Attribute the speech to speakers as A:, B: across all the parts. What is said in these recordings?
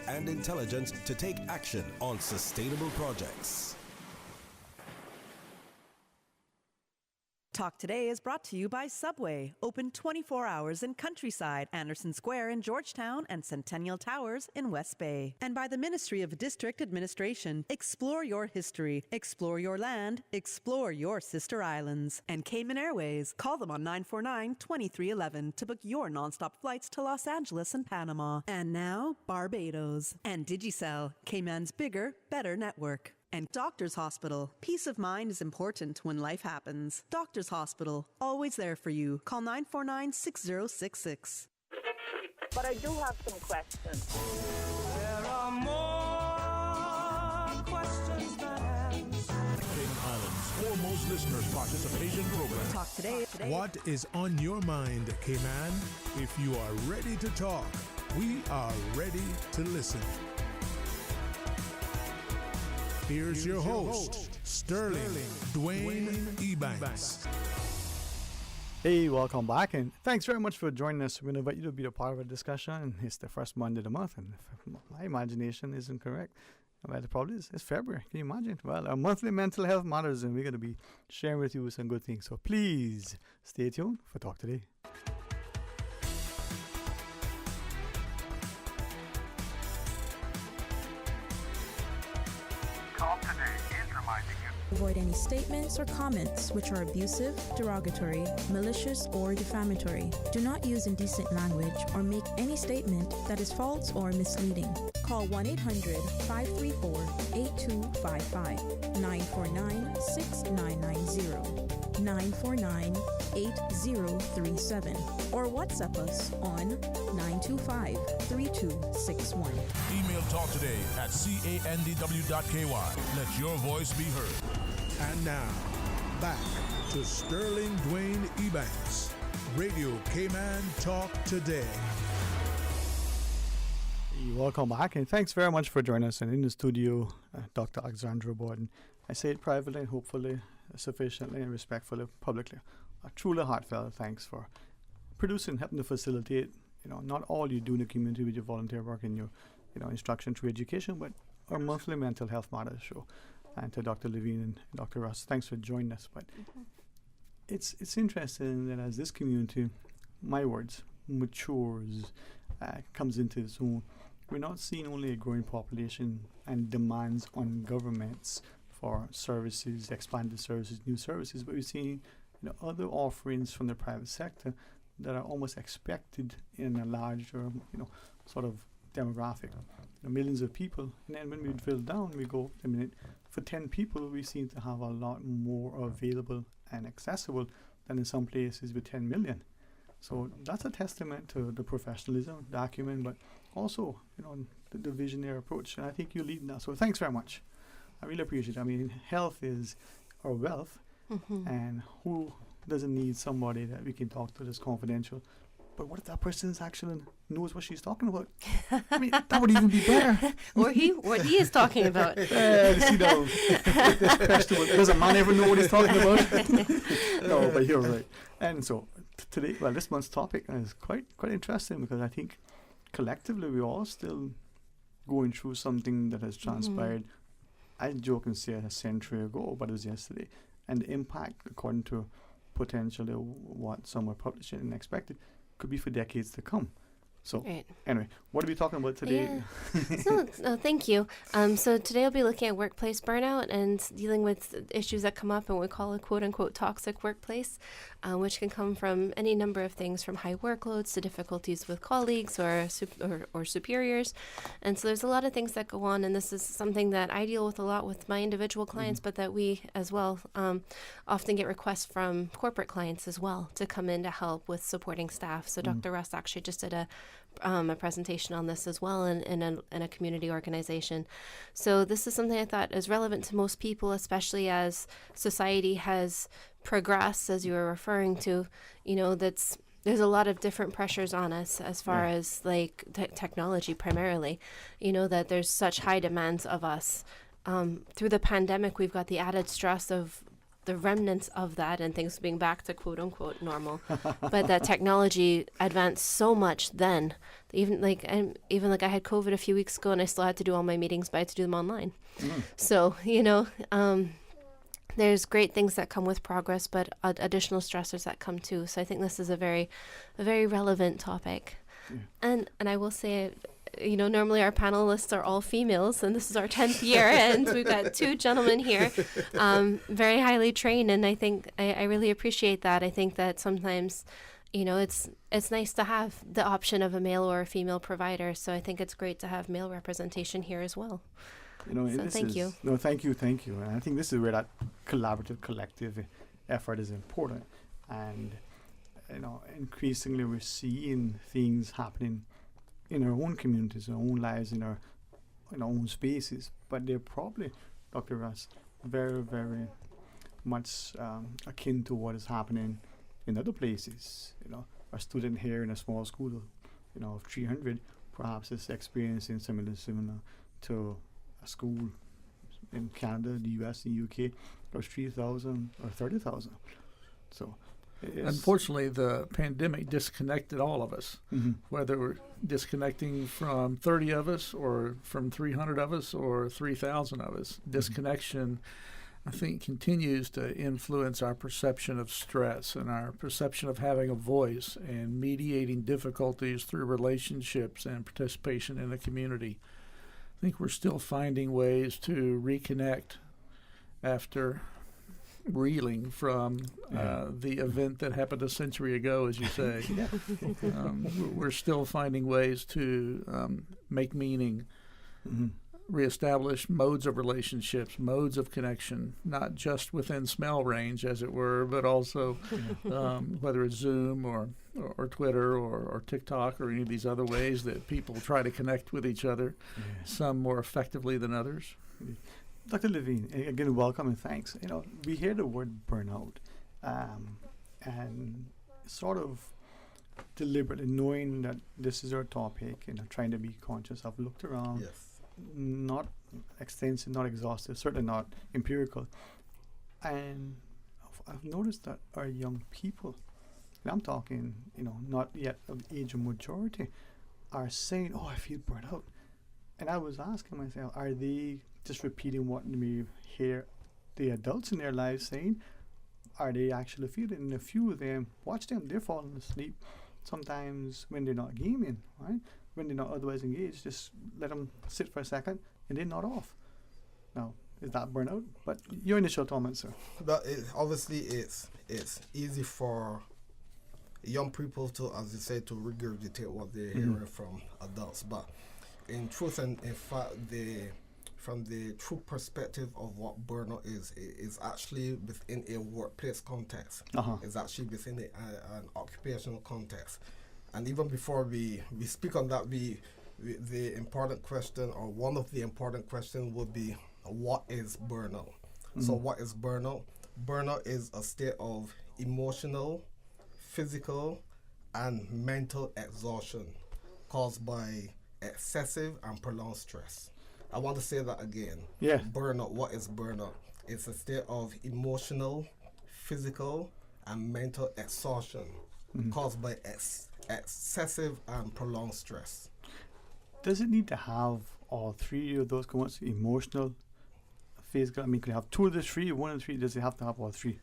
A: and intelligence to take action on sustainable projects.
B: Talk Today is brought to you by Subway, open 24 hours in Countryside, Anderson Square in Georgetown, and Centennial Towers in West Bay. And by the Ministry of District Administration, explore your history, explore your land, explore your sister islands. And Cayman Airways, call them on 949-2311 to book your nonstop flights to Los Angeles and Panama. And now, Barbados. And Digicel, Cayman's bigger, better network. And Doctors Hospital. Peace of mind is important when life happens. Doctors Hospital, always there for you. Call 949-6066.
C: But I do have some questions.
D: There are more questions than answers.
E: King Island's foremost listeners participation program.
B: Talk Today.
E: What is on your mind, Cayman? If you are ready to talk, we are ready to listen. Here's your host, Sterling Dwayne Ebanks.
F: Hey, welcome back, and thanks very much for joining us. We're going to invite you to be a part of our discussion. It's the first Monday of the month, and if my imagination isn't correct, well, it probably is. It's February. Can you imagine? Well, our monthly mental health matters, and we're going to be sharing with you some good things. So please stay tuned for Talk Today.
G: Avoid any statements or comments which are abusive, derogatory, malicious, or defamatory. Do not use indecent language or make any statement that is false or misleading. Call 1-800-534-8255, 949-6990, 949-8037, or WhatsApp us on 925-3261.
E: Email Talk Today at candw.ky. Let your voice be heard. And now, back to Sterling Dwayne Ebanks. Radio Cayman Talk Today.
F: Welcome back, and thanks very much for joining us. And in the studio, Dr. Alexandra Borden. I say it privately and hopefully sufficiently and respectfully, publicly. A truly heartfelt thanks for producing, helping to facilitate, not all you do in the community with your volunteer work and your, instruction through education, but our monthly mental health matters show. And to Dr. Levine and Dr. Ross, thanks for joining us. But it's interesting that as this community, my words, matures, comes into its own, we're not seeing only a growing population and demands on governments for services, expanded services, new services, but we're seeing other offerings from the private sector that are almost expected in a larger, sort of demographic. Millions of people, and then when we drill down, we go, for 10 people, we seem to have a lot more available and accessible than in some places with 10 million. So that's a testament to the professionalism, the acumen, but also, the visionary approach. And I think you're leading that. So thanks very much. I really appreciate it. Health is our wealth, and who doesn't need somebody that we can talk to that's confidential? But what if that person actually knows what she's talking about? That would even be better.
H: Or what he is talking about.
F: Does a man ever know what he's talking about? No, but you're right. And so today, this month's topic is quite interesting, because I think collectively we're all still going through something that has transpired. I joke and say a century ago, but it was yesterday. And the impact, according to potentially what some are publishing and expected, could be for decades to come. So anyway, what are we talking about today?
H: Yeah. Thank you. So today I'll be looking at workplace burnout and dealing with issues that come up in what we call a quote-unquote toxic workplace, which can come from any number of things, from high workloads to difficulties with colleagues or superiors. And so there's a lot of things that go on, and this is something that I deal with a lot with my individual clients, but that we as well often get requests from corporate clients as well to come in to help with supporting staff. So Dr. Russ actually just did a presentation on this as well in a community organization. So this is something I thought is relevant to most people, especially as society has progressed, as you were referring to. There's a lot of different pressures on us as far as technology primarily, that there's such high demands of us. Through the pandemic, we've got the added stress of the remnants of that and things being back to quote unquote normal. But that technology advanced so much then. Even like I had COVID a few weeks ago and I still had to do all my meetings, but I had to do them online. So, there's great things that come with progress, but additional stressors that come too. So I think this is a very relevant topic. And I will say, normally our panelists are all females, and this is our 10th year, and we've got 2 gentlemen here, very highly trained, and I think I really appreciate that. I think that sometimes, it's nice to have the option of a male or a female provider, so I think it's great to have male representation here as well. So thank you.
F: No, thank you. And I think this is where that collaborative, collective effort is important. And, increasingly we're seeing things happening in our own communities, our own lives, in our own spaces. But they're probably, Dr. Russ, very, very much akin to what is happening in other places. A student here in a small school, of 300, perhaps is experiencing similar to a school in Canada, the US, the UK, or 3,000 or 30,000. So,
I: unfortunately, the pandemic disconnected all of us, whether we're disconnecting from 30 of us or from 300 of us or 3,000 of us. Disconnection, I think, continues to influence our perception of stress and our perception of having a voice and mediating difficulties through relationships and participation in the community. I think we're still finding ways to reconnect after reeling from the event that happened a century ago, as you say. We're still finding ways to make meaning, reestablish modes of relationships, modes of connection, not just within smell range, as it were, but also whether it's Zoom or Twitter or TikTok or any of these other ways that people try to connect with each other, some more effectively than others.
F: Dr. Levine, again, welcome and thanks. We hear the word burnout, and sort of deliberately knowing that this is our topic, trying to be conscious. I've looked around, not extensive, not exhaustive, certainly not empirical, and I've noticed that our young people, and I'm talking, not yet of the age of majority, are saying, "Oh, I feel burnt out," and I was asking myself, are they just repeating what we hear the adults in their lives saying? Are they actually feeling? And a few of them, watch them, they're falling asleep sometimes when they're not gaming, right? When they're not otherwise engaged, just let them sit for a second and they're not off. Now, is that burnout? But your initial comments, sir.
J: But obviously it's easy for young people to, as you say, to regurgitate what they're hearing from adults. But in truth and in fact, from the true perspective of what burnout is actually within a workplace context. It's actually within an occupational context. And even before we speak on that, the important question, or one of the important questions, would be, what is burnout? So what is burnout? Burnout is a state of emotional, physical, and mental exhaustion caused by excessive and prolonged stress. I want to say that again. Burnout, what is burnout? It's a state of emotional, physical, and mental exhaustion caused by excessive and prolonged stress.
F: Does it need to have all three of those components? Emotional, physical? I mean, could you have two of the three, one of the three? Does it have to have all three?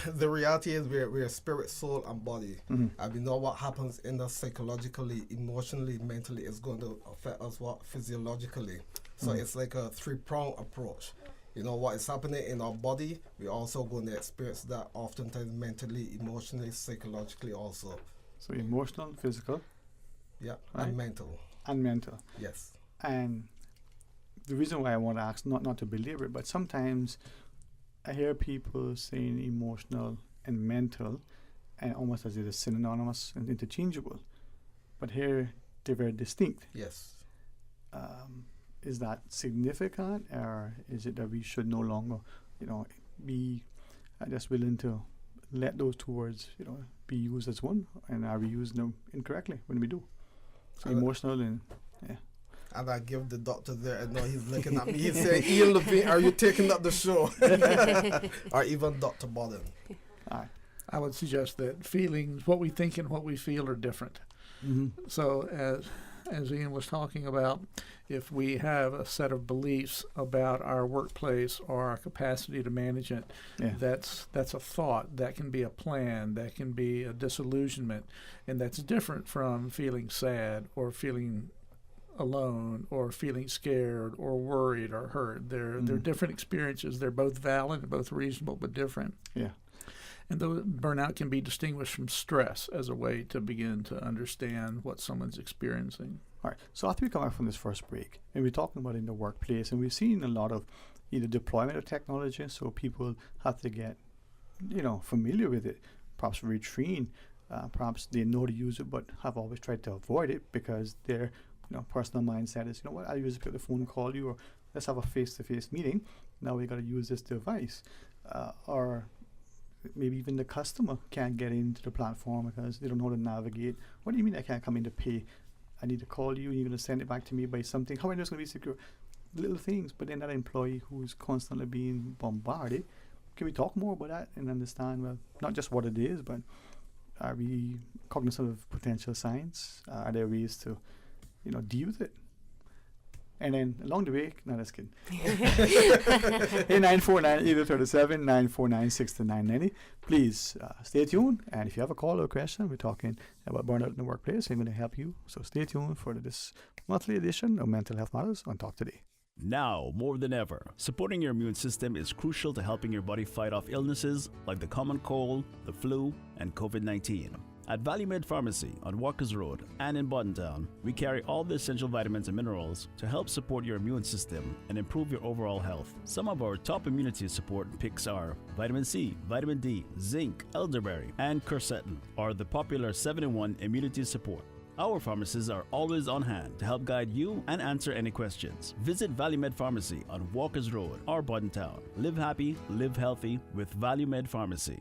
J: The reality is we're spirit, soul, and body. And we know what happens in us psychologically, emotionally, mentally is going to affect us physiologically. So it's like a three-pronged approach. What is happening in our body, we're also going to experience that oftentimes mentally, emotionally, psychologically also.
F: So emotional, physical.
J: Yeah,
F: right?
J: And mental.
F: And mental.
J: Yes. And
F: the reason why I want to ask, not to belabor it, but sometimes I hear people saying emotional and mental, and almost as if they're synonymous and interchangeable. But here, they're very distinct.
J: Yes.
F: Is that significant, or is it that we should no longer, be just willing to let those two words, be used as one, and are we using them incorrectly when we do? So emotional and
J: And I give the doctor there, and no, he's looking at me. He's saying, Ian Levine, are you taking up the show? Or even Dr. Bodden.
I: I would suggest that feelings, what we think and what we feel, are different.
F: Mm-hmm.
I: So as Ian was talking about, if we have a set of beliefs about our workplace or our capacity to manage it, that's a thought. That can be a plan. That can be a disillusionment. And that's different from feeling sad or feeling alone or feeling scared or worried or hurt. They're different experiences. They're both valid and both reasonable but different.
F: Yeah.
I: And the burnout can be distinguished from stress as a way to begin to understand what someone's experiencing.
F: All right. So after we come back from this first break, and we're talking about in the workplace, and we've seen a lot of either deployment of technology, so people have to get, familiar with it, perhaps retrain, perhaps they know to use it, but have always tried to avoid it because their personal mindset is, I'll use it, pick up the phone and call you, or let's have a face-to-face meeting. Now we got to use this device, or maybe even the customer can't get into the platform because they don't know how to navigate. What do you mean I can't come in to pay? I need to call you and you're going to send it back to me by something. How am I just going to be secure? Little things, but then that employee who's constantly being bombarded, can we talk more about that and understand, well, not just what it is, but are we cognizant of potential signs? Are there ways to, deal with it? And then along the way, no, that's kidding. Hey, 949-8037, 949-6990. Please stay tuned. And if you have a call or a question, we're talking about burnout in the workplace. I'm going to help you. So stay tuned for this monthly edition of Mental Health Matters on Talk Today.
K: Now, more than ever, supporting your immune system is crucial to helping your body fight off illnesses like the common cold, the flu, and COVID-19. At ValueMed Pharmacy on Walkers Road and in Boddentown, we carry all the essential vitamins and minerals to help support your immune system and improve your overall health. Some of our top immunity support picks are vitamin C, vitamin D, zinc, elderberry, and quercetin, or the popular 7-in-1 immunity support. Our pharmacists are always on hand to help guide you and answer any questions. Visit ValueMed Pharmacy on Walkers Road or Boddentown. Live happy, live healthy with ValueMed Pharmacy.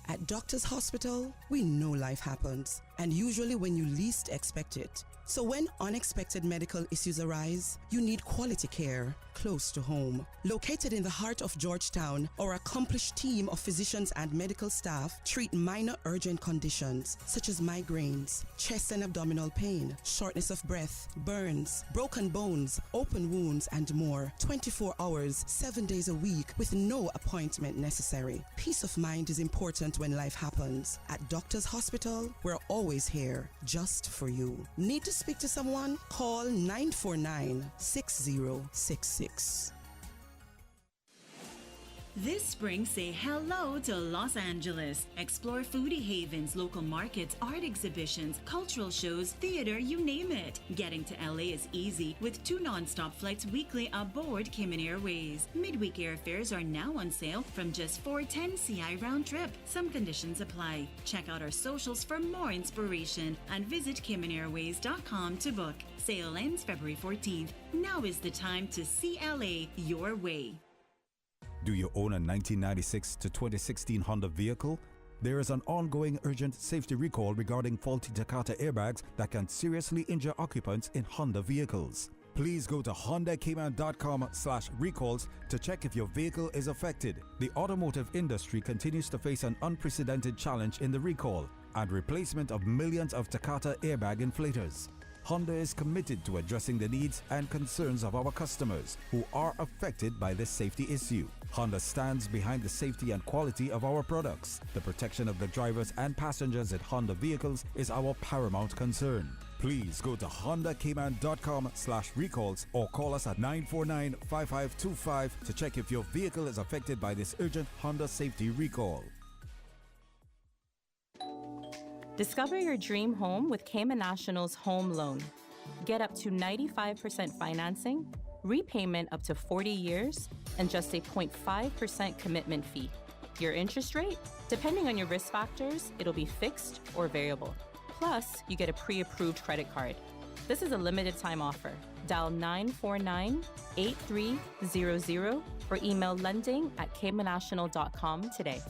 L: At Doctors Hospital, we know life happens, and usually when you least expect it. So when unexpected medical issues arise, you need quality care close to home. Located in the heart of Georgetown, our accomplished team of physicians and medical staff treat minor urgent conditions such as migraines, chest and abdominal pain, shortness of breath, burns, broken bones, open wounds, and more. 24 hours, 7 days a week with no appointment necessary. Peace of mind is important when life happens. At Doctors Hospital, we're always here just for you. Need to speak to someone? Call 949-6066.
M: This spring, say hello to Los Angeles. Explore foodie havens, local markets, art exhibitions, cultural shows, theater, you name it. Getting to LA is easy with 2 non-stop flights weekly aboard Cayman Airways. Midweek airfares are now on sale from just $410 CI round trip. Some conditions apply. Check out our socials for more inspiration and visit CaymanAirways.com to book. Sale ends February 14th. Now is the time to see LA your way.
A: Do you own a 1996 to 2016 Honda vehicle? There is an ongoing urgent safety recall regarding faulty Takata airbags that can seriously injure occupants in Honda vehicles. Please go to HondaCayman.com/recalls to check if your vehicle is affected. The automotive industry continues to face an unprecedented challenge in the recall and replacement of millions of Takata airbag inflators. Honda is committed to addressing the needs and concerns of our customers who are affected by this safety issue. Honda stands behind the safety and quality of our products. The protection of the drivers and passengers in Honda vehicles is our paramount concern. Please go to HondaCayman.com/recalls or call us at 949-5525 to check if your vehicle is affected by this urgent Honda safety recall.
N: Discover your dream home with Cayman National's home loan. Get up to 95% financing, repayment up to 40 years, and just a 0.5% commitment fee. Your interest rate? Depending on your risk factors, it'll be fixed or variable. Plus, you get a pre-approved credit card. This is a limited time offer. Dial 949-8300 or email lending@caymannational.com today.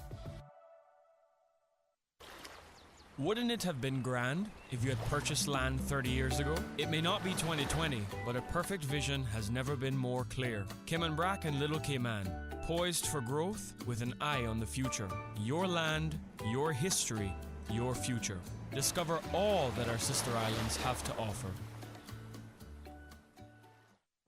O: Wouldn't it have been grand if you had purchased land 30 years ago? It may not be 2020, but a perfect vision has never been more clear. Cayman Brac and Little Cayman, poised for growth with an eye on the future. Your land, your history, your future. Discover all that our sister islands have to offer.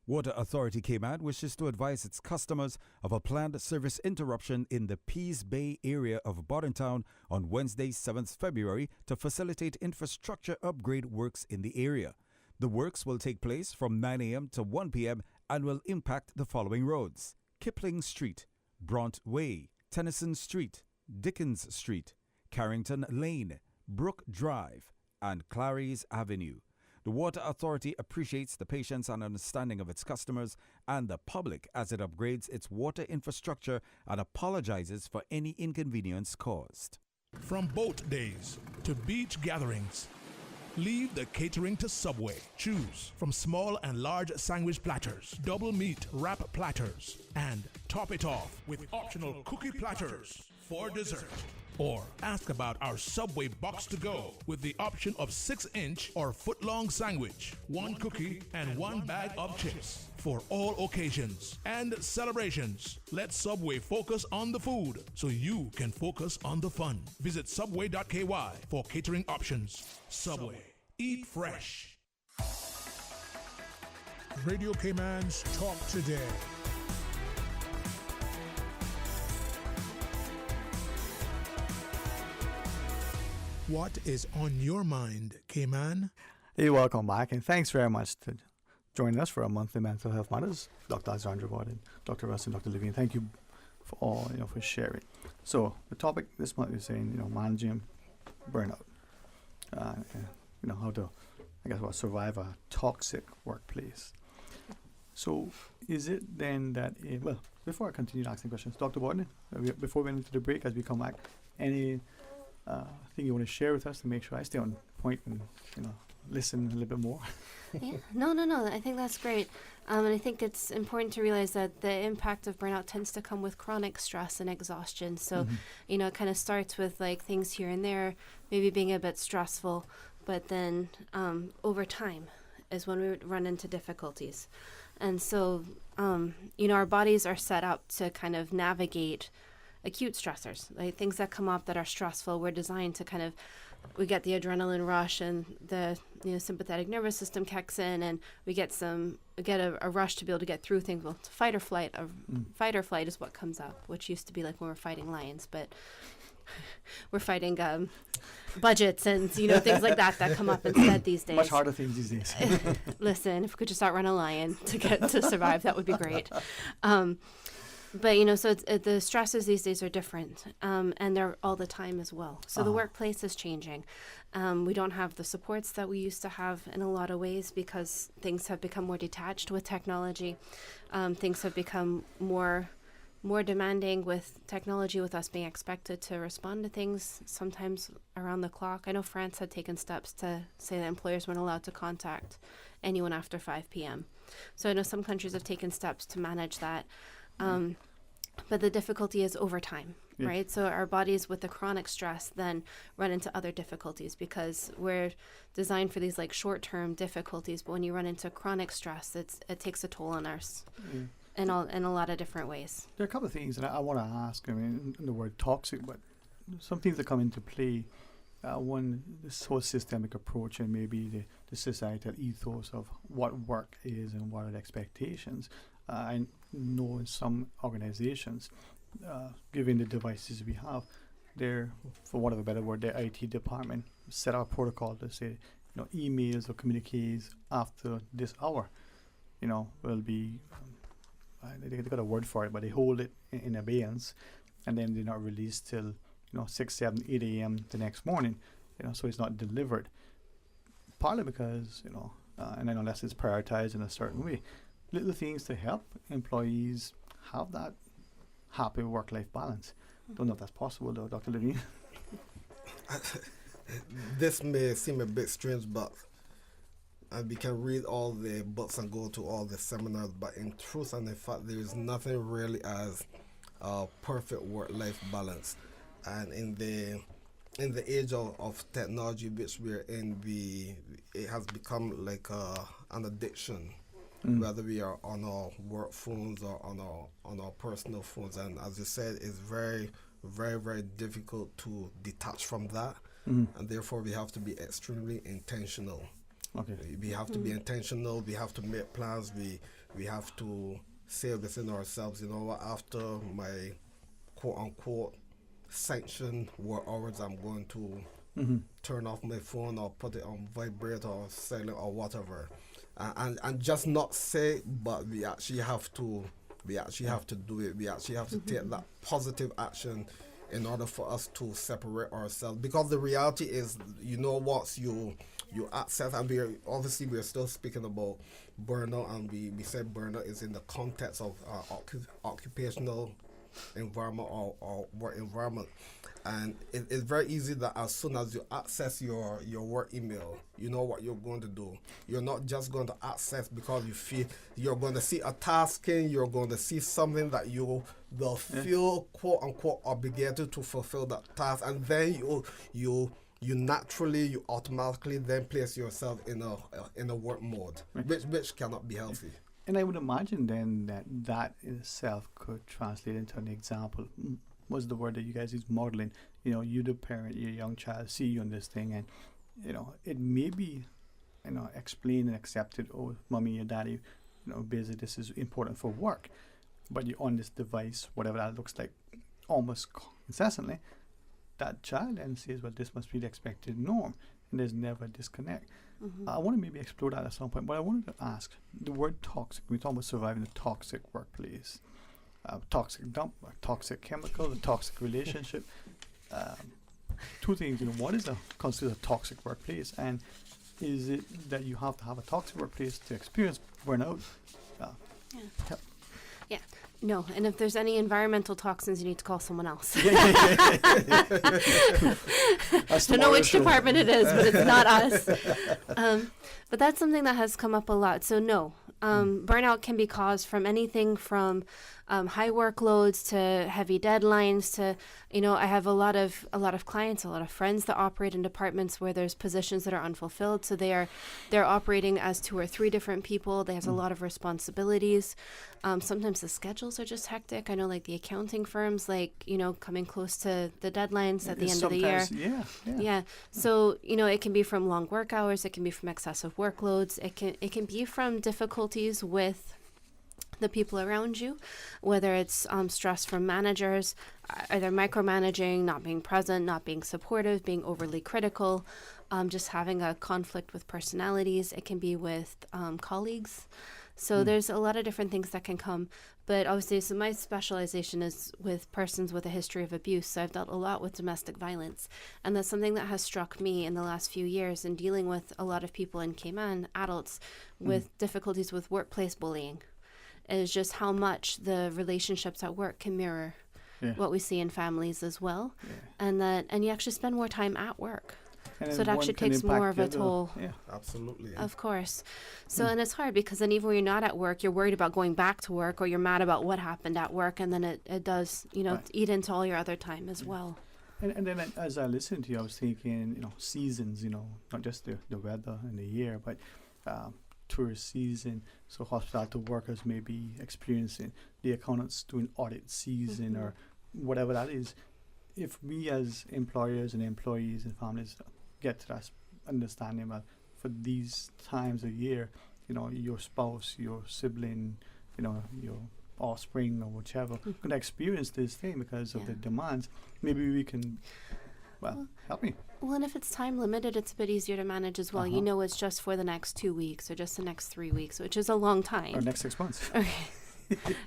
A: Water Authority Cayman wishes to advise its customers of a planned service interruption in the Peace Bay area of Bordentown on Wednesday, 7th February to facilitate infrastructure upgrade works in the area. The works will take place from 9 a.m. to 1 p.m. and will impact the following roads: Kipling Street, Bront Way, Tennyson Street, Dickens Street, Carrington Lane, Brook Drive, and Clarice Avenue. The Water Authority appreciates the patience and understanding of its customers and the public as it upgrades its water infrastructure and apologizes for any inconvenience caused.
E: From boat days to beach gatherings, leave the catering to Subway. Choose from small and large sandwich platters, double meat wrap platters, and top it off with optional cookie platters for dessert. Or ask about our Subway box to go with the option of 6-inch or foot-long sandwich, 1 cookie, and 1 bag of chips. For all occasions and celebrations, let Subway focus on the food so you can focus on the fun. Visit subway.ky for catering options. Subway. Eat fresh. Radio Cayman's Talk Today. What is on your mind, Cayman?
F: Hey, welcome back, and thanks very much to joining us for our monthly Mental Health Matters. Dr. Alexandra Gordon, Dr. Russ, and Dr. Levine. Thank you for all, for sharing. So the topic this month is saying, managing burnout. How to, survive a toxic workplace. So is it then that, before I continue asking questions, Dr. Gordon, before we went into the break, as we come back, any thing you want to share with us to make sure I stay on point and listen a little bit more?
H: Yeah. No. I think that's great. And I think it's important to realize that the impact of burnout tends to come with chronic stress and exhaustion. So, it kind of starts with like things here and there, maybe being a bit stressful, but then over time is when we would run into difficulties. And so, our bodies are set up to kind of navigate acute stressors, like things that come up that are stressful. We're designed to we get the adrenaline rush and the sympathetic nervous system kicks in, and we get a rush to be able to get through things. Well, it's fight or flight. Fight or flight is what comes up, which used to be like when we're fighting lions, but we're fighting budgets and things like that come up instead these days.
F: Much harder things these days.
H: Listen, if we could just outrun a lion to survive, that would be great. But, so the stresses these days are different, and they're all the time as well. So the workplace is changing. We don't have the supports that we used to have in a lot of ways because things have become more detached with technology. Things have become more demanding with technology, with us being expected to respond to things sometimes around the clock. I know France had taken steps to say that employers weren't allowed to contact anyone after 5 p.m. So I know some countries have taken steps to manage that. But the difficulty is over time, right? So our bodies with the chronic stress then run into other difficulties because we're designed for these like short-term difficulties. But when you run into chronic stress, it takes a toll on us in a lot of different ways.
F: There are a couple of things that I want to ask. I mean, the word toxic, but some things that come into play. One, this whole systemic approach and maybe the societal ethos of what work is and what are the expectations. I know in some organizations, given the devices we have, they're, for want of a better word, their IT department set out a protocol to say, emails or communiques after this hour, will be, they got a word for it, but they hold it in abeyance, and then they're not released till 6, 7, 8 a.m. the next morning, so it's not delivered. Partly because, and then unless it's prioritized in a certain way, little things to help employees have that happy work-life balance. Don't know if that's possible though, Dr. Levine.
J: This may seem a bit strange, but we can read all the books and go to all the seminars, but in truth and in fact, there is nothing really as perfect work-life balance. And in the in the age of technology which we're in, it has become like an addiction, whether we are on our work phones or on our personal phones. And as you said, it's very, very, very difficult to detach from that. And therefore we have to be extremely intentional.
F: Okay.
J: We have to be intentional. We have to make plans. We have to say within ourselves, you know what, after my quote unquote sanctioned work hours, I'm going to turn off my phone or put it on vibrate or silent or whatever, and just not say, but we actually have to do it. We actually have to take that positive action in order for us to separate ourselves, because the reality is, you know, once you access, and we're still speaking about burnout, and we said burnout is in the context of occupational environment or work environment, and it's very easy that as soon as you access your work email, you know what you're going to do. You're not just going to access because you feel you're going to see a tasking, you're going to see something that you will feel quote unquote obligated to fulfill that task, and then you naturally, you automatically then place yourself in a work mode, which cannot be healthy.
F: And I would imagine then that in itself could translate into an example. Was the word that you guys use, modeling? You know, you the parent, your young child see you on this thing, and you know it may be, you know, explained and accepted. Oh, mommy or daddy, you know, busy. This is important for work, but you're on this device, whatever that looks like, almost incessantly. That child then says, well, this must be the expected norm, and there's never a disconnect. I want to maybe explore that at some point, but I wanted to ask, the word toxic, we talk about surviving a toxic workplace, toxic dump, a toxic chemical, a toxic relationship. Two things, you know, what is considered a toxic workplace, and is it that you have to have a toxic workplace to experience burnout?
H: Yeah. No, and if there's any environmental toxins, you need to call someone else.
F: I
H: don't know which department it is, but it's not us. But that's something that has come up a lot. So no, burnout can be caused from anything from high workloads to heavy deadlines to, you know, I have a lot of clients, a lot of friends that operate in departments where there's positions that are unfulfilled. So they're operating as 2 or 3 different people. They have a lot of responsibilities. Sometimes the schedules are just hectic. I know, like the accounting firms, like, you know, coming close to the deadlines at the end of the year. Yeah. So, you know, it can be from long work hours. It can be from excessive workloads. It can be from difficulties with the people around you, whether it's stress from managers, either micromanaging, not being present, not being supportive, being overly critical, just having a conflict with personalities. It can be with colleagues. So there's a lot of different things that can come. But obviously, so my specialization is with persons with a history of abuse. So I've dealt a lot with domestic violence. And that's something that has struck me in the last few years in dealing with a lot of people in Cayman, adults, with difficulties with workplace bullying. Is just how much the relationships at work can mirror what we see in families as well. And you actually spend more time at work. And so it actually takes more of a toll.
J: Yeah, absolutely.
H: Of course. So, and it's hard because then even when you're not at work, you're worried about going back to work, or you're mad about what happened at work, and then it does, you know, eat into all your other time as well.
F: And then as I listened to you, I was thinking, you know, seasons, you know, not just the weather and the year, but tourist season. So hospitality workers may be experiencing, the accountants doing audit season or whatever that is. If we as employers and employees and families get to that understanding about for these times of year, you know, your spouse, your sibling, you know, your offspring or whichever could experience this thing because of the demands, maybe we can, help me.
H: Well, and if it's time limited, it's a bit easier to manage as well. You know, it's just for the next 2 weeks or just the next 3 weeks, which is a long time.
F: Or next 6 months.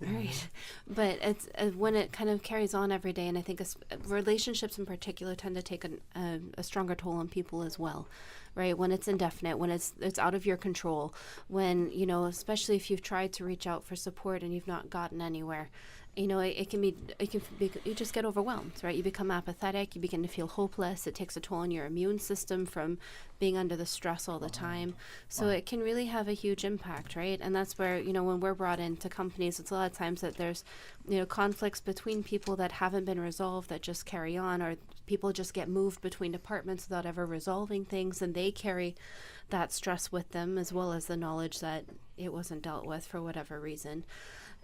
H: Right. But it's when it kind of carries on every day, and I think relationships in particular tend to take a stronger toll on people as well, right? When it's indefinite, when it's out of your control, when, you know, especially if you've tried to reach out for support and you've not gotten anywhere, you know, it can be, you just get overwhelmed, right? You become apathetic, you begin to feel hopeless. It takes a toll on your immune system from being under the stress all the time. So it can really have a huge impact, right? And that's where, you know, when we're brought into companies, it's a lot of times that there's, you know, conflicts between people that haven't been resolved that just carry on, or people just get moved between departments without ever resolving things, and they carry that stress with them, as well as the knowledge that it wasn't dealt with for whatever reason.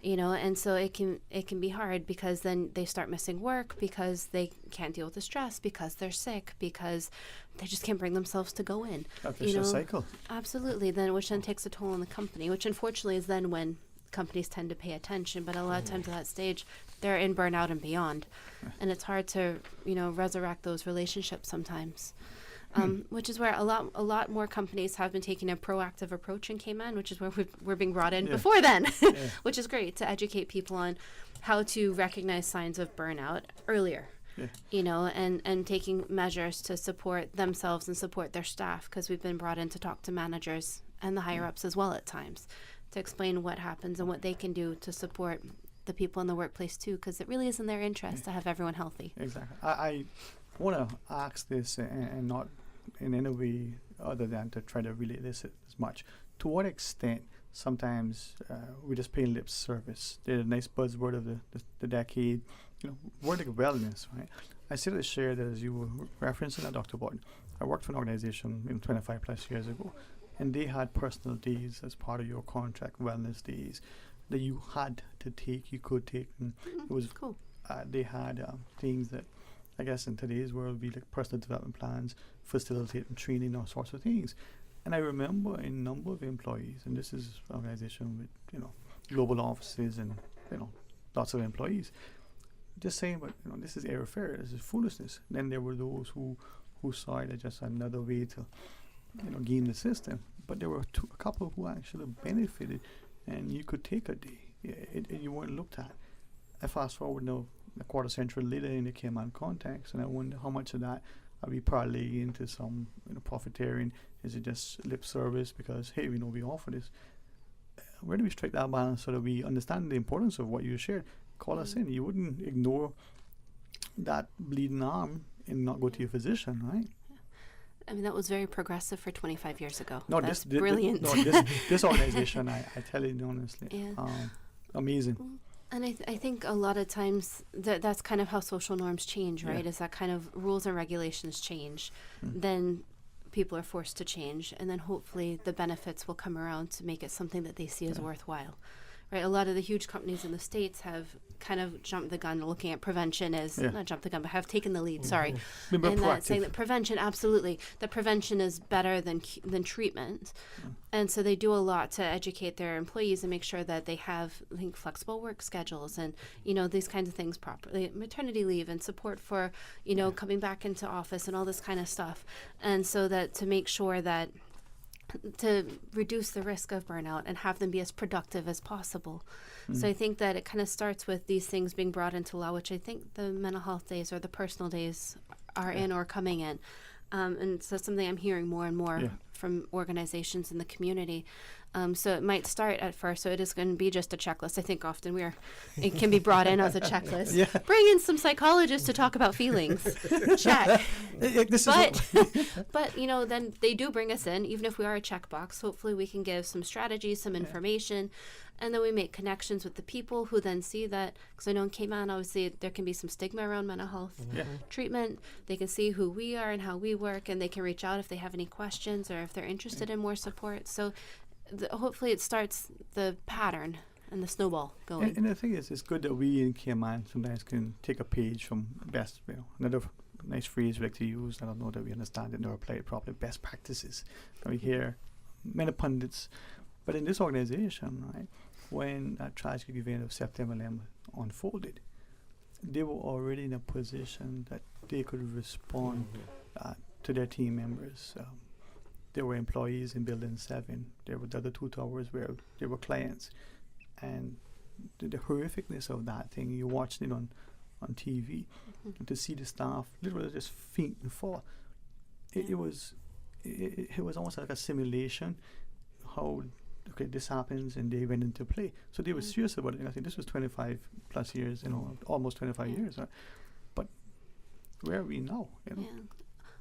H: You know, and so it can be hard, because then they start missing work because they can't deal with the stress, because they're sick, because they just can't bring themselves to go in.
F: That's a cycle.
H: Absolutely. Then, which then takes a toll on the company, which unfortunately is then when companies tend to pay attention. But a lot of times at that stage, they're in burnout and beyond, and it's hard to, you know, resurrect those relationships sometimes. Which is where a lot more companies have been taking a proactive approach in Cayman, which is where we're being brought in before then, which is great, to educate people on how to recognize signs of burnout earlier, you know, and taking measures to support themselves and support their staff, because we've been brought in to talk to managers and the higher ups as well at times, to explain what happens and what they can do to support the people in the workplace too, because it really is in their interest to have everyone healthy.
F: Exactly. I want to ask this and not in any way other than to try to relate this as much. To what extent sometimes we're just paying lip service? They're a nice buzzword of the decade, you know, word like wellness, right? I still to share that, as you were referencing that, Dr. Borden, I worked for an organization 25 plus years ago, and they had personal days as part of your contract, wellness days, that you had to take, you could take, and it was
H: cool.
F: They had things that, I guess in today's world, would be like personal development plans, facilitating training, all sorts of things. And I remember a number of employees, and this is an organization with, you know, global offices and, you know, lots of employees, just saying, but, you know, this is airfare, this is foolishness. Then there were those who saw it as just another way to, you know, game the system. But there were a couple who actually benefited, and you could take a day. You weren't looked at. I fast forward now a quarter century later in the Cayman context, and I wonder how much of that are we parlay into some, you know, profiteering? Is it just lip service because, hey, we know we offer this? Where do we strike that balance so that we understand the importance of what you shared? Call us in. You wouldn't ignore that bleeding arm and not go to your physician, right?
H: I mean, that was very progressive for 25 years ago.
F: No,
H: that's brilliant.
F: This organization, I tell you honestly, amazing.
H: And I think a lot of times that's kind of how social norms change, right? Is that kind of rules and regulations change, then people are forced to change, and then hopefully the benefits will come around to make it something that they see as worthwhile. Right, a lot of the huge companies in the States have kind of jumped the gun looking at prevention as, not jumped the gun, but have taken the lead, sorry. And that saying that prevention, absolutely, that prevention is better than treatment. And so they do a lot to educate their employees and make sure that they have, I think, flexible work schedules and, you know, these kinds of things properly, maternity leave and support for, you know, coming back into office and all this kind of stuff. And so that to make sure that to reduce the risk of burnout and have them be as productive as possible. So I think that it kind of starts with these things being brought into law, which I think the mental health days or the personal days are in or coming in. And so something I'm hearing more and more from organizations in the community. So it might start at first, so it is going to be just a checklist. I think often it can be brought in as a checklist. Bring in some psychologists to talk about feelings. Check. But, you know, then they do bring us in, even if we are a checkbox. Hopefully we can give some strategies, some information, and then we make connections with the people who then see that, because I know in Cayman, obviously, there can be some stigma around mental health treatment. They can see who we are and how we work, and they can reach out if they have any questions or if they're interested in more support. So hopefully it starts the pattern and the snowball going.
F: And the thing is, it's good that we in Cayman sometimes can take a page from best, you know, another nice phrase we like to use, I don't know that we understand it nor apply it properly, best practices. And we hear many pundits. But in this organization, right, when that tragic event of September 11 unfolded, they were already in a position that they could respond to their team members. There were employees in Building 7. There were the other 2 towers where there were clients. And the horrificness of that thing, you watched it on TV, and to see the staff literally just faint and fall. It was almost like a simulation how okay, this happens, and they went into play. So they were serious about it. And I think this was 25 plus years, almost 25 years. Right? But where are we now?
H: Yeah.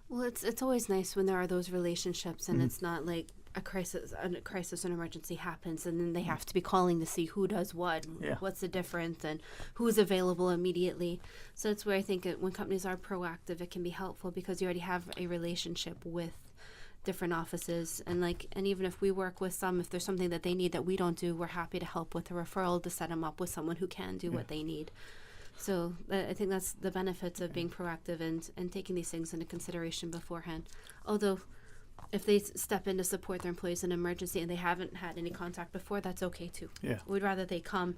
H: Well, it's always nice when there are those relationships, and it's not like a crisis, an emergency happens, and then they have to be calling to see who does what, what's the difference, and who's available immediately. So it's where I think when companies are proactive, it can be helpful because you already have a relationship with different offices, and even if we work with some, if there's something that they need that we don't do, we're happy to help with a referral to set them up with someone who can do what they need. So I think that's the benefits of being proactive and taking these things into consideration beforehand. Although if they step in to support their employees in an emergency and they haven't had any contact before, that's okay too. Yeah. We'd rather they come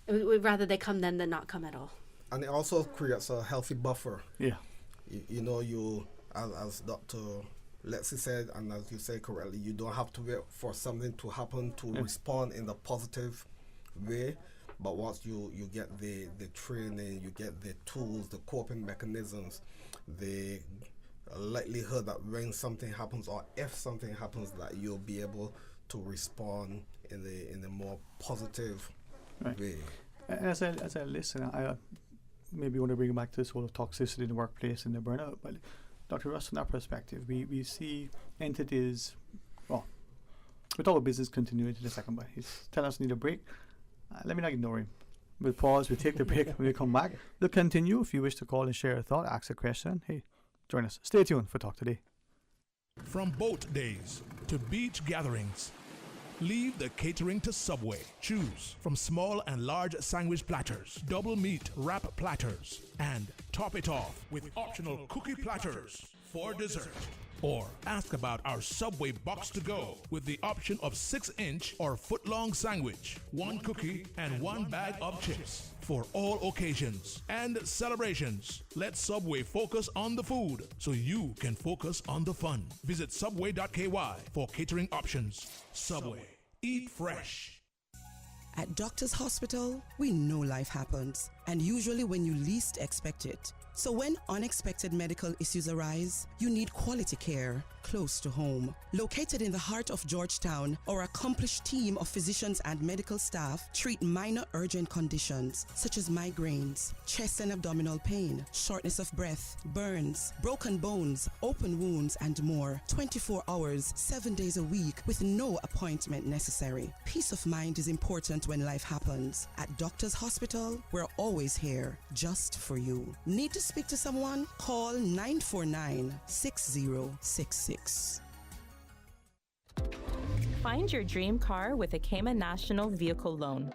H: then than not come at all.
J: And it also creates a healthy buffer.
F: Yeah.
J: You as Dr. Lexi said, and as you say correctly, you don't have to wait for something to happen to respond in a positive way. But once you get the training, you get the tools, the coping mechanisms, the likelihood that when something happens or if something happens, that you'll be able to respond in a more positive way.
F: As a listener, I maybe want to bring back to this whole toxicity in the workplace and the burnout. But Dr. Russ, from that perspective, we see entities, well, we talk about business continuity in a second, but he's telling us we need a break. Let me not ignore him. We'll pause, we'll take the break. When we come back, we'll continue. If you wish to call and share a thought, ask a question, hey, join us. Stay tuned for Talk Today.
E: From boat days to beach gatherings, leave the catering to Subway. Choose from small and large sandwich platters, double meat wrap platters, and top it off with optional cookie platters for dessert. Or ask about our Subway box to go with the option of 6-inch or foot-long sandwich, 1 cookie, and 1 bag of chips. For all occasions and celebrations, let Subway focus on the food so you can focus on the fun. Visit subway.ky for catering options. Subway. Eat fresh.
L: At Doctors Hospital, we know life happens, and usually when you least expect it. So when unexpected medical issues arise, you need quality care close to home. Located in the heart of Georgetown, our accomplished team of physicians and medical staff treat minor urgent conditions such as migraines, chest and abdominal pain, shortness of breath, burns, broken bones, open wounds, and more. 24 hours, 7 days a week with no appointment necessary. Peace of mind is important when life happens. At Doctors Hospital, we're always here just for you. Need to speak to someone? Call 949-6066.
N: Find your dream car with a Cayman National Vehicle Loan.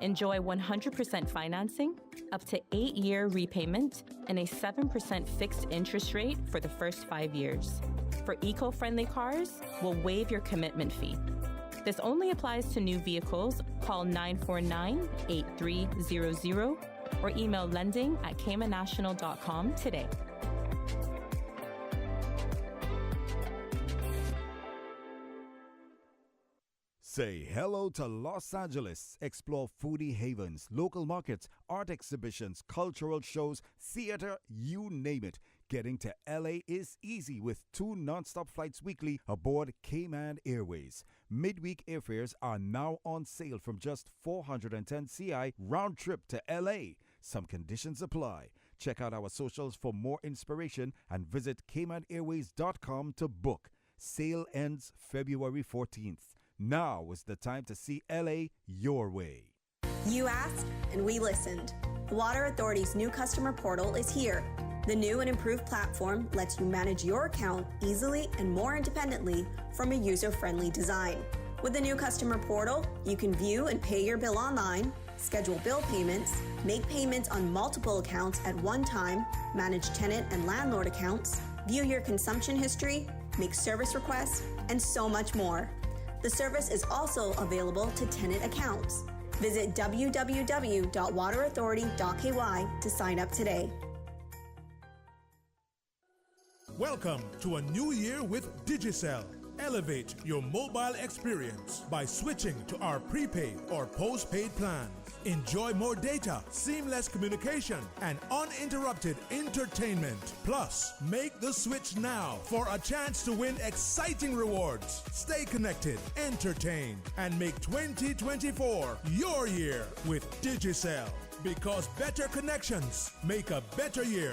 N: Enjoy 100% financing, up to 8-year repayment, and a 7% fixed interest rate for the first 5 years. For eco-friendly cars, we'll waive your commitment fee. This only applies to new vehicles. Call 949-8300 or email lending@caymannational.com today.
A: Say hello to Los Angeles. Explore foodie havens, local markets, art exhibitions, cultural shows, theater, you name it. Getting to LA is easy with 2 non-stop flights weekly aboard Cayman Airways. Midweek airfares are now on sale from just $410 CI round trip to LA. Some conditions apply. Check out our socials for more inspiration and visit CaymanAirways.com to book. Sale ends February 14th. Now is the time to see LA your way.
P: You asked, and we listened. The Water Authority's new customer portal is here. The new and improved platform lets you manage your account easily and more independently from a user-friendly design. With the new customer portal, you can view and pay your bill online, schedule bill payments, make payments on multiple accounts at one time, manage tenant and landlord accounts, view your consumption history, make service requests, and so much more. The service is also available to tenant accounts. Visit www.waterauthority.ky to sign up today.
E: Welcome to a new year with Digicel. Elevate your mobile experience by switching to our prepaid or postpaid plans. Enjoy more data, seamless communication, and uninterrupted entertainment. Plus, make the switch now for a chance to win exciting rewards. Stay connected, entertained, and make 2024 your year with Digicel. Because better connections make a better year.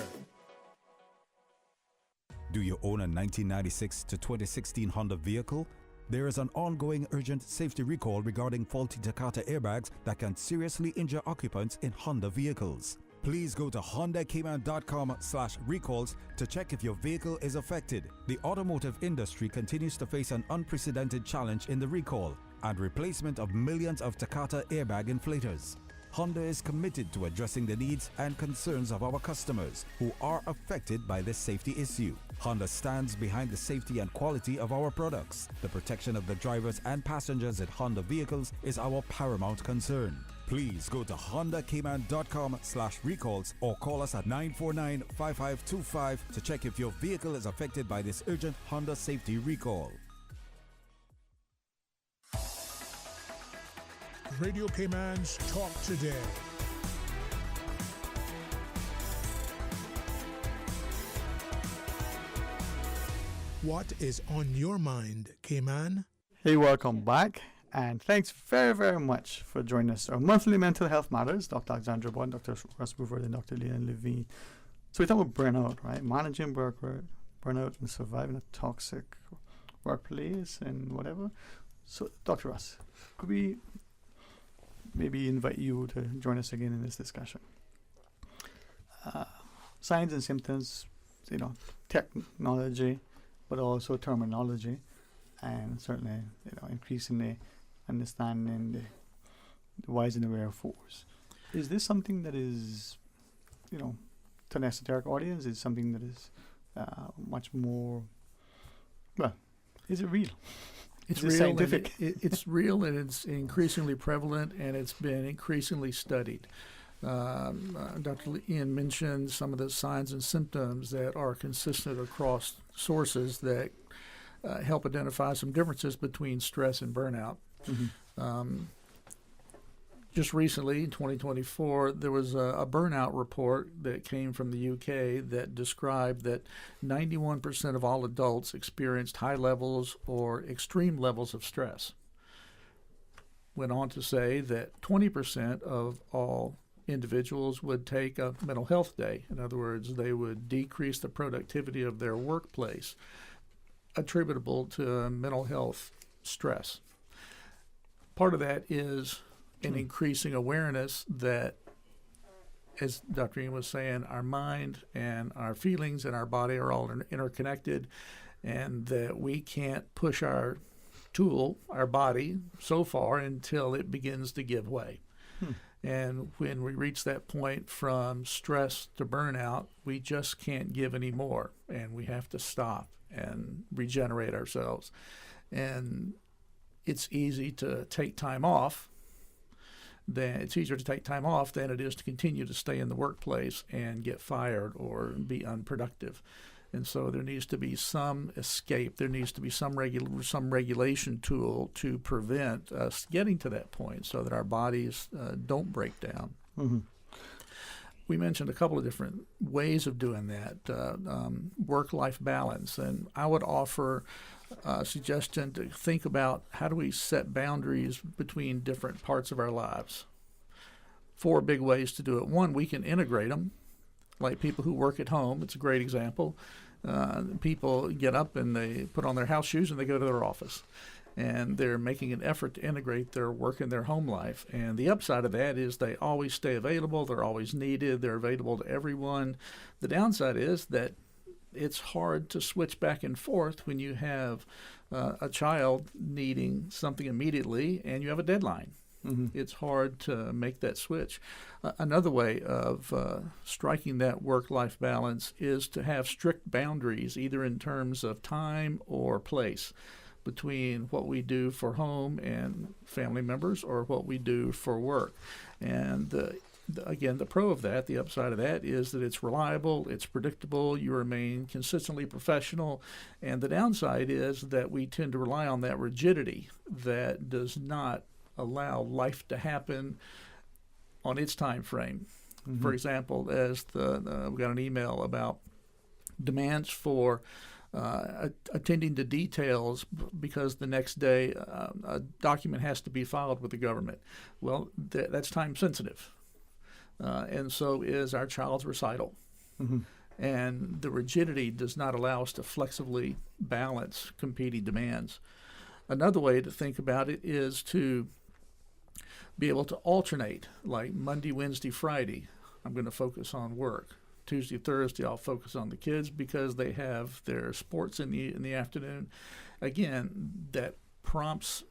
A: Do you own a 1996 to 2016 Honda vehicle? There is an ongoing urgent safety recall regarding faulty Takata airbags that can seriously injure occupants in Honda vehicles. Please go to HondaCayman.com/recalls to check if your vehicle is affected. The automotive industry continues to face an unprecedented challenge in the recall and replacement of millions of Takata airbag inflators. Honda is committed to addressing the needs and concerns of our customers who are affected by this safety issue. Honda stands behind the safety and quality of our products. The protection of the drivers and passengers in Honda vehicles is our paramount concern. Please go to HondaCayman.com/recalls or call us at 949-5525 to check if your vehicle is affected by this urgent Honda safety recall.
E: Radio Cayman's Talk Today. What is on your mind, Cayman?
F: Hey, welcome back. And thanks very, very much for joining us. Our monthly Mental Health Matters, Dr. Alexandra Bond, Dr. Russ Buford, and Dr. Leon Levine. So we talk about burnout, right? Managing burnout and surviving a toxic workplace and whatever. So, Dr. Russ, could we maybe invite you to join us again in this discussion? Signs and symptoms, technology, but also terminology, and certainly, increasingly understanding the whys and the wherefores. Is this something that is, to an esoteric audience, is something that is much more, is it real?
I: It's
F: Is it
I: real.
F: scientific?
I: It's real, and it's increasingly prevalent, and it's been increasingly studied. Dr. Ian mentioned some of the signs and symptoms that are consistent across sources that help identify some differences between stress and burnout. Mm-hmm. Just recently, in 2024, there was a burnout report that came from the UK that described that 91% of all adults experienced high levels or extreme levels of stress. Went on to say that 20% of all individuals would take a mental health day. In other words, they would decrease the productivity of their workplace, attributable to mental health stress. Part of that is an increasing awareness that, as Dr. Ian was saying, our mind and our feelings and our body are all interconnected, and that we can't push our tool, our body, so far until it begins to give way. And when we reach that point from stress to burnout, we just can't give any more, and we have to stop and regenerate ourselves. And it's easy to take time off. It's easier to take time off than it is to continue to stay in the workplace and get fired or be unproductive. And so there needs to be some escape. There needs to be some regulation tool to prevent us getting to that point so that our bodies don't break down. Mm-hmm. We mentioned a couple of different ways of doing that, work-life balance. And I would offer a suggestion to think about how do we set boundaries between different parts of our lives. 4 big ways to do it. One, we can integrate them, like people who work at home. It's a great example. People get up and they put on their house shoes and they go to their office. And they're making an effort to integrate their work and their home life. And the upside of that is they always stay available. They're always needed. They're available to everyone. The downside is that it's hard to switch back and forth when you have a child needing something immediately and you have a deadline. Mm-hmm. It's hard to make that switch. Another way of striking that work-life balance is to have strict boundaries, either in terms of time or place, between what we do for home and family members or what we do for work. And the again, the pro of that, the upside of that, is that it's reliable, it's predictable, you remain consistently professional, and the downside is that we tend to rely on that rigidity that does not allow life to happen on its time frame. Mm-hmm. For example, as we got an email about demands for attending to details because the next day a document has to be filed with the government. Well, that's time sensitive. And so is our child's recital. Mm-hmm. And the rigidity does not allow us to flexibly balance competing demands. Another way to think about it is to be able to alternate, like Monday, Wednesday, Friday, I'm going to focus on work. Tuesday, Thursday, I'll focus on the kids because they have their sports in the afternoon. Again, that prompts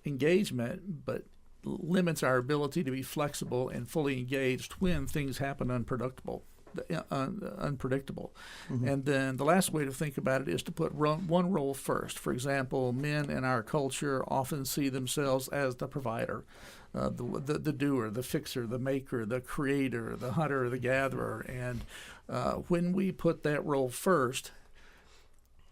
I: engagement, but limits our ability to be flexible and fully engaged when things happen unpredictable. Mm-hmm. And then the last way to think about it is to put one role first. For example, men in our culture often see themselves as the provider, the doer, the fixer, the maker, the creator, the hunter, the gatherer. And when we put that role first,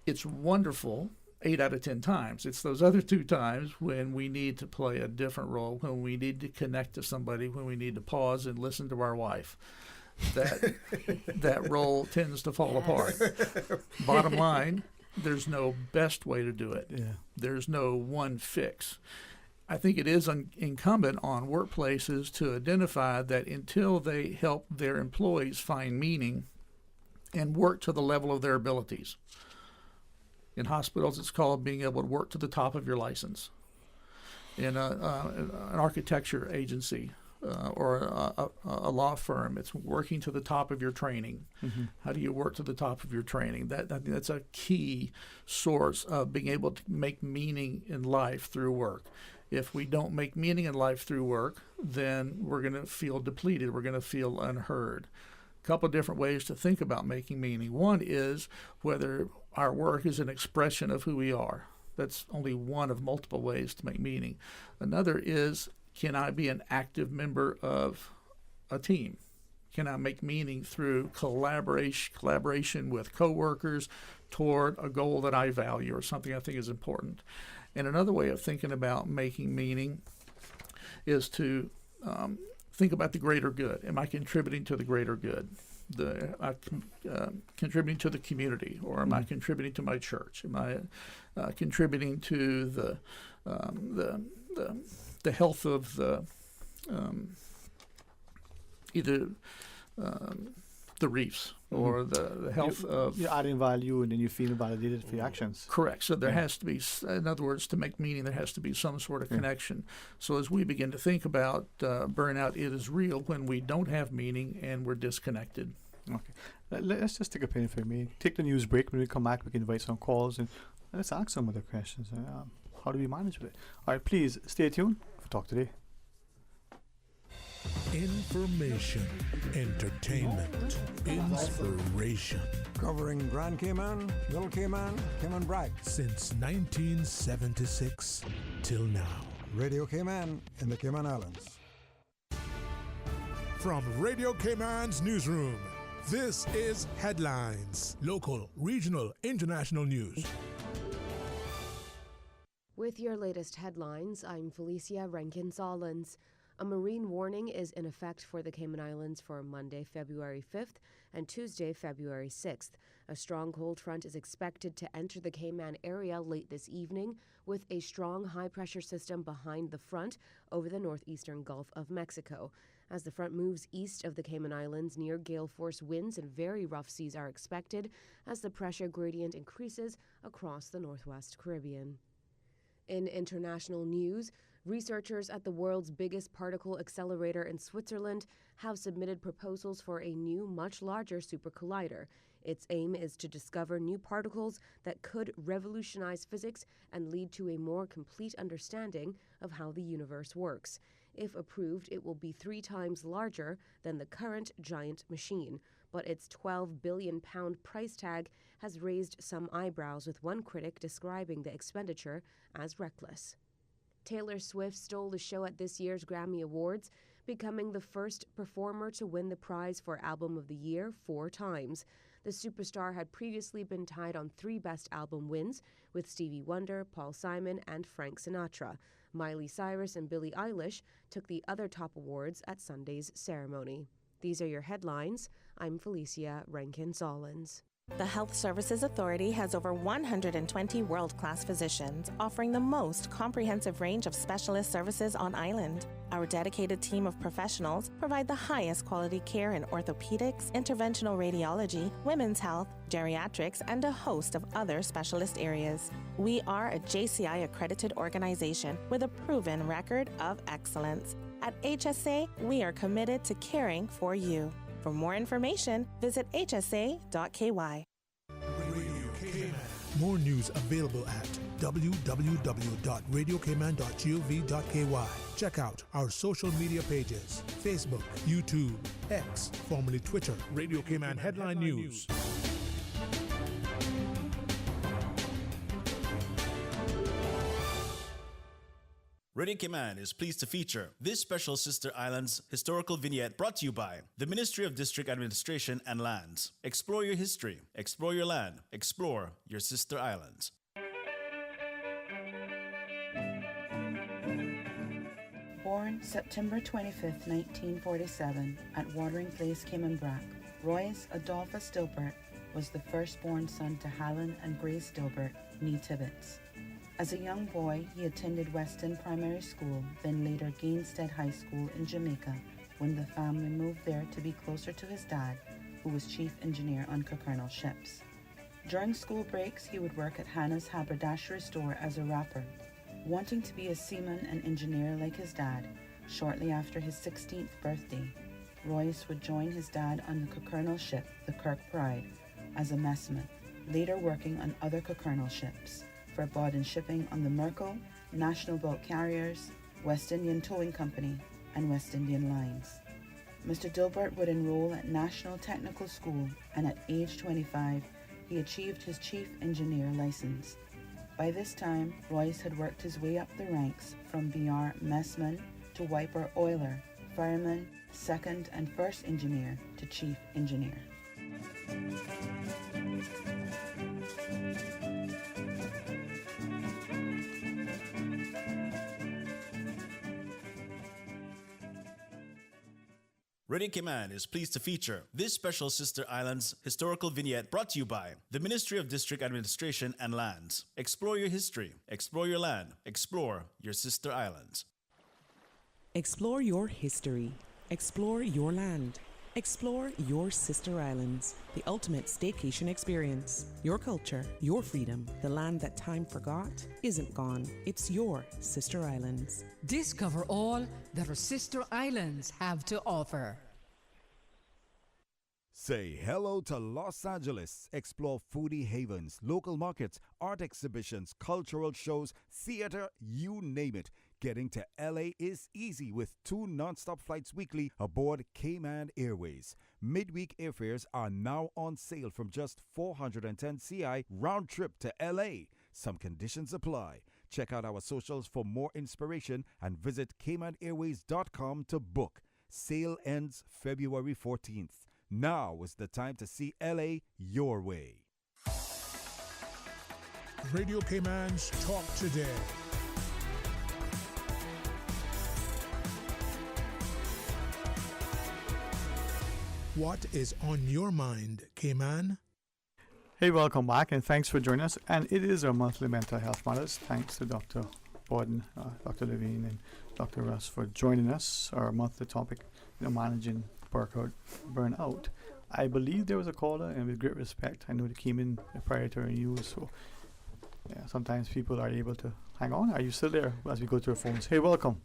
I: it's wonderful 8 out of 10 times. It's those other 2 times when we need to play a different role, when we need to connect to somebody, when we need to pause and listen to our wife. That role tends to fall apart. Bottom line, there's no best way to do it. Yeah. There's no one fix. I think it is incumbent on workplaces to identify that until they help their employees find meaning and work to the level of their abilities. In hospitals, it's called being able to work to the top of your license. In an architecture agency, or a law firm, it's working to the top of your training. Mm-hmm. How do you work to the top of your training? That's a key source of being able to make meaning in life through work. If we don't make meaning in life through work, then we're going to feel depleted. We're going to feel unheard. A couple of different ways to think about making meaning. One is whether our work is an expression of who we are. That's only one of multiple ways to make meaning. Another is, can I be an active member of a team? Can I make meaning through collaboration with coworkers toward a goal that I value or something I think is important? And another way of thinking about making meaning is to think about the greater good. Am I contributing to the greater good? Contributing to the community, or am I contributing to my church? Am I contributing to the health of the either the reefs or the health of...
F: You're adding value and then you feel validated for your actions.
I: Correct. So there has to be, in other words, to make meaning, there has to be some sort of connection. So as we begin to think about burnout, it is real when we don't have meaning and we're disconnected.
F: Okay. Let's just take a minute for me. Take the news break. When we come back, we can invite some calls and let's ask some other questions. How do we manage with it? All right, please stay tuned for Talk Today.
E: Information, entertainment, inspiration.
Q: Covering Grand Cayman, Little Cayman, Cayman Brac.
E: Since 1976 till now.
Q: Radio Cayman in the Cayman Islands.
E: From Radio Cayman's newsroom, this is Headlines. Local, regional, international news.
R: With your latest headlines, I'm Felicia Rankin-Solins. A marine warning is in effect for the Cayman Islands for Monday, February 5th and Tuesday, February 6th. A strong cold front is expected to enter the Cayman area late this evening, with a strong high-pressure system behind the front over the northeastern Gulf of Mexico. As the front moves east of the Cayman Islands, near gale-force winds and very rough seas are expected as the pressure gradient increases across the northwest Caribbean. In international news, researchers at the world's biggest particle accelerator in Switzerland have submitted proposals for a new, much larger super collider. Its aim is to discover new particles that could revolutionize physics and lead to a more complete understanding of how the universe works. If approved, it will be 3 times larger than the current giant machine, but its £12 billion price tag has raised some eyebrows, with one critic describing the expenditure as reckless. Taylor Swift stole the show at this year's Grammy Awards. becoming the first performer to win the prize for Album of the Year 4 times. The superstar had previously been tied on 3 Best Album wins with Stevie Wonder, Paul Simon, and Frank Sinatra. Miley Cyrus and Billie Eilish took the other top awards at Sunday's ceremony. These are your headlines. I'm Felicia Rankin-Solins.
S: The Health Services Authority has over 120 world-class physicians offering the most comprehensive range of specialist services on island. Our dedicated team of professionals provide the highest quality care in orthopedics, interventional radiology, women's health, geriatrics, and a host of other specialist areas. We are a JCI accredited organization with a proven record of excellence. At HSA, we are committed to caring for you. For more information, visit hsa.ky.
E: More news available at www.radiocayman.gov.ky. Check out our social media pages: Facebook, YouTube, X, formerly Twitter, Radio Cayman Headline News.
K: Radio Cayman is pleased to feature this special Sister Islands historical vignette brought to you by the Ministry of District Administration and Lands. Explore your history, explore your land, explore your Sister Islands.
T: Born September 25, 1947, at Watering Place, Cayman-Brac, Royce Adolphus Dilbert was the firstborn son to Hallen and Grace Dilbert, nee Tibbets. As a young boy, he attended Weston Primary School, then later Gainstead High School in Jamaica, when the family moved there to be closer to his dad, who was chief engineer on Cockernel ships. During school breaks, he would work at Hannah's haberdashery store as a wrapper. Wanting to be a seaman and engineer like his dad, shortly after his 16th birthday, Royce would join his dad on the Cockernel ship, the Kirk Pride, as a messmate, later working on other Cockernel ships for Bawden Shipping on the Merkel, National Boat Carriers, West Indian Towing Company, and West Indian Lines. Mr. Dilbert would enroll at National Technical School, and at age 25, he achieved his chief engineer license. By this time, Royce had worked his way up the ranks from BR messman to wiper oiler, fireman, second and first engineer to chief engineer.
K: Radio Cayman is pleased to feature this special Sister Islands historical vignette brought to you by the Ministry of District Administration and Lands. Explore your history, explore your land, explore your Sister Islands.
U: Explore your history, explore your land, explore your Sister Islands, the ultimate staycation experience. Your culture, your freedom, the land that time forgot isn't gone. It's your Sister Islands.
V: Discover all that our Sister Islands have to offer.
A: Say hello to Los Angeles. Explore foodie havens, local markets, art exhibitions, cultural shows, theater, you name it. Getting to LA is easy with 2 non-stop flights weekly aboard Cayman Airways. Midweek airfares are now on sale from just $410 CI round trip to LA. Some conditions apply. Check out our socials for more inspiration and visit CaymanAirways.com to book. Sale ends February 14th. Now is the time to see LA your way.
E: Radio Cayman's Talk Today. What is on your mind, Cayman?
F: Hey, welcome back, and thanks for joining us. And it is our monthly Mental Health Matters. Thanks to Dr. Bawden, Dr. Levine, and Dr. Russ for joining us. Our monthly topic, managing burnout. I believe there was a caller, and with great respect, I know they came in prior to our news, so yeah, sometimes people are able to hang on. Are you still there as we go to our phones? Hey, welcome.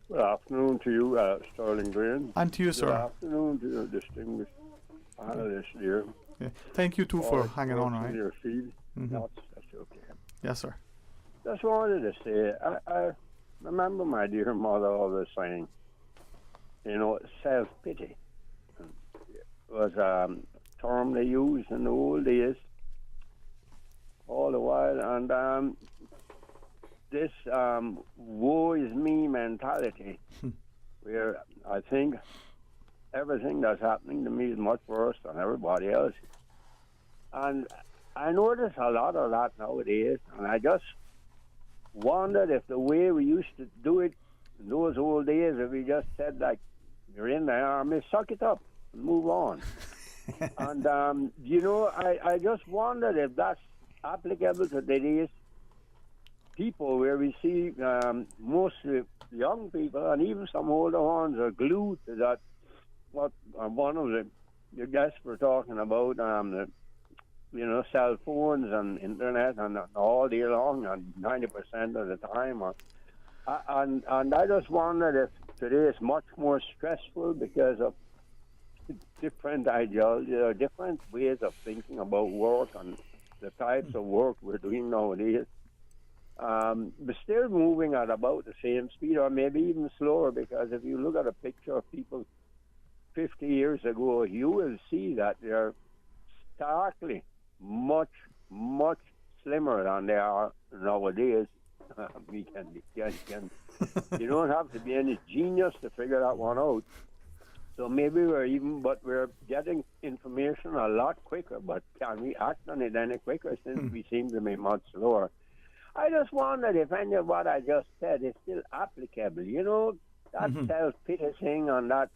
W: Good afternoon to you, Sterling Green.
F: And to you, sir.
W: Good afternoon to your distinguished panelist here.
F: Yeah. Thank you, too, for hanging on, right?
W: Your feed.
F: Mm-hmm.
W: That's okay.
F: Yes, sir.
W: Just wanted to say, I remember my dear mother always saying, self-pity was a term they used in the old days all the while, and this woe is me mentality, where I think everything that's happening to me is much worse than everybody else. And I notice a lot of that nowadays, and I just wondered if the way we used to do it in those old days, if we just said, like, you're in the army, suck it up and move on. And, I just wondered if that's applicable to today's people, where we see mostly young people and even some older ones are glued to that. What one of the guests were talking about, cell phones and internet and all day long, and 90% of the time. And I just wondered if today is much more stressful because of different ideologies or different ways of thinking about work and the types of work we're doing nowadays. But still moving at about the same speed, or maybe even slower, because if you look at a picture of people 50 years ago, you will see that they're starkly much slimmer than they are nowadays. You don't have to be any genius to figure that one out. So maybe we're getting information a lot quicker, but can we act on it any quicker since we seem to be much slower? I just wondered if any of what I just said is still applicable. That self-pity thing and that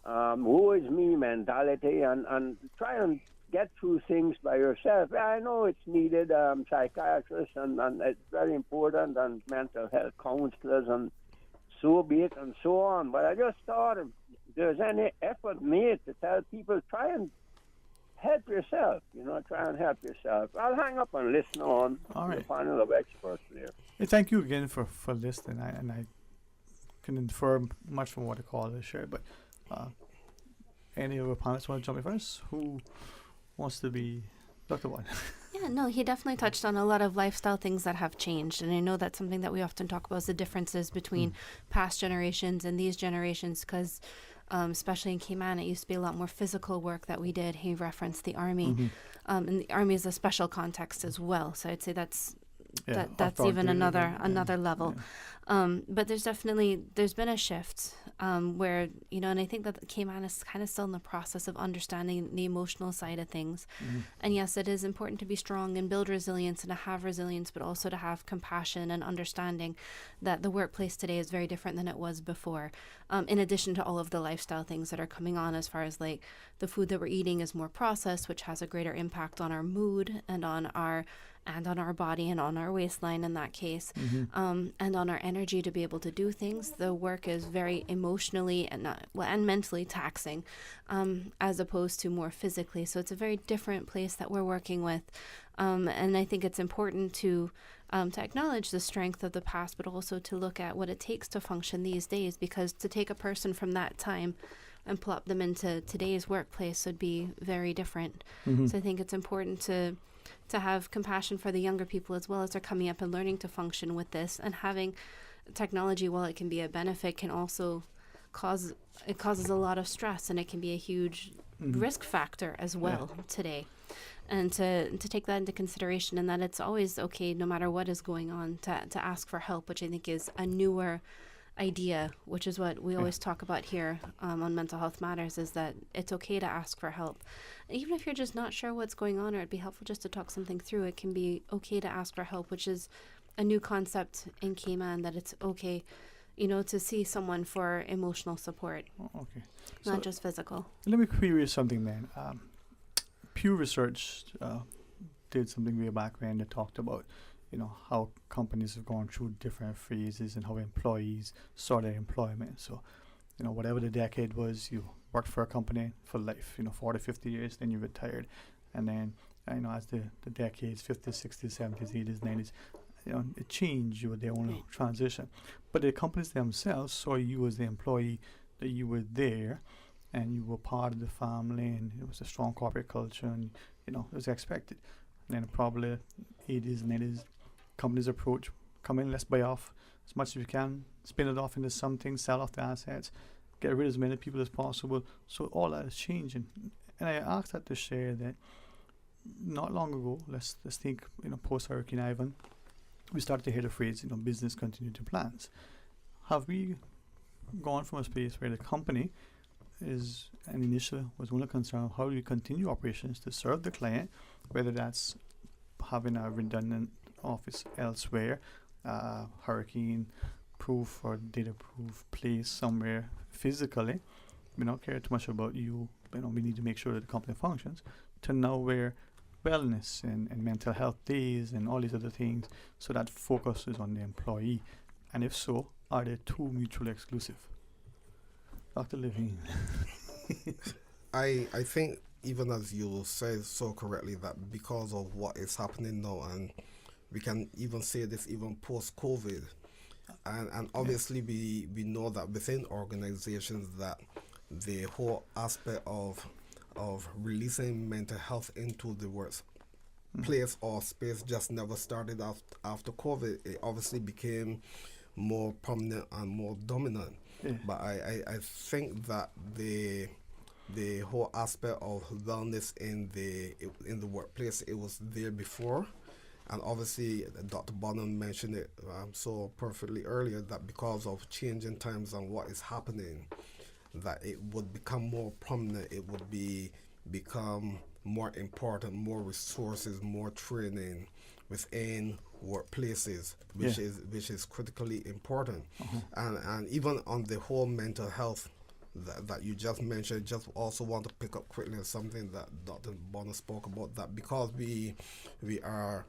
W: woe is me mentality, and try and get through things by yourself. I know it's needed, psychiatrists, and it's very important, and mental health counselors, and so be it, and so on. But I just thought if there's any effort made to tell people, try and help yourself, try and help yourself. I'll hang up and listen on to the panel of experts there.
F: Hey, thank you again for listening, and I can infer much from what the caller shared, but any of our panelists want to jump in first? Who wants to be Dr. Watt?
H: Yeah, no, he definitely touched on a lot of lifestyle things that have changed. And I know that's something that we often talk about, is the differences between past generations and these generations, because especially in Cayman, it used to be a lot more physical work that we did. He referenced the Army. And the Army is a special context as well. So I'd say that's even another level. But there's been a shift where, and I think that Cayman is kind of still in the process of understanding the emotional side of things. And yes, it is important to be strong and build resilience and to have resilience, but also to have compassion and understanding that the workplace today is very different than it was before. In addition to all of the lifestyle things that are coming on, as far as like the food that we're eating is more processed, which has a greater impact on our mood and on our body and on our waistline in that case, and on our energy to be able to do things. The work is very emotionally and mentally taxing, as opposed to more physically. So it's a very different place that we're working with, and I think it's important to acknowledge the strength of the past, but also to look at what it takes to function these days, because to take a person from that time and plop them into today's workplace would be very different. So I think it's important to have compassion for the younger people as well, as they're coming up and learning to function with this. And having technology, while it can be a benefit, can also causes a lot of stress, and it can be a huge risk factor as well today. And to take that into consideration, and that it's always okay, no matter what is going on, to ask for help, which I think is a newer idea, which is what we always talk about here on Mental Health Matters, is that it's okay to ask for help. Even if you're just not sure what's going on, or it'd be helpful just to talk something through, it can be okay to ask for help, which is a new concept in Cayman, that it's okay, to see someone for emotional support, not just physical.
F: Let me query something then. Pew Research did something way back when they talked about how companies have gone through different phases and how employees saw their employment. So, whatever the decade was, you worked for a company for life, 40, 50 years, then you retired. And then, as the decades, 50s, 60s, 70s, 80s, 90s, it changed. You were there on a transition. But the companies themselves saw you as the employee, that you were there and you were part of the family, and it was a strong corporate culture, and, it was expected. And then probably 80s and 90s, companies approach, come in, let's buy off as much as we can, spin it off into something, sell off the assets, get rid of as many people as possible. So all that is changing. And I asked that to share that not long ago, let's think, post Hurricane Ivan, we start to hear the phrase, business continuity plans. Have we gone from a space where the company was only concerned with how do we continue operations to serve the client, whether that's having a redundant office elsewhere, hurricane-proof or data-proof place somewhere physically. We don't care too much about you. We need to make sure that the company functions. To now where wellness and mental health days and all these other things, so that focus is on the employee. And if so, are they two mutually exclusive? Dr. Levine.
J: I think, even as you said so correctly, that because of what is happening now, and we can even say this even post-COVID, and obviously we know that within organizations that the whole aspect of releasing mental health into the workplace or space just never started after COVID. It obviously became more prominent and more dominant. Yeah. But I think that the whole aspect of wellness in the workplace, it was there before. And obviously, Dr. Bonham mentioned it so perfectly earlier, that because of changing times and what is happening, that it would become more prominent, it would become more important, more resources, more training within workplaces, which is critically important. And even on the whole mental health that you just mentioned, just also want to pick up quickly on something that Dr. Bonner spoke about, that because we are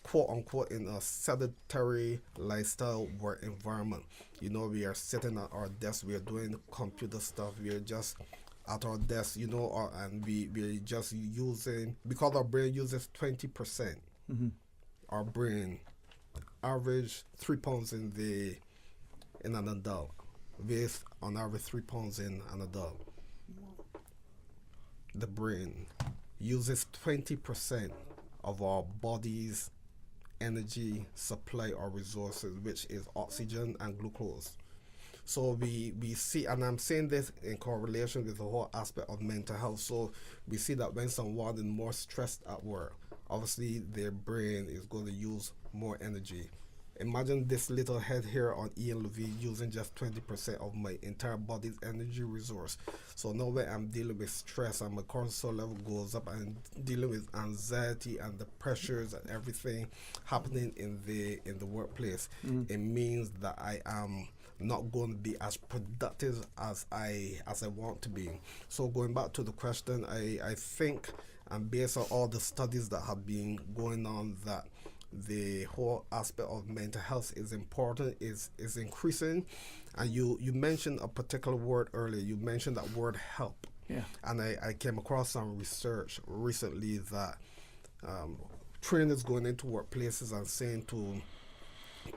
J: quote unquote in a sedentary lifestyle work environment. We are sitting at our desk, we are doing computer stuff, we are just at our desk, and we're just using, because our brain uses 20%. Our brain average 3 pounds in an adult, weighs on average 3 pounds in an adult. The brain uses 20% of our body's energy supply or resources, which is oxygen and glucose. So we see, and I'm saying this in correlation with the whole aspect of mental health. So we see that when someone is more stressed at work, obviously their brain is going to use more energy. Imagine this little head here on Ian Levine using just 20% of my entire body's energy resource. So now when I'm dealing with stress and my cortisol level goes up, and dealing with anxiety and the pressures and everything happening in the workplace, it means that I am not going to be as productive as I want to be. So going back to the question, I think, and based on all the studies that have been going on, that the whole aspect of mental health is important, is increasing. And you mentioned a particular word earlier. You mentioned that word help. Yeah. And I came across some research recently that trainers going into workplaces and saying to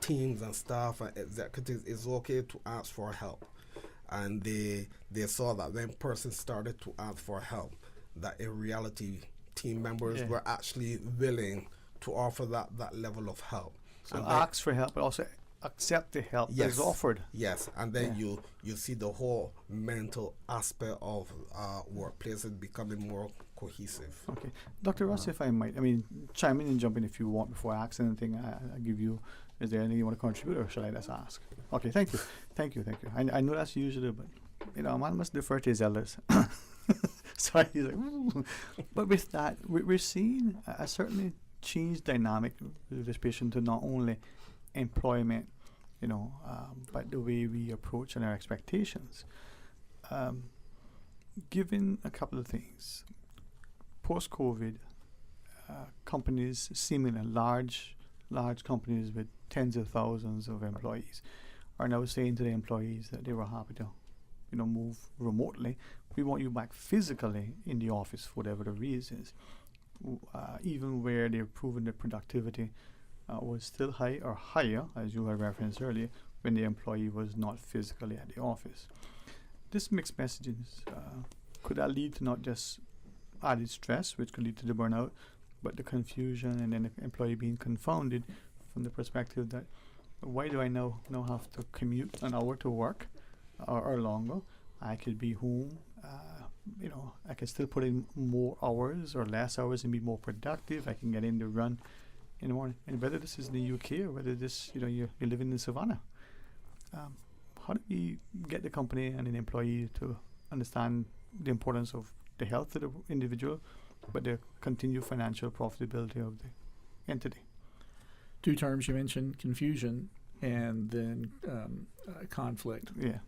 J: teams and staff and executives it's okay to ask for help. And they saw that when persons started to ask for help, that in reality team members were actually willing to offer that level of help.
F: So ask for help, but also accept the help that is offered.
J: Yes, and then you see the whole mental aspect of workplaces becoming more cohesive.
F: Okay. Dr. Ross, if I might, chime in and jump in if you want before I ask anything. I give you, is there anything you want to contribute, or shall I just ask? Okay, thank you. I know that's usually, but a man must defer to his elders. Sorry, he's like, ooh. But with that, we're seeing a certainly change dynamic with respect to not only employment, but the way we approach and our expectations. Given a couple of things, post-COVID, companies, seemingly large companies with tens of thousands of employees, are now saying to the employees that they were happy to, move remotely. We want you back physically in the office for whatever the reasons. Even where they've proven that productivity was still high or higher, as you had referenced earlier, when the employee was not physically at the office. This mixed messages, could that lead to not just added stress, which could lead to the burnout, but the confusion and then the employee being confounded from the perspective that, why do I now have to commute an hour to work or longer? I could be home. I can still put in more hours or less hours and be more productive. I can get in the run in the morning. And whether this is in the UK or whether this, you're living in Savannah, how do we get the company and an employee to understand the importance of the health of the individual, but the continued financial profitability of the entity?
I: Two terms you mentioned: confusion and then conflict.
F: Yeah.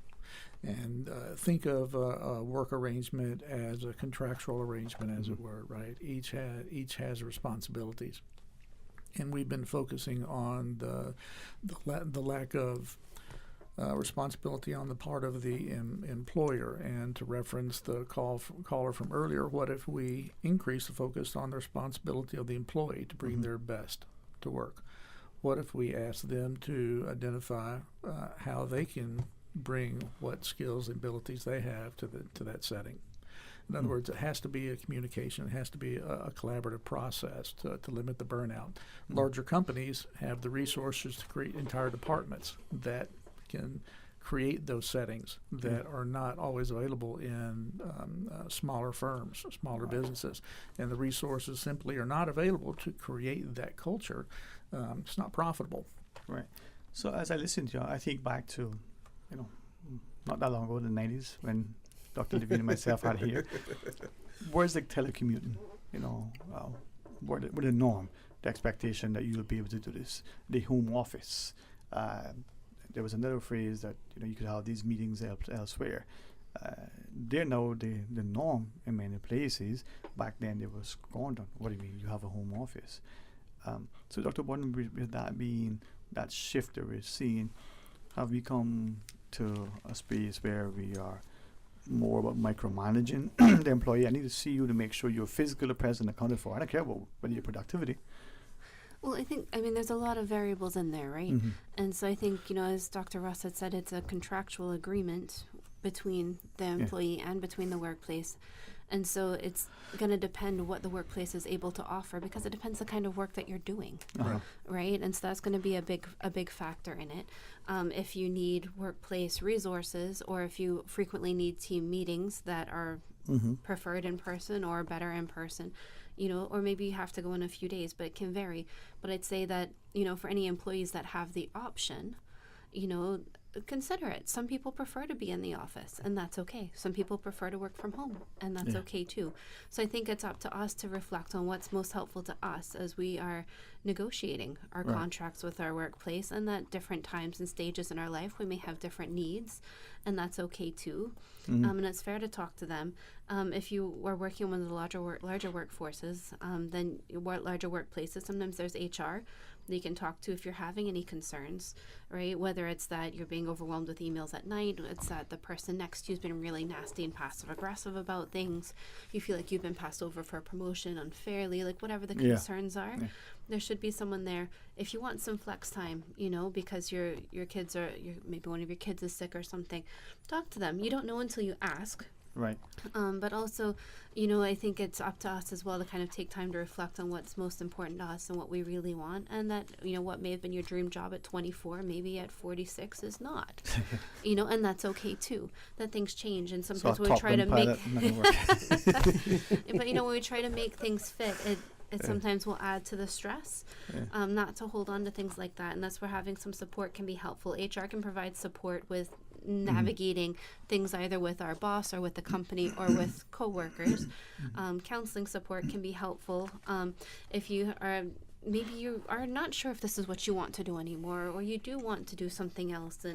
I: And think of a work arrangement as a contractual arrangement, as it were, right? Each has responsibilities, and we've been focusing on the lack of responsibility on the part of the employer. And to reference the caller from earlier, what if we increase the focus on the responsibility of the employee to bring their best to work? What if we ask them to identify how they can bring what skills and abilities they have to that setting? In other words, it has to be a communication. It has to be a collaborative process to limit the burnout. Larger companies have the resources to create entire departments that can create those settings that are not always available in smaller firms, smaller businesses. And the resources simply are not available to create that culture. It's not profitable.
F: Right. So as I listen to you, I think back to, not that long ago, the 90s, when Dr. Levine and myself had here. Where's the telecommuting? Where the norm, the expectation that you'll be able to do this, the home office. There was another phrase that you could have these meetings elsewhere. They're now the norm in many places. Back then, they were scorned on. What do you mean? You have a home office. So, Dr. Borden, with that being that shift that we're seeing, have we come to a space where we are more about micromanaging the employee? I need to see you to make sure you're physically present and accounted for. I don't care about whether your productivity.
H: Well, I mean, there's a lot of variables in there, right? And so I think, as Dr. Russ had said, it's a contractual agreement between the employee and between the workplace. And so it's going to depend what the workplace is able to offer, because it depends the kind of work that you're doing, right? And so that's going to be a big factor in it. If you need workplace resources, or if you frequently need team meetings that are preferred in person or better in person, or maybe you have to go in a few days, but it can vary. But I'd say that, for any employees that have the option, consider it. Some people prefer to be in the office, and that's okay. Some people prefer to work from home, and that's okay too. So I think it's up to us to reflect on what's most helpful to us as we are negotiating our contracts with our workplace, and that different times and stages in our life we may have different needs, and that's okay too. And it's fair to talk to them. If you are working with the larger workforces, then larger workplaces, sometimes there's HR that you can talk to if you're having any concerns, right? Whether it's that you're being overwhelmed with emails at night, it's that the person next to you's been really nasty and passive aggressive about things, you feel like you've been passed over for a promotion unfairly, like whatever the concerns are, there should be someone there. If you want some flex time, because your kids are, maybe one of your kids is sick or something, talk to them. You don't know until you ask.
F: Right.
H: But also, I think it's up to us as well to kind of take time to reflect on what's most important to us and what we really want, and that, what may have been your dream job at 24, maybe at 46 is not, and that's okay too. That things change, and sometimes when we try to make, but when we try to make things fit, it sometimes will add to the stress, not to hold on to things like that. And that's where having some support can be helpful. HR can provide support with navigating things either with our boss or with the company or with coworkers. Counseling support can be helpful. If you are, maybe you are not sure if this is what you want to do anymore, or you do want to do something else,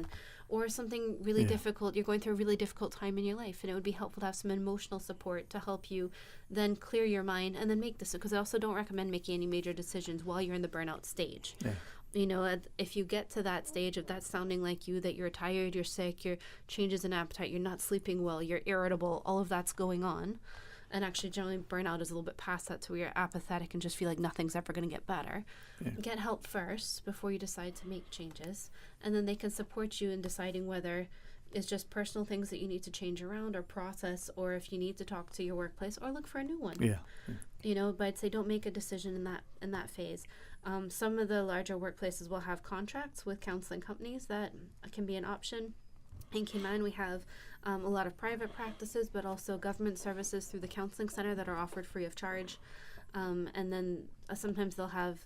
H: or something really difficult, you're going through a really difficult time in your life, and it would be helpful to have some emotional support to help you then clear your mind and then make this, because I also don't recommend making any major decisions while you're in the burnout stage. If you get to that stage of that sounding like you, that you're tired, you're sick, your changes in appetite, you're not sleeping well, you're irritable, all of that's going on. And actually, generally, burnout is a little bit past that, so you're apathetic and just feel like nothing's ever going to get better. Get help first before you decide to make changes. And then they can support you in deciding whether it's just personal things that you need to change around or process, or if you need to talk to your workplace or look for a new one. But I'd say don't make a decision in that phase. Some of the larger workplaces will have contracts with counseling companies that can be an option. In Cayman, we have a lot of private practices, but also government services through the Counseling Center that are offered free of charge. And then sometimes they'll have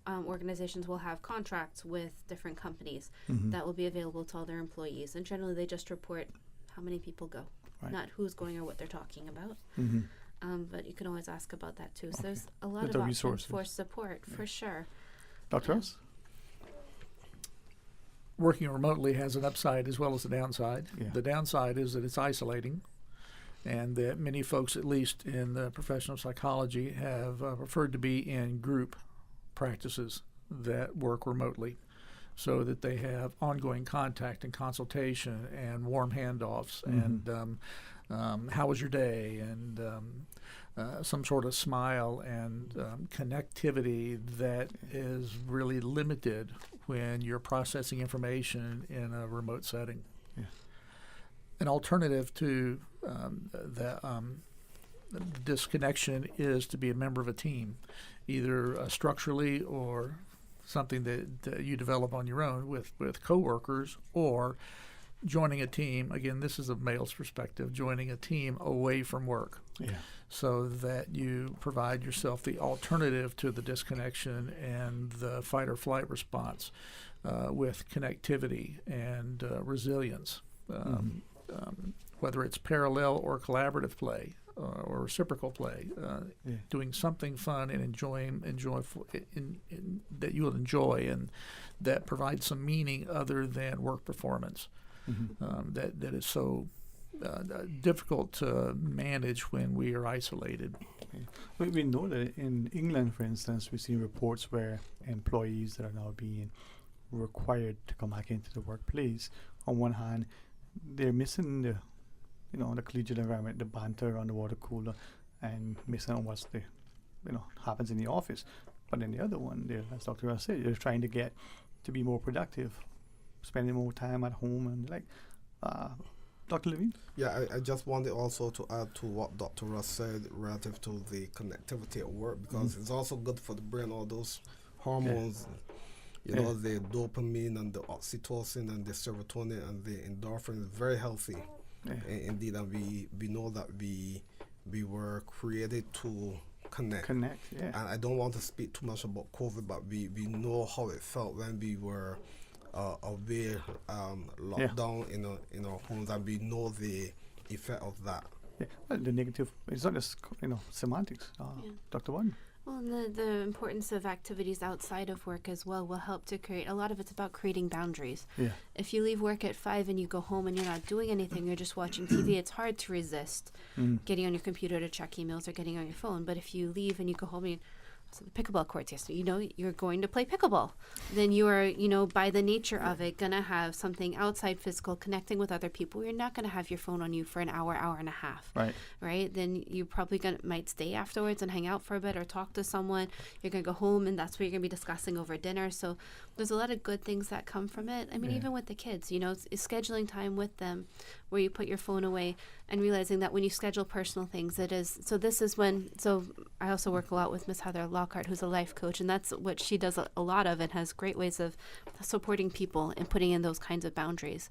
H: organizations will have contracts with different companies that will be available to all their employees. And generally they just report how many people go, not who's going or what they're talking about. But you can always ask about that too. So there's a lot of options for support, for sure.
F: Dr. Ross?
I: Working remotely has an upside as well as a downside.
F: Yeah.
I: The downside is that it's isolating, and that many folks, at least in the professional psychology, have preferred to be in group practices that work remotely, so that they have ongoing contact and consultation and warm handoffs and how was your day, and some sort of smile and connectivity that is really limited when you're processing information in a remote setting.
F: Yeah.
I: An alternative to the disconnection is to be a member of a team, either structurally or something that you develop on your own with coworkers, or joining a team. Again, this is a male's perspective, joining a team away from work.
F: Yeah.
I: So that you provide yourself the alternative to the disconnection and the fight or flight response with connectivity and resilience, whether it's parallel or collaborative play or reciprocal play, doing something fun and that you will enjoy and that provides some meaning other than work performance. That is so difficult to manage when we are isolated.
F: We know that in England, for instance, we've seen reports where employees that are now being required to come back into the workplace, on one hand, they're missing the collegiate environment, the banter around the water cooler, and missing on what's happens in the office. But then the other one, as Dr. Ross said, they're trying to get to be more productive, spending more time at home, and Dr. Levine?
J: Yeah, I just wanted also to add to what Dr. Ross said relative to the connectivity at work, because it's also good for the brain, all those hormones, the dopamine and the oxytocin and the serotonin and the endorphin is very healthy. Indeed, and we know that we were created to connect. And I don't want to speak too much about COVID, but we know how it felt when we were away, locked down in our homes, and we know the effect of that.
F: Yeah, well, the negative, it's not just semantics. Dr. Warden?
H: Well, and the importance of activities outside of work as well will help to create, a lot of it's about creating boundaries.
F: Yeah.
H: If you leave work at 5 and you go home and you're not doing anything, you're just watching TV, it's hard to resist getting on your computer to check emails or getting on your phone. But if you leave and you go home and so the pickleball courts yesterday, you're going to play pickleball. Then you are, by the nature of it, going to have something outside physical, connecting with other people. You're not going to have your phone on you for an hour, hour and a half. Right? Then you probably might stay afterwards and hang out for a bit or talk to someone. You're going to go home and that's what you're going to be discussing over dinner. So there's a lot of good things that come from it. I mean, even with the kids, it's scheduling time with them where you put your phone away and realizing that when you schedule personal things, it is, so I also work a lot with Miss Heather Lockhart, who's a life coach, and that's what she does a lot of and has great ways of supporting people and putting in those kinds of boundaries.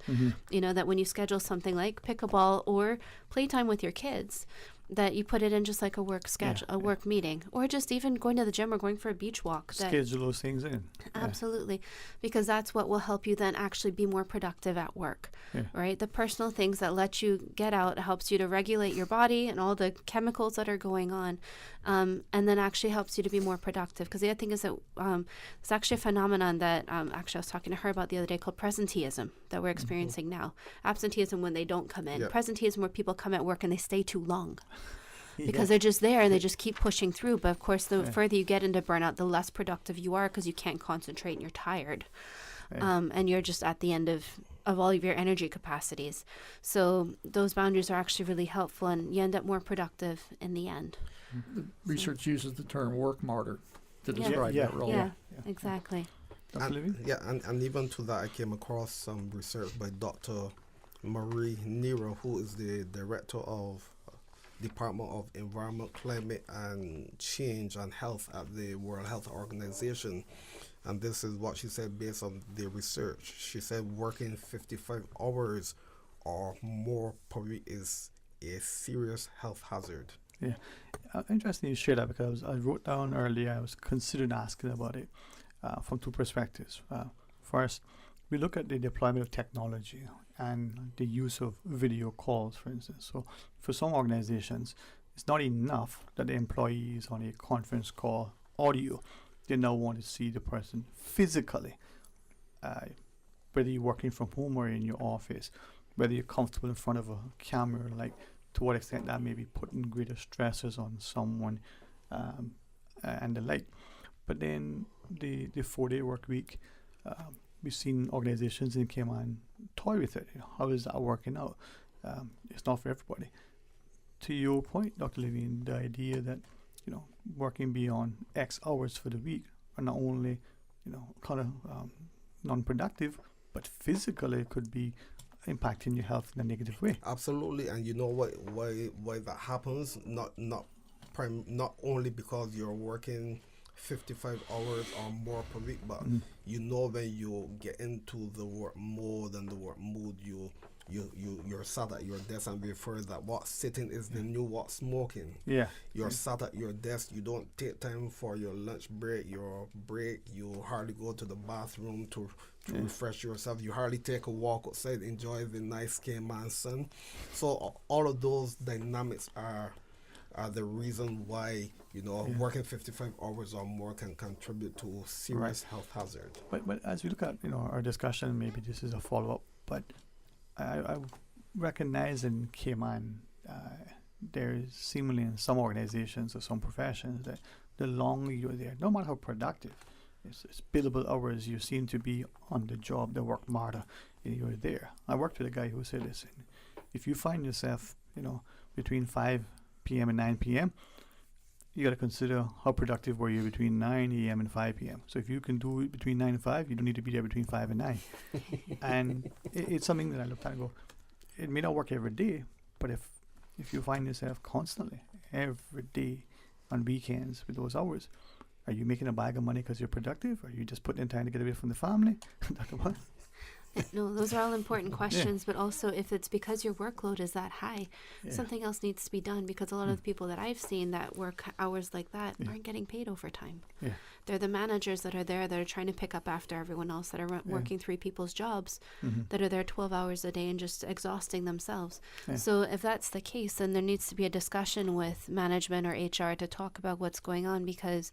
H: That when you schedule something like pickleball or playtime with your kids, that you put it in just like a work schedule, a work meeting, or just even going to the gym or going for a beach walk.
F: Schedule those things in.
H: Absolutely, because that's what will help you then actually be more productive at work, right? The personal things that let you get out helps you to regulate your body and all the chemicals that are going on, and then actually helps you to be more productive. Because the other thing is that it's actually a phenomenon that actually I was talking to her about the other day called presenteeism that we're experiencing now. Absenteeism when they don't come in. Presenteeism where people come at work and they stay too long. Because they're just there and they just keep pushing through. But of course, the further you get into burnout, the less productive you are because you can't concentrate and you're tired. And you're just at the end of all of your energy capacities. So those boundaries are actually really helpful and you end up more productive in the end.
I: Research uses the term work martyr to describe that role.
H: Yeah, exactly.
J: And even to that, I came across some research by Dr. Marie Nero, who is the director of Department of Environment, Climate and Change and Health at the World Health Organization. And this is what she said based on the research. She said working 55 hours or more per week is a serious health hazard.
F: Yeah. Interesting you share that, because I wrote down earlier, I was considering asking about it from two perspectives. First, we look at the deployment of technology and the use of video calls, for instance. So for some organizations, it's not enough that the employee is on a conference call audio. They now want to see the person physically, whether you're working from home or in your office, whether you're comfortable in front of a camera, like to what extent that may be putting greater stresses on someone and the like. But then the 4-day work week, we've seen organizations in Cayman toy with it. How is that working out? It's not for everybody. To your point, Dr. Levine, the idea that working beyond X hours for the week are not only kind of non-productive, but physically could be impacting your health in a negative way.
J: Absolutely, and you know why that happens? Not only because you're working 55 hours or more per week, but when you get into the work mode and the work mood, you're sat at your desk, and refer that what sitting is the new what smoking.
F: Yeah.
J: You're sat at your desk, you don't take time for your lunch break, you hardly go to the bathroom to refresh yourself, you hardly take a walk outside, enjoy the nice Cayman sun. So all of those dynamics are the reason why working 55 hours or more can contribute to serious health hazard.
F: But as we look at our discussion, maybe this is a follow-up, but I recognize in Cayman there is seemingly in some organizations or some professions that the longer you're there, no matter how productive, it's billable hours, you seem to be on the job, the work smarter, you're there. I worked with a guy who said, listen, if you find yourself between 5 p.m. and 9 p.m., you got to consider how productive were you between 9 a.m. and 5 p.m. So if you can do it between 9 and 5, you don't need to be there between 5 and 9. And it's something that I look at and go, it may not work every day, but if you find yourself constantly, every day, on weekends with those hours, are you making a bag of money because you're productive? Or are you just putting in time to get away from the family?
H: No, those are all important questions, but also if it's because your workload is that high, something else needs to be done, because a lot of the people that I've seen that work hours like that aren't getting paid overtime. Yeah. They're the managers that are there that are trying to pick up after everyone else, that are working 3 people's jobs, that are there 12 hours a day and just exhausting themselves. So if that's the case, then there needs to be a discussion with management or HR to talk about what's going on, because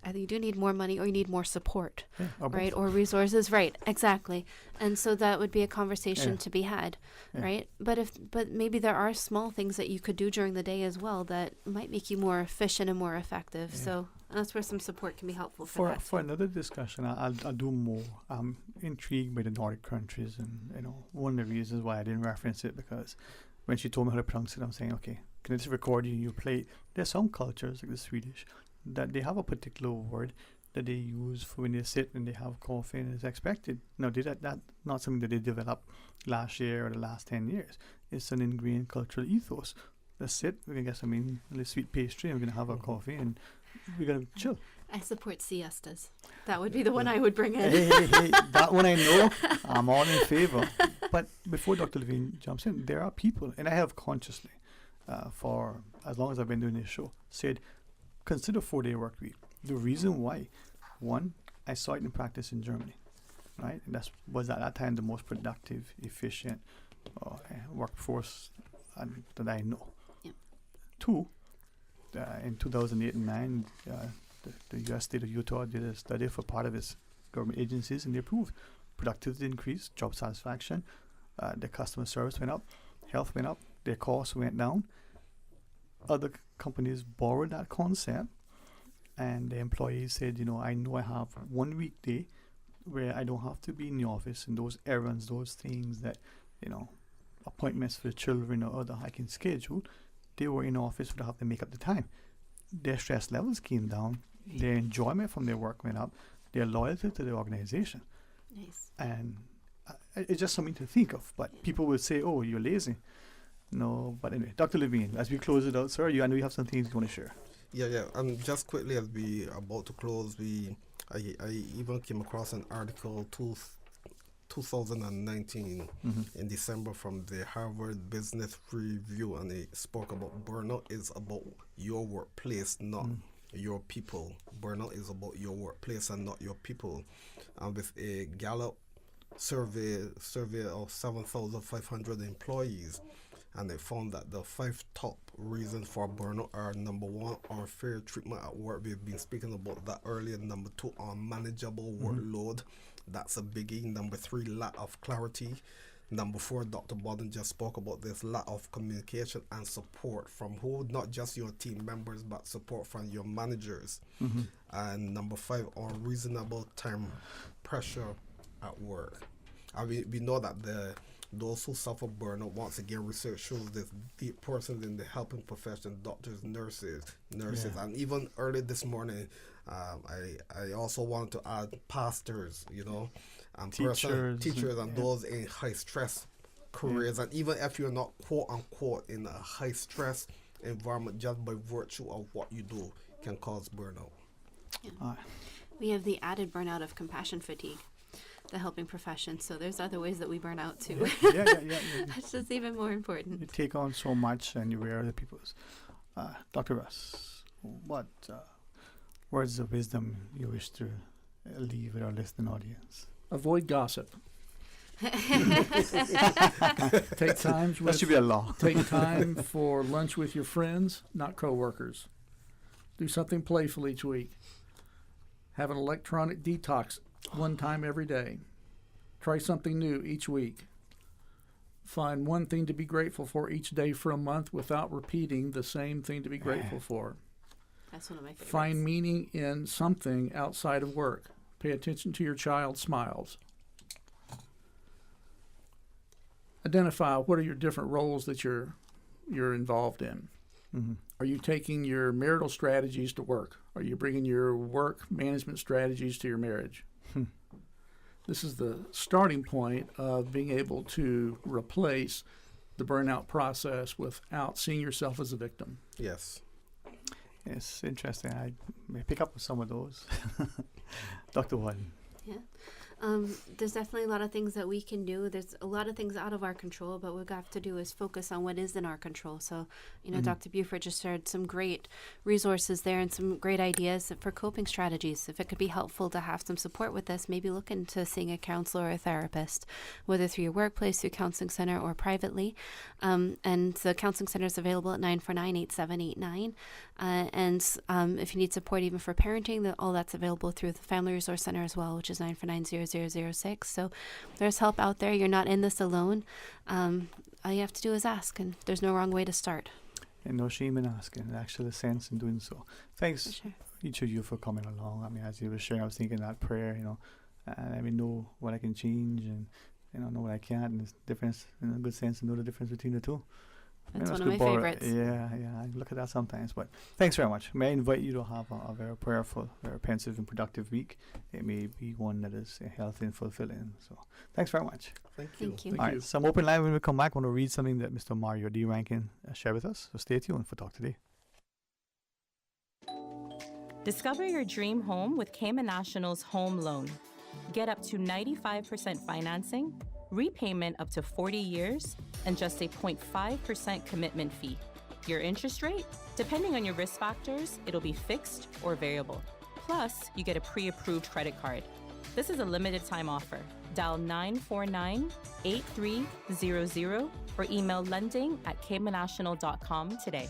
H: either you do need more money or you need more support, right? Or resources, right? Exactly. And so that would be a conversation to be had, right? But maybe there are small things that you could do during the day as well that might make you more efficient and more effective. So that's where some support can be helpful for that.
F: For another discussion, I'll do more. I'm intrigued by the Nordic countries, and one of the reasons why I didn't reference it, because when she told me how to pronounce it, I'm saying, okay, can I just record you play it? There's some cultures, like the Swedish, that they have a particular word that they use for when they sit and they have coffee, and it's expected. Now, that's not something that they developed last year or the last 10 years. It's an ingrained cultural ethos. Let's sit, we're going to get some a sweet pastry, and we're going to have our coffee, and we're going to chill.
H: I support siestas. That would be the one I would bring in.
F: Hey, that one I know. I'm all in favor. But before Dr. Levine jumps in, there are people, and I have consciously, for as long as I've been doing this show, said, consider 4-day work week. The reason why, one, I saw it in practice in Germany, right? And that was at that time the most productive, efficient workforce that I know. Yep. Two, in 2008 and 9, the U.S. state of Utah did a study for part of its government agencies, and they proved productivity increased, job satisfaction, the customer service went up, health went up, their costs went down. Other companies borrowed that concept, and the employees said, I know I have 1 weekday where I don't have to be in the office, and those errands, those things that, appointments for the children or other I can schedule, they were in office without having to make up the time. Their stress levels came down, their enjoyment from their work went up, their loyalty to the organization.
H: Nice.
F: And it's just something to think of, but people will say, oh, you're lazy. No, but anyway, Dr. Levine, as we close it out, sir, I know you have some things you want to share.
J: Yeah. Just quickly, as we are about to close, I even came across an article 2019 in December from the Harvard Business Review, and it spoke about burnout is about your workplace, not your people. Burnout is about your workplace and not your people. And with a Gallup survey of 7,500 employees, and they found that the 5 top reasons for burnout are: number 1, unfair treatment at work. We've been speaking about that earlier. Number 2, unmanageable workload. That's a biggie. Number 3, lack of clarity. Number 4, Dr. Borden just spoke about this, lack of communication and support from who? Not just your team members, but support from your managers. And number 5, unreasonable time pressure at work. And we know that those who suffer burnout, once again, research shows this, the persons in the helping profession, doctors, nurses, and even early this morning, I also wanted to add pastors, and teachers, and those in high stress careers, and even if you're not quote unquote in a high stress environment, just by virtue of what you do can cause burnout.
H: We have the added burnout of compassion fatigue, the helping profession. So there's other ways that we burn out too. That's just even more important.
F: You take on so much and you wear other people's. Dr. Russ, what words of wisdom you wish to leave with our listening audience?
I: Avoid gossip. Take times with,
F: that should be a law.
I: Take time for lunch with your friends, not co-workers. Do something playful each week. Have an electronic detox one time every day. Try something new each week. Find one thing to be grateful for each day for a month without repeating the same thing to be grateful for.
H: That's one of my favorites.
I: Find meaning in something outside of work. Pay attention to your child's smiles. Identify what are your different roles that you're involved in. Are you taking your marital strategies to work? Are you bringing your work management strategies to your marriage? This is the starting point of being able to replace the burnout process without seeing yourself as a victim.
J: Yes.
F: It's interesting. I may pick up with some of those. Dr. Warden.
H: Yeah. There's definitely a lot of things that we can do. There's a lot of things out of our control, but what we have to do is focus on what is in our control. So, Dr. Buford just shared some great resources there and some great ideas for coping strategies. If it could be helpful to have some support with this, maybe look into seeing a counselor or a therapist, whether through your workplace, through counseling center, or privately. And the counseling center is available at 949-8789. And if you need support even for parenting, all that's available through the Family Resource Center as well, which is 949-0006. So there's help out there. You're not in this alone. All you have to do is ask, and there's no wrong way to start.
F: And no shame in asking. Actually, sense in doing so. Thanks, each of you, for coming along. I mean, as you were sharing, I was thinking that prayer, and I mean, know what I can change and know what I can't, and there's difference, in a good sense, and know the difference between the two.
H: That's one of my favorites.
F: Yeah, I look at that sometimes. But thanks very much. May I invite you to have a very prayerful, very pensive and productive week. It may be one that is healthy and fulfilling. So thanks very much.
J: Thank you.
F: All right, some open line when we come back. I want to read something that Mr. Mario D. Rankin shared with us. So stay tuned for Talk Today.
N: Discover your dream home with Cayman National's home loan. Get up to 95% financing, repayment up to 40 years, and just a 0.5% commitment fee. Your interest rate? Depending on your risk factors, it'll be fixed or variable. Plus, you get a pre-approved credit card. This is a limited time offer. Dial 949-8300 or email lending@caymannational.com today.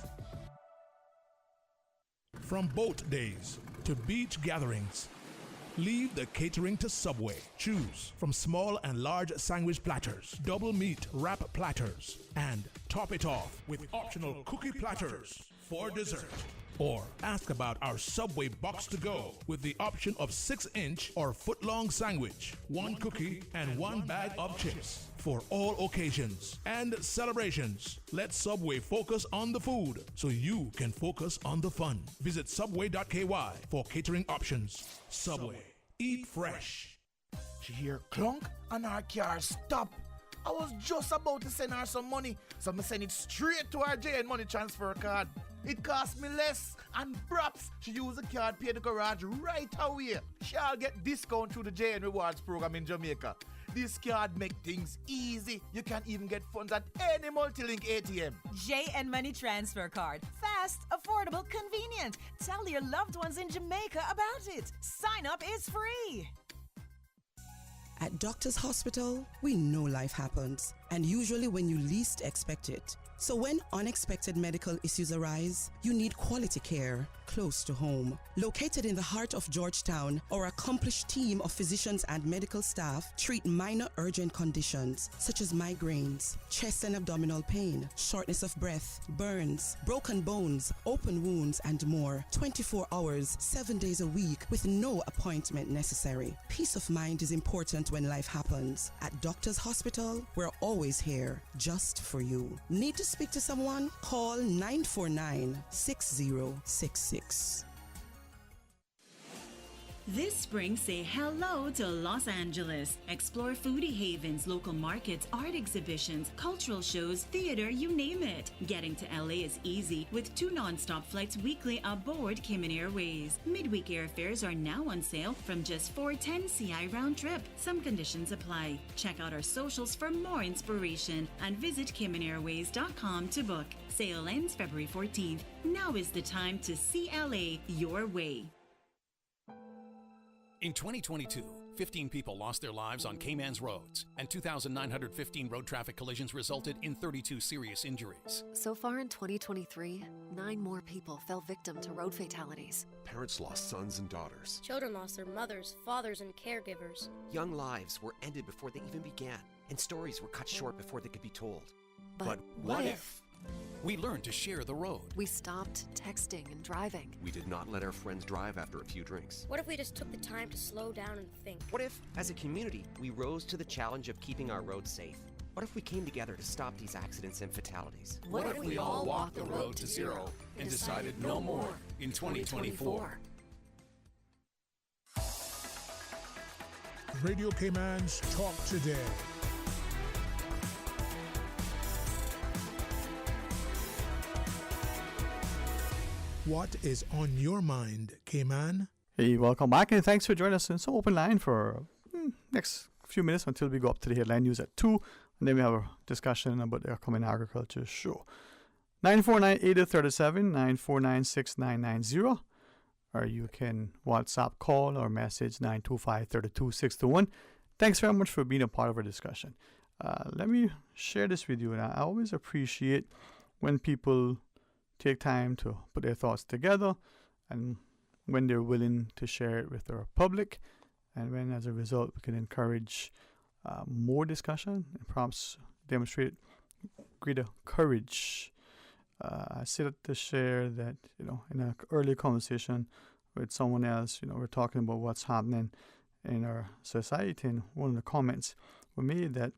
E: From boat days to beach gatherings, leave the catering to Subway. Choose from small and large sandwich platters, double meat wrap platters, and top it off with optional cookie platters for dessert. Or ask about our Subway box to go with the option of 6-inch or foot-long sandwich, 1 cookie, and 1 bag of chips for all occasions and celebrations. Let Subway focus on the food so you can focus on the fun. Visit subway.ky for catering options. Subway. Eat fresh.
B: She hear clunk and her car stop. I was just about to send her some money, so I send it straight to her JN Money Transfer card. It cost me less, and perhaps she use the card, pay the garage right away. She'll get discount through the JN Rewards program in Jamaica. This card make things easy. You can even get funds at any multi-link ATM.
C: JN Money Transfer Card. Fast, affordable, convenient. Tell your loved ones in Jamaica about it. Sign up is free.
L: At Doctors Hospital, we know life happens, and usually when you least expect it. So when unexpected medical issues arise, you need quality care close to home. Located in the heart of Georgetown, our accomplished team of physicians and medical staff treat minor urgent conditions such as migraines, chest and abdominal pain, shortness of breath, burns, broken bones, open wounds, and more. 24 hours, 7 days a week with no appointment necessary. Peace of mind is important when life happens. At Doctors Hospital, we're always here just for you. Need to speak to someone? Call 949-6066.
M: This spring, say hello to Los Angeles. Explore foodie havens, local markets, art exhibitions, cultural shows, theater, you name it. Getting to LA is easy with 2 non-stop flights weekly aboard Cayman Airways. Midweek airfares are now on sale from just $410 CI round trip. Some conditions apply. Check out our socials for more inspiration and visit CaymanAirways.com to book. Sale ends February 14th. Now is the time to see LA your way.
D: In 2022, 15 people lost their lives on Cayman's roads, and 2,915 road traffic collisions resulted in 32 serious injuries.
G: So far in 2023, 9 more people fell victim to road fatalities.
X: Parents lost sons and daughters.
Y: Children lost their mothers, fathers, and caregivers.
Z: Young lives were ended before they even began, and stories were cut short before they could be told.
G: But what if?
D: We learned to share the road.
G: We stopped texting and driving.
X: We did not let our friends drive after a few drinks.
Y: What if we just took the time to slow down and think?
Z: What if, as a community, we rose to the challenge of keeping our roads safe? What if we came together to stop these accidents and fatalities?
D: What if we all walked the road to zero and decided no more in 2024?
E: Radio Cayman's Talk Today. What is on your mind, Cayman?
F: Hey, welcome back, and thanks for joining us. It's an open line for next few minutes until we go up to the headline news at 2, and then we have a discussion about the upcoming agriculture show. 949-8037, 949-6990, or you can WhatsApp, call, or message 925-32621. Thanks very much for being a part of our discussion. Let me share this with you, and I always appreciate when people take time to put their thoughts together, and when they're willing to share it with our public, and when as a result we can encourage more discussion and perhaps demonstrate greater courage. I said to share that, in an earlier conversation with someone else, we're talking about what's happening in our society, and one of the comments were made that,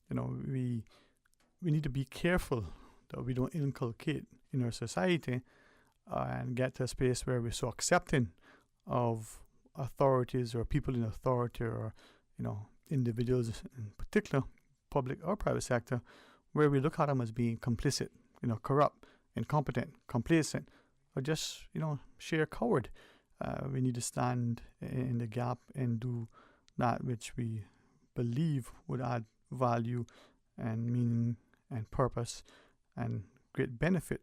F: we need to be careful that we don't inculcate in our society and get to a space where we're so accepting of authorities or people in authority, or individuals in particular, public or private sector, where we look at them as being complicit, corrupt, incompetent, complacent, or just sheer coward. We need to stand in the gap and do that which we believe would add value and meaning and purpose and great benefit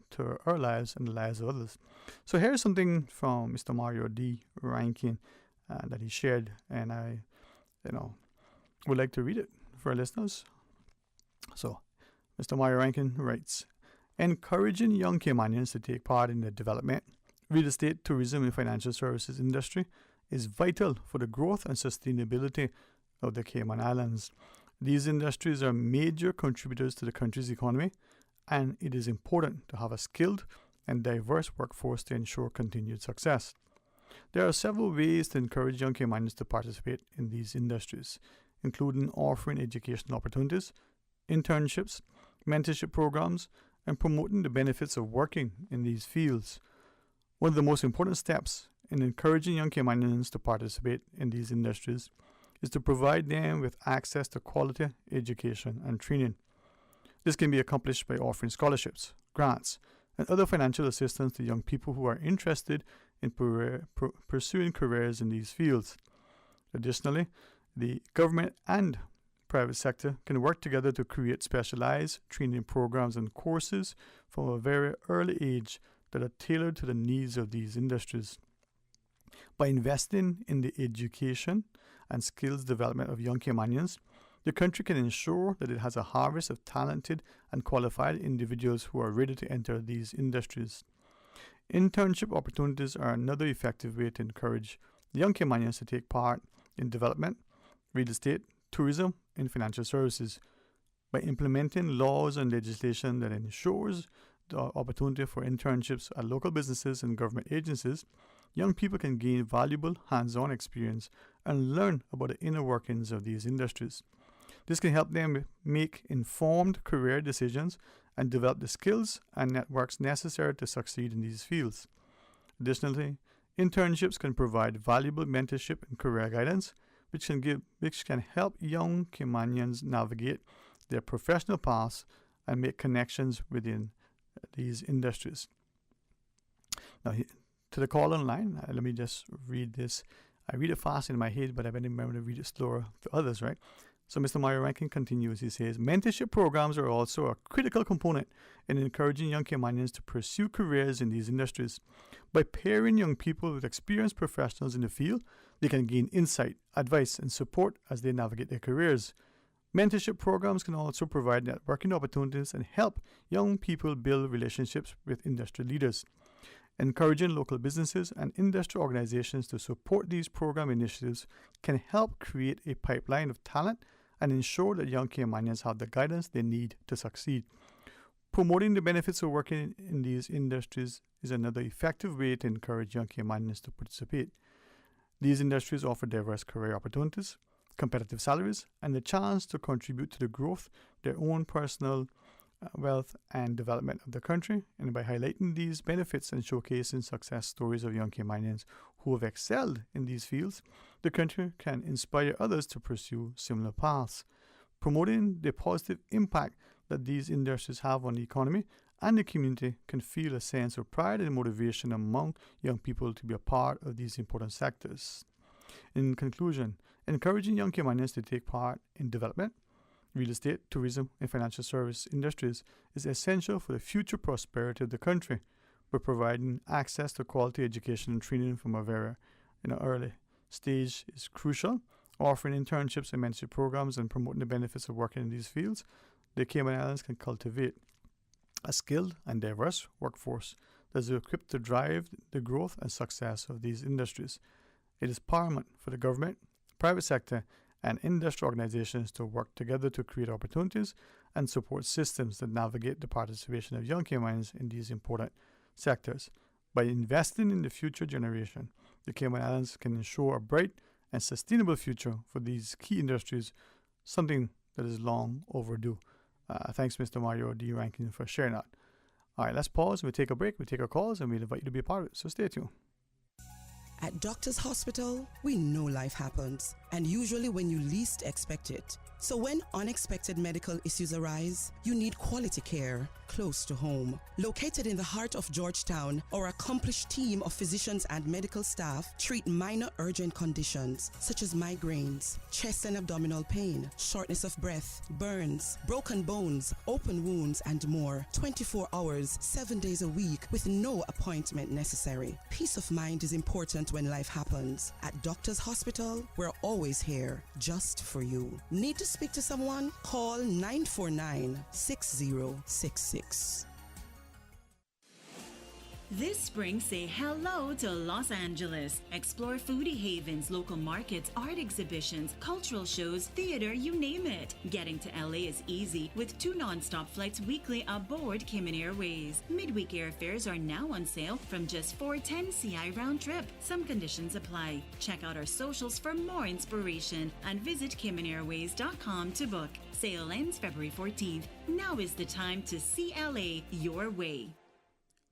F: to our lives and the lives of others. So here's something from Mr. Mario D. Rankin that he shared, and I, would like to read it for our listeners. So, Mr. Mario Rankin writes, encouraging young Caymanians to take part in the development, real estate, tourism, and financial services industry is vital for the growth and sustainability of the Cayman Islands. These industries are major contributors to the country's economy, and it is important to have a skilled and diverse workforce to ensure continued success. There are several ways to encourage young Caymanians to participate in these industries, including offering educational opportunities, internships, mentorship programs, and promoting the benefits of working in these fields. One of the most important steps in encouraging young Caymanians to participate in these industries is to provide them with access to quality education and training. This can be accomplished by offering scholarships, grants, and other financial assistance to young people who are interested in pursuing careers in these fields. Additionally, The government and private sector can work together to create specialized training programs and courses from a very early age that are tailored to the needs of these industries. By investing in the education and skills development of young Caymanians, the country can ensure that it has a harvest of talented and qualified individuals who are ready to enter these industries. Internship opportunities are another effective way to encourage young Caymanians to take part in development, real estate, tourism, and financial services. By implementing laws and legislation that ensures the opportunity for internships at local businesses and government agencies, young people can gain valuable hands-on experience and learn about the inner workings of these industries. This can help them make informed career decisions and develop the skills and networks necessary to succeed in these fields. Additionally, internships can provide valuable mentorship and career guidance, which can help young Caymanians navigate their professional paths and make connections within these industries. Now, to the call online, let me just read this. I read it fast in my head, but I better remember to read it slower for others, right? So Mr. Mario Rankin continues. He says, mentorship programs are also a critical component in encouraging young Caymanians to pursue careers in these industries. By pairing young people with experienced professionals in the field, they can gain insight, advice, and support as they navigate their careers. Mentorship programs can also provide networking opportunities and help young people build relationships with industry leaders. Encouraging local businesses and industry organizations to support these program initiatives can help create a pipeline of talent and ensure that young Caymanians have the guidance they need to succeed. Promoting the benefits of working in these industries is another effective way to encourage young Caymanians to participate. These industries offer diverse career opportunities, competitive salaries, and the chance to contribute to the growth, their own personal wealth and development of the country. And by highlighting these benefits and showcasing success stories of young Caymanians who have excelled in these fields, the country can inspire others to pursue similar paths. Promoting the positive impact that these industries have on the economy and the community can feel a sense of pride and motivation among young people to be a part of these important sectors. In conclusion, encouraging young Caymanians to take part in development, real estate, tourism, and financial service industries is essential for the future prosperity of the country. By providing access to quality education and training from a very early stage is crucial. Offering internships and mentorship programs and promoting the benefits of working in these fields, the Cayman Islands can cultivate a skilled and diverse workforce that is equipped to drive the growth and success of these industries. It is paramount for the government, private sector, and industry organizations to work together to create opportunities and support systems that navigate the participation of young Caymanians in these important sectors. By investing in the future generation, the Cayman Islands can ensure a bright and sustainable future for these key industries, something that is long overdue. Thanks, Mr. Mario D. Rankin, for sharing that. All right, let's pause. We'll take a break. We'll take our calls, and we'll invite you to be a part of it. So stay tuned.
L: At Doctors Hospital, we know life happens, and usually when you least expect it. So when unexpected medical issues arise, you need quality care close to home. Located in the heart of Georgetown, our accomplished team of physicians and medical staff treat minor urgent conditions such as migraines, chest and abdominal pain, shortness of breath, burns, broken bones, open wounds, and more. 24 hours, 7 days a week with no appointment necessary. Peace of mind is important when life happens. At Doctors Hospital, we're always here just for you. Need to speak to someone? Call 949-6066.
M: This spring, say hello to Los Angeles. Explore foodie havens, local markets, art exhibitions, cultural shows, theater, you name it. Getting to LA is easy with 2 non-stop flights weekly aboard Cayman Airways. Midweek airfares are now on sale from just $410 CI round trip. Some conditions apply. Check out our socials for more inspiration and visit CaymanAirways.com to book. Sale ends February 14th. Now is the time to see LA your way.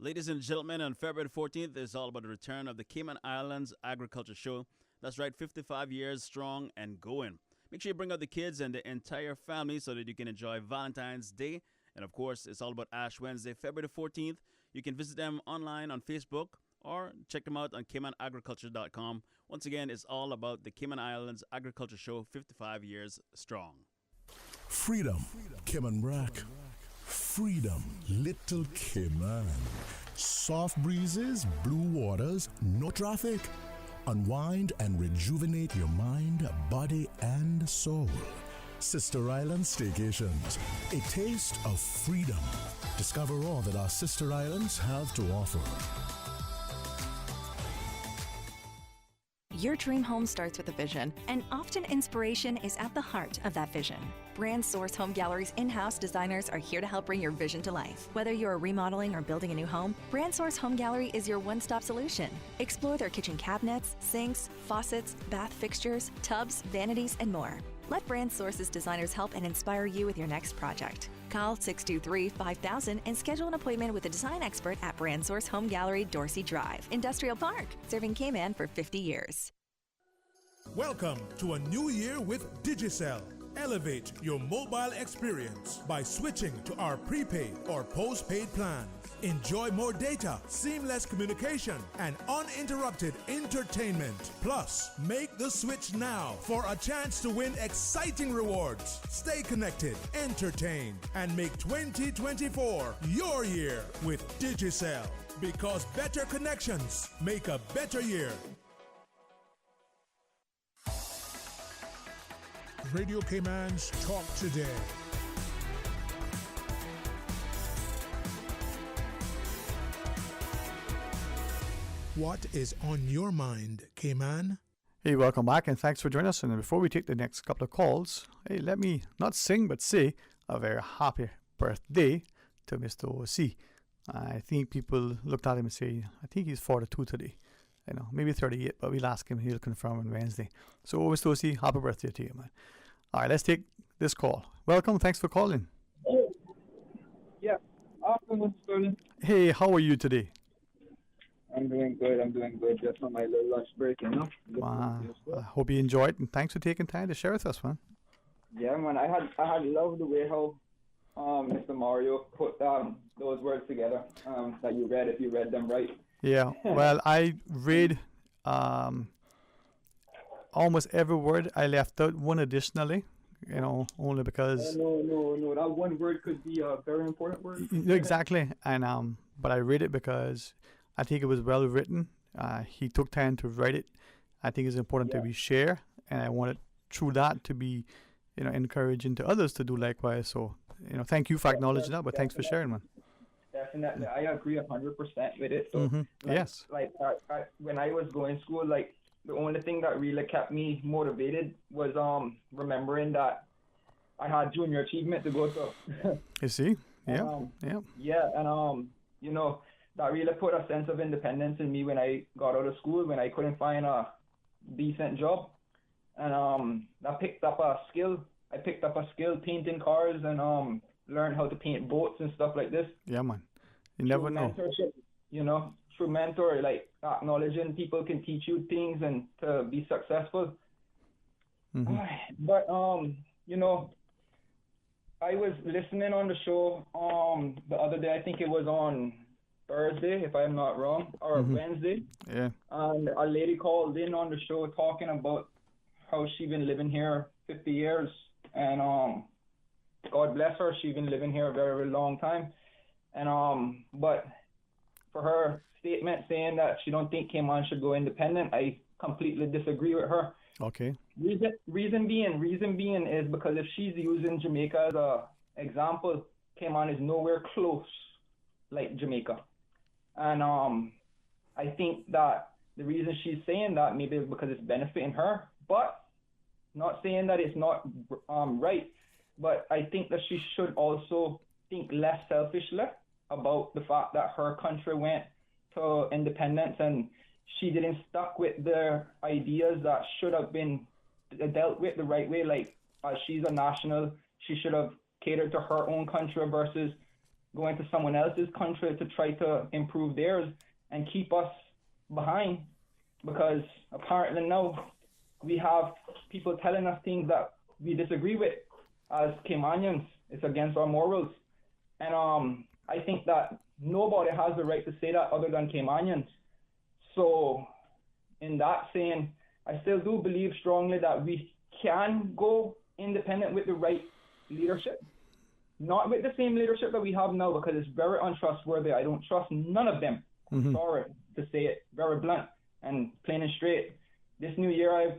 K: Ladies and gentlemen, on February 14th is all about the return of the Cayman Islands Agriculture Show. That's right, 55 years strong and going. Make sure you bring out the kids and the entire family so that you can enjoy Valentine's Day. And of course, it's all about Ash Wednesday, February 14th. You can visit them online on Facebook or check them out on CaymanAgriculture.com, Once again, it's all about the Cayman Islands Agriculture Show 55 years strong.
E: Freedom, Cayman Brack. Freedom, Little Cayman. Soft breezes, blue waters, no traffic. Unwind and rejuvenate your mind, body, and soul. Sister Island Staycations, a taste of freedom. Discover all that our sister islands have to offer.
O: Your dream home starts with a vision, and often inspiration is at the heart of that vision. Brand Source Home Gallery's in-house designers are here to help bring your vision to life. Whether you're remodeling or building a new home, Brand Source Home Gallery is your one-stop solution. Explore their kitchen cabinets, sinks, faucets, bath fixtures, tubs, vanities, and more. Let Brand Source's designers help and inspire you with your next project. Call 623-5000 and schedule an appointment with a design expert at Brand Source Home Gallery, Dorsey Drive, Industrial Park, serving Cayman for 50 years.
E: Welcome to a new year with Digicel. Elevate your mobile experience by switching to our prepaid or postpaid plans. Enjoy more data, seamless communication, and uninterrupted entertainment. Plus, make the switch now for a chance to win exciting rewards. Stay connected, entertained, and make 2024 your year with Digicel. Because better connections make a better year. Radio Cayman's Talk Today. What is on your mind, Cayman?
F: Hey, welcome back and thanks for joining us. And before we take the next couple of calls, hey, let me not sing but say a very happy birthday to Mr. O.C. I think people looked at him and say, I think he's 42 today. You know, maybe 38, but we'll ask him. He'll confirm on Wednesday. So, Mr. O.C., happy birthday to you, man. All right, let's take this call. Welcome. Thanks for calling.
P: Yeah. Afternoon, Sterling.
F: Hey, how are you today?
P: I'm doing good. Just on my little lunch break, you know.
F: Wow. I hope you enjoyed, and thanks for taking time to share with us, man.
P: Yeah, man. I had loved the way how Mr. Mario put those words together that you read, if you read them right.
F: Yeah. Well, I read almost every word. I left out one additionally, you know, only because...
P: No. That one word could be a very important word.
F: Exactly. And but I read it because I think it was well written. He took time to write it. I think it's important to be shared, and I wanted through that to be, you know, encouraging to others to do likewise. So, you know, thank you for acknowledging that, but thanks for sharing, man.
P: Definitely. I agree 100% with it. So,
F: yes.
P: Like, when I was going to school, like, the only thing that really kept me motivated was remembering that I had junior achievement to go to.
F: You see? Yeah.
P: Yeah, and you know, that really put a sense of independence in me when I got out of school, when I couldn't find a decent job. And I picked up a skill. I picked up a skill painting cars and learned how to paint boats and stuff like this.
F: Yeah, man. You never know.
P: Mentorship, you know, through mentor, like acknowledging people can teach you things and to be successful. But you know, I was listening on the show the other day. I think it was on Thursday, if I'm not wrong, or Wednesday.
F: Yeah.
P: And a lady called in on the show talking about how she been living here 50 years, and God bless her, she been living here a very, very long time. And but for her statement saying that she don't think Cayman should go independent, I completely disagree with her.
F: Okay.
P: Reason being is because if she's using Jamaica as a example, Cayman is nowhere close like Jamaica. And I think that the reason she's saying that maybe is because it's benefiting her, but not saying that it's not right. But I think that she should also think less selfishly about the fact that her country went to independence and she didn't stuck with the ideas that should have been dealt with the right way. Like, she's a national, she should have catered to her own country versus going to someone else's country to try to improve theirs and keep us behind. Because apparently now we have people telling us things that we disagree with as Caymanians. It's against our morals. And I think that nobody has the right to say that other than Caymanians. So in that saying, I still do believe strongly that we can go independent with the right leadership. Not with the same leadership that we have now, because it's very untrustworthy. I don't trust none of them. Sorry to say it very blunt and plain and straight. This new year, I've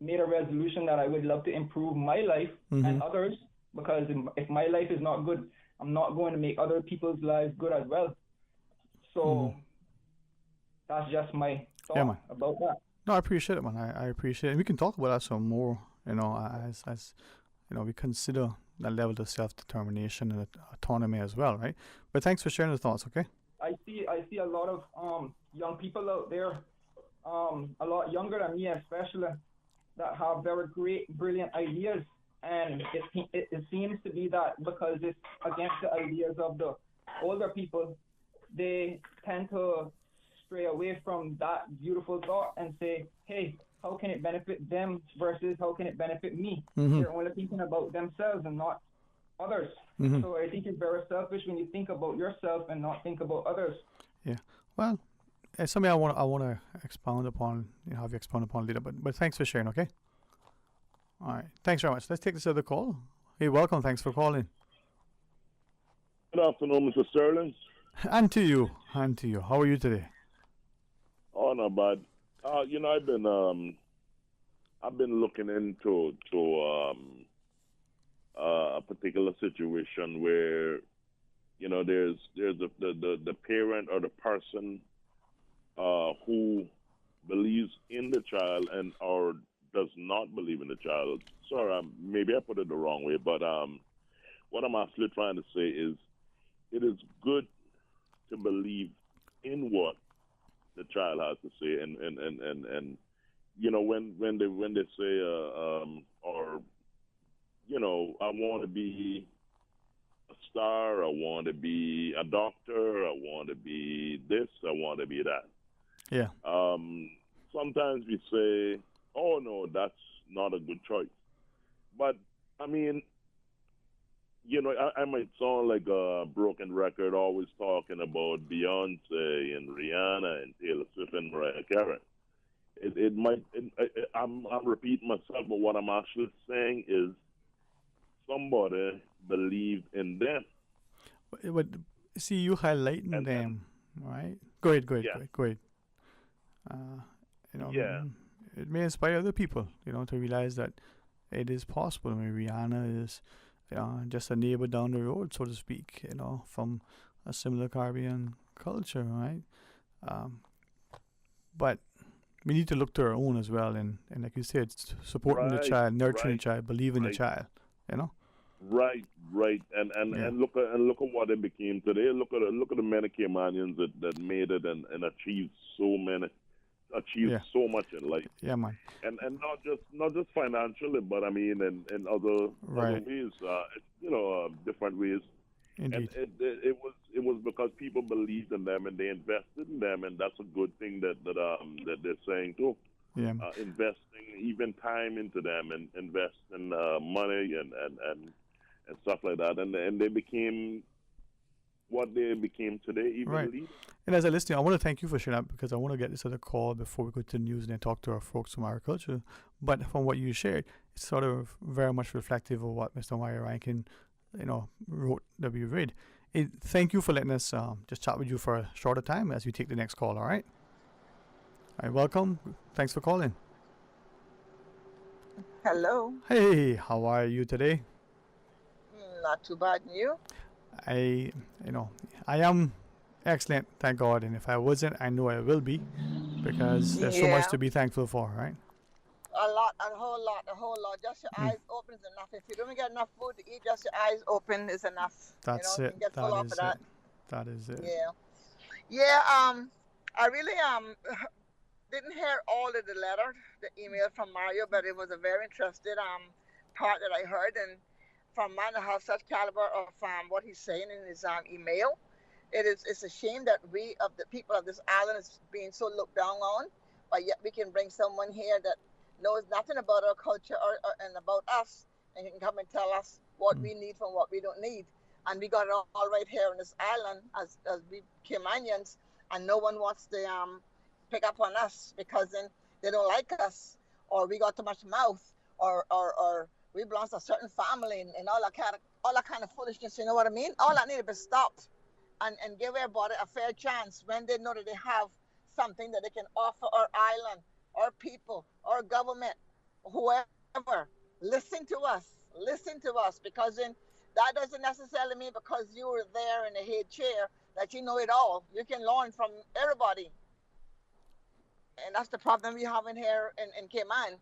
P: made a resolution that I would love to improve my life and others, because if my life is not good, I'm not going to make other people's lives good as well. So that's just my thought about that.
F: No, I appreciate it, man. I appreciate it. We can talk about that some more, as we consider that level of self-determination and autonomy as well, right? But thanks for sharing the thoughts, okay?
P: I see a lot of young people out there, a lot younger than me especially, that have very great, brilliant ideas. And it seems to be that because it's against the ideas of the older people, they tend to stray away from that beautiful thought and say, hey, how can it benefit them versus how can it benefit me? They're only thinking about themselves and not others. So I think it's very selfish when you think about yourself and not think about others.
F: Yeah. Well, it's something I want to expound upon, have you expound upon later. But thanks for sharing, okay? All right. Thanks very much. Let's take this other call. Hey, welcome. Thanks for calling.
Q: Good afternoon, Mr. Sterling.
F: And to you. How are you today?
Q: Oh, not bad. I've been looking into a particular situation where, there's the parent or the person who believes in the child and or does not believe in the child. Sorry, maybe I put it the wrong way, but what I'm actually trying to say is it is good to believe in what the child has to say, and when they say I want to be a star, I want to be a doctor, I want to be this, I want to be that.
F: Yeah.
Q: Sometimes we say, oh no, that's not a good choice. But I mean, I might sound like a broken record, always talking about Beyonce and Rihanna and Taylor Swift and Mariah Carey. I'm repeating myself, but what I'm actually saying is somebody believe in them.
F: But see, you highlighting them, right? Go ahead. It may inspire other people, to realize that it is possible. I mean, Rihanna is just a neighbor down the road, so to speak, from a similar Caribbean culture, right? But we need to look to our own as well, and like you said, supporting the child, nurturing the child, believing the child,
Q: Right, and look at what it became today. Look at the many Caymanians that made it and achieved so much in life.
F: Yeah, man.
Q: And not just financially, but I mean in other ways, different ways.
F: Indeed.
Q: And it was because people believed in them and they invested in them, and that's a good thing that they're saying too.
F: Yeah.
Q: Investing even time into them and investing money and stuff like that, and they became what they became today, even leaders.
F: And as a listener, I want to thank you for sharing that, because I want to get this other call before we go to the news and then talk to our folks from agriculture. But from what you shared, it's sort of very much reflective of what Mr. Meyer Rankin, wrote that we read. Thank you for letting us just chat with you for a shorter time as we take the next call, all right? All right, welcome. Thanks for calling.
R: Hello.
F: Hey, how are you today?
R: Not too bad, and you?
F: I am excellent, thank God. And if I wasn't, I know I will be, because there's so much to be thankful for, right?
R: A whole lot. Just your eyes open is enough. If you don't get enough food to eat, just your eyes open is enough.
F: That's it. That is it.
R: Yeah. I really didn't hear all of the letter, the email from Mario, but it was a very interesting part that I heard, and from man to have such caliber of what he's saying in his email. It's a shame that we of the people of this island is being so looked down on, but yet we can bring someone here that knows nothing about our culture and about us, and he can come and tell us what we need from what we don't need. And we got it all right here on this island as we Caymanians, and no one wants to pick up on us, because then they don't like us. or we got too much mouth, or we belong to a certain family, and all that kind of foolishness. You know what I mean? All that need to be stopped, and give everybody a fair chance when they know that they have something that they can offer our island, our people, our government, whoever. Listen to us, because then that doesn't necessarily mean because you were there in the head chair that you know it all. You can learn from everybody. And that's the problem we have in here in Cayman.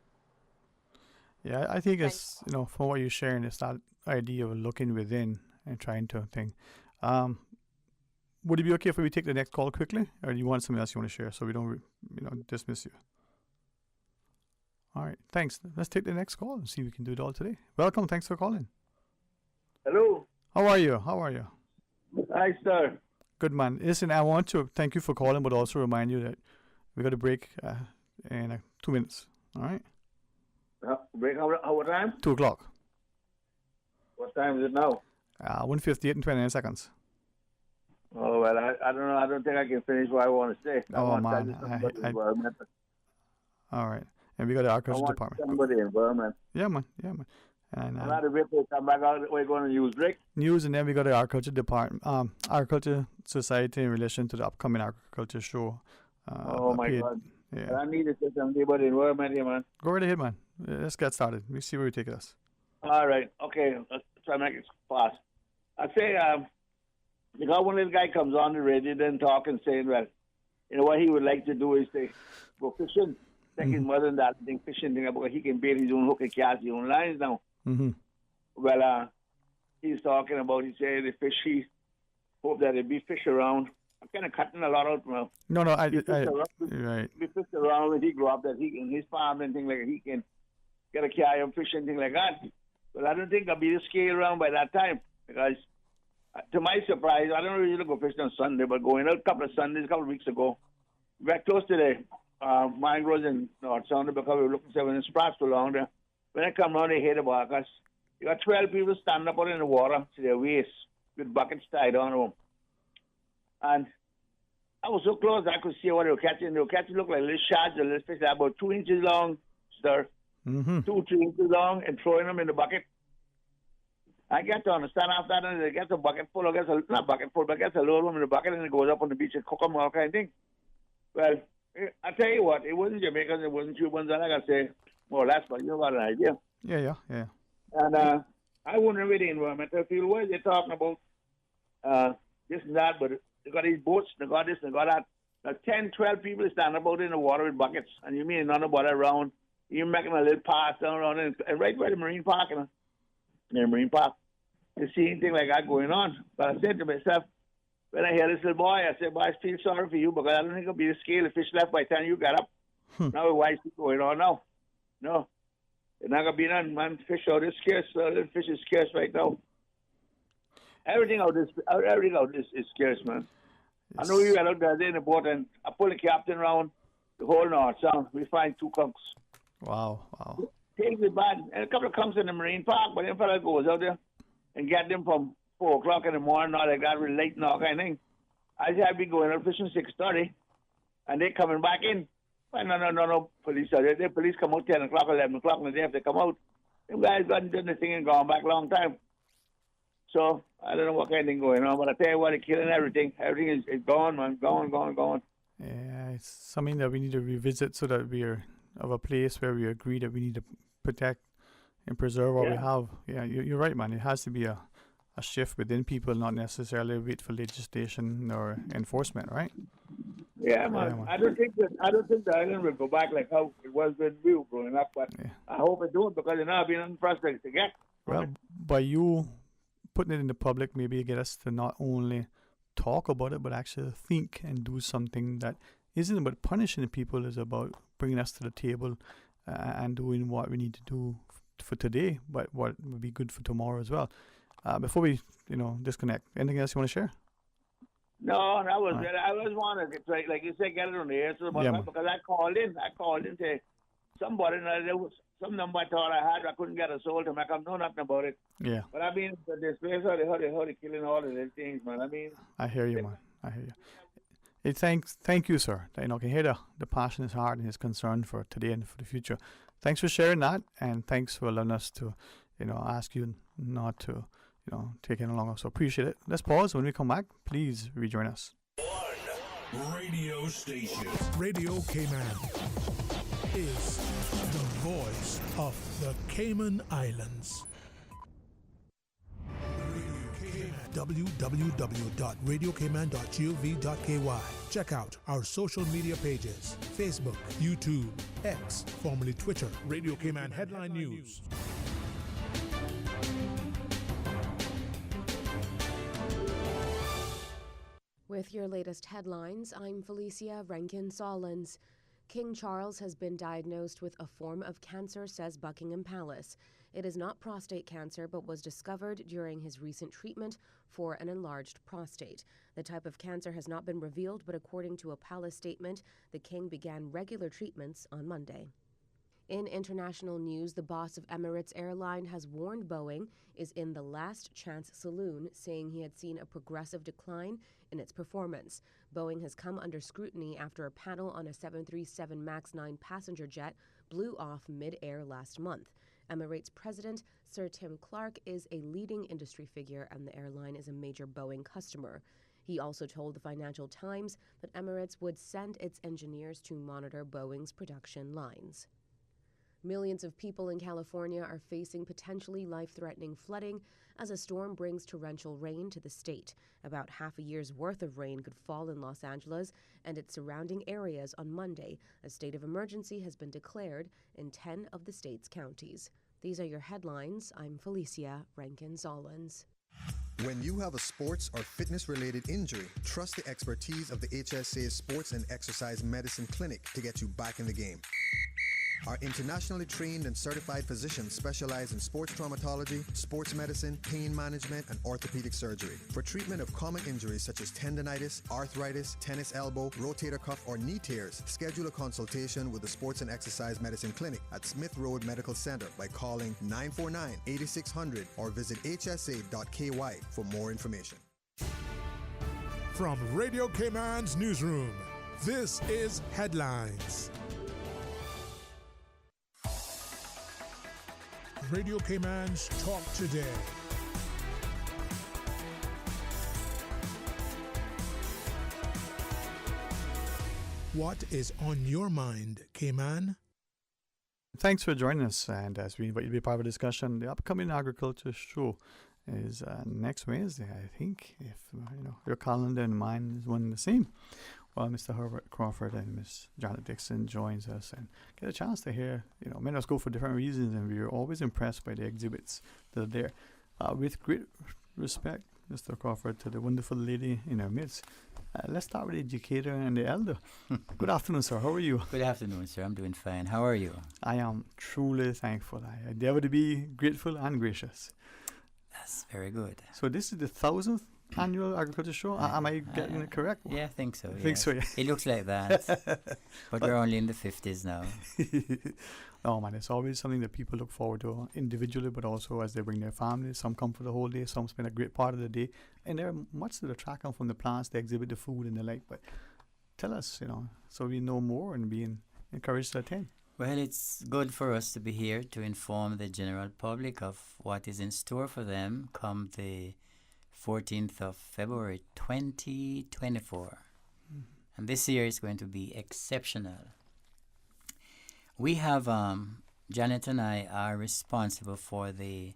F: Yeah, I think it's, from what you're sharing, it's that idea of looking within and trying to think. Would it be okay if we take the next call quickly, or do you want something else you want to share so we don't, dismiss you? All right, thanks. Let's take the next call and see if we can do it all today. Welcome. Thanks for calling.
A: Hello.
F: How are you?
A: Hi, sir.
F: Good, man. Listen, I want to thank you for calling, but also remind you that we got a break in 2 minutes. All right?
A: Break what time?
F: 2 o'clock.
A: What time is it now?
F: 1:58 and 29 seconds.
A: Oh, well, I don't know. I don't think I can finish what I want to say.
F: Man. All right. And we got the agriculture department.
A: Somebody environment.
F: Yeah, man. And
A: I'm not a bit to come back out. We're going to use break.
F: News, and then we got the agriculture department, agriculture society in relation to the upcoming agriculture show.
A: Oh my God!
F: Yeah.
A: I need to say something about the environment here, man.
F: Go right ahead, man. Let's get started. We see where we take us.
A: All right. Okay. Let's try to make it fast. I say, because one little guy comes on the radio and talk and saying, well, what he would like to do is to go fishing. Take his mother and that thing fishing thing because he can bait his own hook and cast his own lines now.
F: Mm-hmm.
A: Well, he's talking about, he said the fish, he hope that there be fish around. I'm kind of cutting a lot out now.
F: No, right.
A: We fish around when he grew up that he in his farm and things like that, he can get a carry of fish and things like that. But I don't think I'll be the scale around by that time because, to my surprise, I don't really go fishing on Sunday, but going out a couple of weeks ago, we got close to the mangroves in North Sound because we were looking for the sprats along there. When I come around, they hit the barkers. You got 12 people standing up out in the water to their waist with buckets tied on them. And I was so close I could see what they were catching. They were catching look like little shards, little fish about 2 inches long, sir. 2-3 inches long, and throwing them in the bucket. I get to understand after that, and they get a bucket full, not bucket full, but gets a load of them in the bucket, and it goes up on the beach and cook them, all kind of thing. Well, I tell you what, it wasn't Jamaicans, it wasn't Cubans, and like I say, more or less, but you got an idea.
F: Yeah.
A: And I wonder with the environmental field, what they're talking about this and that, but they got these boats, they got this, they got that. Now, 10, 12 people stand about in the water with buckets, and you mean none about around. You're making a little pass down around, and right by the marine park, near marine park, you see anything like that going on. But I said to myself, when I hear this little boy, I said, boy, I feel sorry for you because I don't think it'll be the scale of fish left by the time you got up. Now, why is it going on now? No. It's not going to be none, man. Fish out is scarce. Little fish is scarce right now. Everything out this is scarce, man. Yes. I know you got out there in the boat, and I pull the captain around the whole North Sound. We find 2 conchs.
F: Wow.
A: Things are bad. And a couple of conchs in the marine park, but then fella goes out there and get them from 4 o'clock in the morning, or they got really late and all kind of thing. I said I'd be going out fishing 6:30, and they coming back in. Well, no, police are there. The police come out 10 o'clock, 11 o'clock, and the day after they come out, them guys got done the thing and gone back a long time. So, I don't know what kind of thing going on, but I tell you what, they're killing everything. Everything is gone, man. Gone.
F: Yeah, it's something that we need to revisit so that we are of a place where we agree that we need to protect and preserve what we have. Yeah, you're right, man. It has to be a shift within people, not necessarily wait for legislation or enforcement, right?
A: Yeah, man. I don't think the island will go back like how it was when we were growing up, but I hope it don't because it's not been prospects to get.
F: Well, by you putting it in the public, maybe get us to not only talk about it, but actually think and do something that isn't about punishing the people, is about bringing us to the table and doing what we need to do for today, but what would be good for tomorrow as well. Before we, disconnect, anything else you want to share?
A: No, that was it. I was wanting to, like you said, get it on the air, because I called in to somebody, and there was some number I thought I had, I couldn't get a soul to make up, know nothing about it.
F: Yeah.
A: But I mean, this place, how they killing all of these things, man. I mean,
F: I hear you, man. I hear you. Hey, thank you, sir. You can hear the passion in his heart and his concern for today and for the future. thanks for sharing that, and thanks for allowing us to, ask you not to, take any longer. So appreciate it. Let's pause. When we come back, please rejoin us.
E: Radio station. Radio Cayman is the voice of the Cayman Islands. www.radiocayman.gov.ky. Check out our social media pages: Facebook, YouTube, X, formerly Twitter, Radio Cayman Headline News.
I: With your latest headlines, I'm Felicia Rankin-Solins. King Charles has been diagnosed with a form of cancer, says Buckingham Palace. It is not prostate cancer, but was discovered during his recent treatment for an enlarged prostate. The type of cancer has not been revealed, but according to a palace statement, the king began regular treatments on Monday. In international news, the boss of Emirates Airline has warned Boeing is in the last chance saloon, saying he had seen a progressive decline in its performance. Boeing has come under scrutiny after a panel on a 737 MAX 9 passenger jet blew off mid-air last month. Emirates President Sir Tim Clark is a leading industry figure, and the airline is a major Boeing customer. He also told the Financial Times that Emirates would send its engineers to monitor Boeing's production lines. Millions of people in California are facing potentially life-threatening flooding as a storm brings torrential rain to the state. About half a year's worth of rain could fall in Los Angeles and its surrounding areas on Monday. A state of emergency has been declared in 10 of the state's counties. These are your headlines. I'm Felicia Rankin-Solins.
S: When you have a sports or fitness-related injury, trust the expertise of the HSA Sports and Exercise Medicine Clinic to get you back in the game. Our internationally trained and certified physicians specialize in sports traumatology, sports medicine, pain management, and orthopedic surgery. For treatment of common injuries such as tendonitis, arthritis, tennis elbow, rotator cuff, or knee tears, schedule a consultation with the Sports and Exercise Medicine Clinic at Smith Road Medical Center by calling 949-8600 or visit hsa.ky for more information.
E: From Radio Cayman's newsroom, this is Headlines. Radio Cayman's Talk Today. What is on your mind, Cayman?
F: Thanks for joining us, and as we invite you to be part of the discussion, the upcoming agriculture show is next Wednesday, I think, if your calendar and mine is one and the same. Well, Mr. Herbert Crawford and Miss Janet Dixon joins us and get a chance to hear, many of us go for different reasons, and we're always impressed by the exhibits that are there. With great respect, Mr. Crawford, to the wonderful lady in our midst, let's start with the educator and the elder. Good afternoon, sir. How are you?
T: Good afternoon, sir. I'm doing fine. How are you?
F: I am truly thankful. I endeavor to be grateful and gracious.
T: That's very good.
F: So this is the 1,000th annual agriculture show. Am I getting it correct?
T: Yeah, I think so.
F: I think so, yeah.
T: It looks like that. but we're only in the 50s now.
F: Oh man, it's always something that people look forward to individually, but also as they bring their families. Some come for the whole day, some spend a great part of the day. And there are much to the track on, from the plants, the exhibit, the food and the like. But tell us, so we know more and being encouraged to attend.
T: Well, it's good for us to be here to inform the general public of what is in store for them come the 14th of February 2024. And this year is going to be exceptional. We have, Janet and I are responsible for the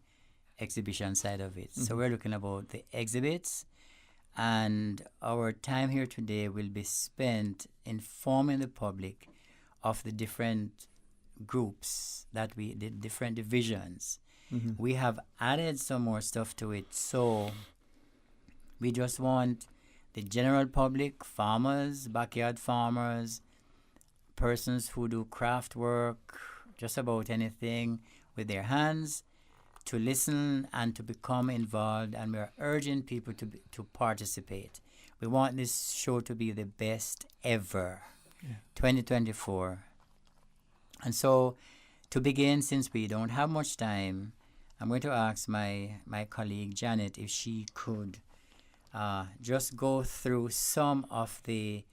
T: exhibition side of it. So we're looking about the exhibits, and our time here today will be spent informing the public of the different groups the different divisions. We have added some more stuff to it, so we just want the general public, farmers, backyard farmers, persons who do craft work, just about anything with their hands, to listen and to become involved, and we're urging people to participate. We want this show to be the best ever, 2024. And so, to begin, since we don't have much time, I'm going to ask my colleague Janet if she could just go through some of the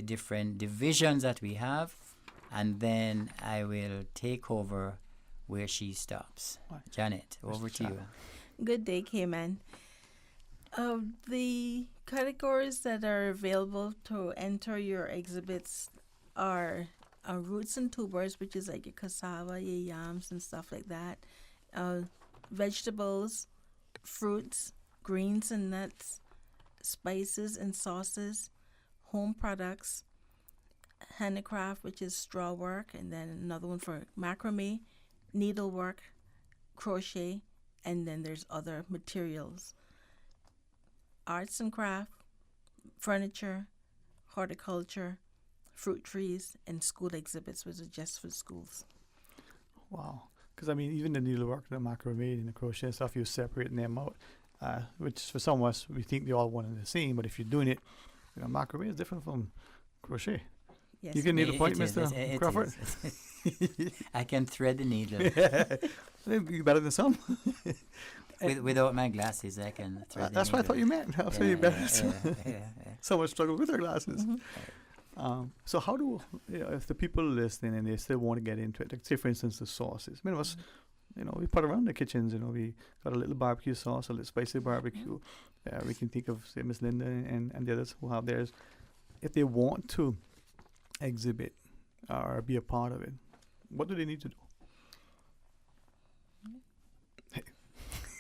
T: different divisions that we have, and then I will take over where she stops. Janet, over to you.
H: Good day, K-Man. The categories that are available to enter your exhibits are roots and tubers, which is like your cassava, your yams, and stuff like that. Vegetables, fruits, greens and nuts, spices and sauces, home products, handicraft, which is straw work, and then another one for macrame, needlework, crochet, and then there's other materials. Arts and craft, furniture, horticulture, fruit trees, and school exhibits, which are just for schools.
F: Wow. Because, I mean, even the needlework, the macrame, and the crochet and stuff, you're separating them out, which for some of us, we think they all one and the same, but if you're doing it, macrame is different from crochet.
H: Yes.
F: You can needle point, Mr. Crawford?
T: I can thread the needle.
F: You're better than some.
T: Without my glasses, I can thread the
F: That's
T: needle.
F: what I thought you meant. I'll say you better. So much struggle with their glasses. So how do, if the people listening and they still want to get into it, like say for instance the sauces, many of us, we put around the kitchens, we got a little barbecue sauce, a little spicy barbecue. We can think of say Miss Linda and the others who have theirs. If they want to exhibit or be a part of it, what do they need to do?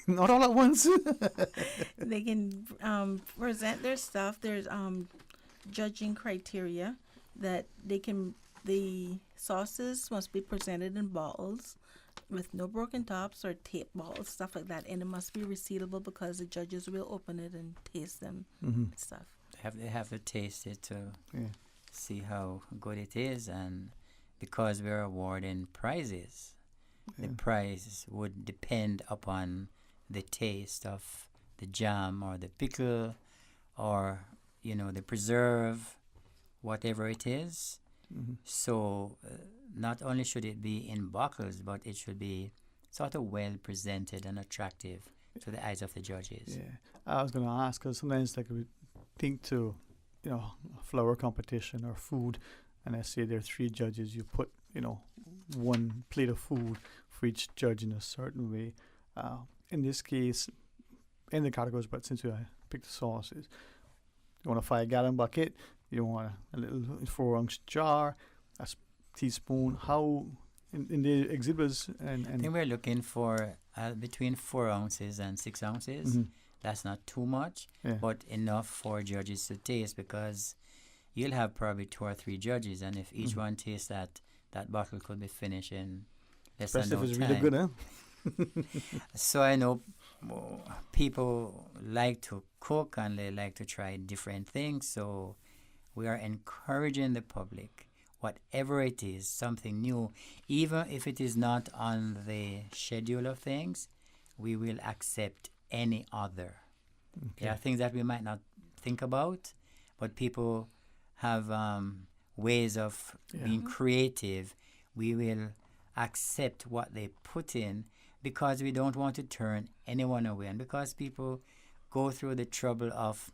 F: Not all at once.
H: They can present their stuff. There's judging criteria that the sauces must be presented in bottles with no broken tops or tape bottles, stuff like that, and it must be resealable because the judges will open it and taste them and stuff.
T: They have to taste it to see how good it is, and because we're awarding prizes, the prize would depend upon the taste of the jam or the pickle or the preserve, whatever it is. So not only should it be in bottles, but it should be sort of well presented and attractive to the eyes of the judges.
F: Yeah, I was going to ask, because sometimes like we think to, a flower competition or food, and I say there are 3 judges, you put, one plate of food for each judge in a certain way. In this case, in the categories, but since I picked the sauces, you want a 5-gallon bucket, you want a little 4-ounce jar, a teaspoon. How in the exhibits and
T: I think we're looking for between 4 ounces and 6 ounces. That's not too much, but enough for judges to taste, because you'll have probably 2 or 3 judges, and if each one tastes that bottle could be finished in less than no time.
F: Especially if it's really good, huh?
T: So I know people like to cook and they like to try different things, so we are encouraging the public, whatever it is, something new, even if it is not on the schedule of things, we will accept any other. There are things that we might not think about, but people have ways of being creative. We will accept what they put in, because we don't want to turn anyone away, and because people go through the trouble of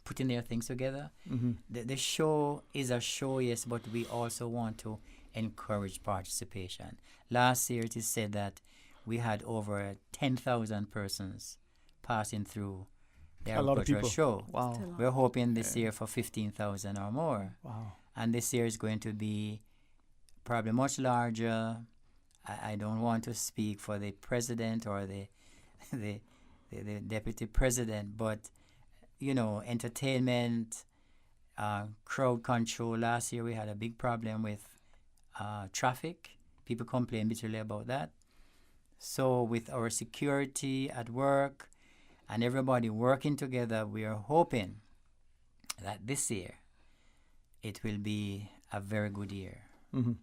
T: putting their things together. The show is a show, yes, but we also want to encourage participation. Last year it is said that we had over 10,000 persons passing through the agricultural show.
F: Wow.
T: We're hoping this year for 15,000 or more.
F: Wow.
T: And this year is going to be probably much larger. I don't want to speak for the president or the deputy president, but entertainment, crowd control. Last year we had a big problem with traffic. People complain bitterly about that. So with our security at work and everybody working together, we are hoping that this year it will be a very good year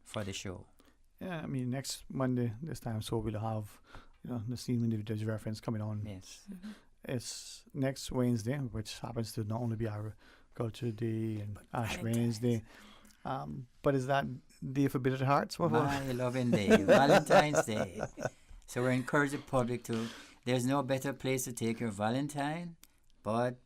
T: for the show.
F: Yeah, I mean, next Monday this time, so we'll have, the same individual's reference coming on.
T: Yes.
F: It's next Wednesday, which happens to not only be our Culture Day and Ash Wednesday, but is that Day for Bitter Hearts?
T: My loving day, Valentine's Day. So we're encouraging the public to, there's no better place to take your Valentine but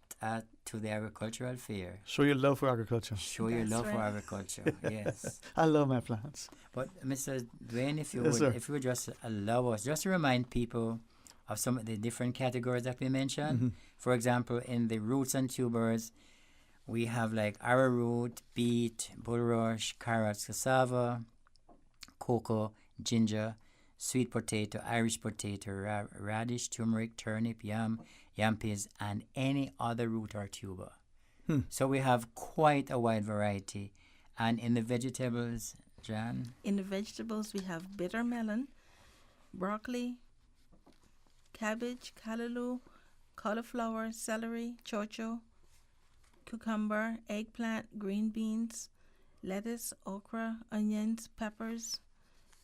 T: to the agricultural fair.
F: Show your love for agriculture.
T: Show your love for agriculture. Yes.
F: I love my plants.
T: But Mr. Dwayne, if you
F: Yes,
T: would,
F: sir.
T: if you would just allow us, just to remind people of some of the different categories that we mentioned.
F: Mhm.
T: For example, in the roots and tubers, we have like arrowroot, beet, bulrush, carrots, cassava, cocoa, ginger, sweet potato, Irish potato, radish, turmeric, turnip, yam peas, and any other root or tuber. So we have quite a wide variety. And in the vegetables, Jan?
H: In the vegetables, we have bitter melon, broccoli, cabbage, callaloo, cauliflower, celery, chocho, cucumber, eggplant, green beans, lettuce, okra, onions, peppers,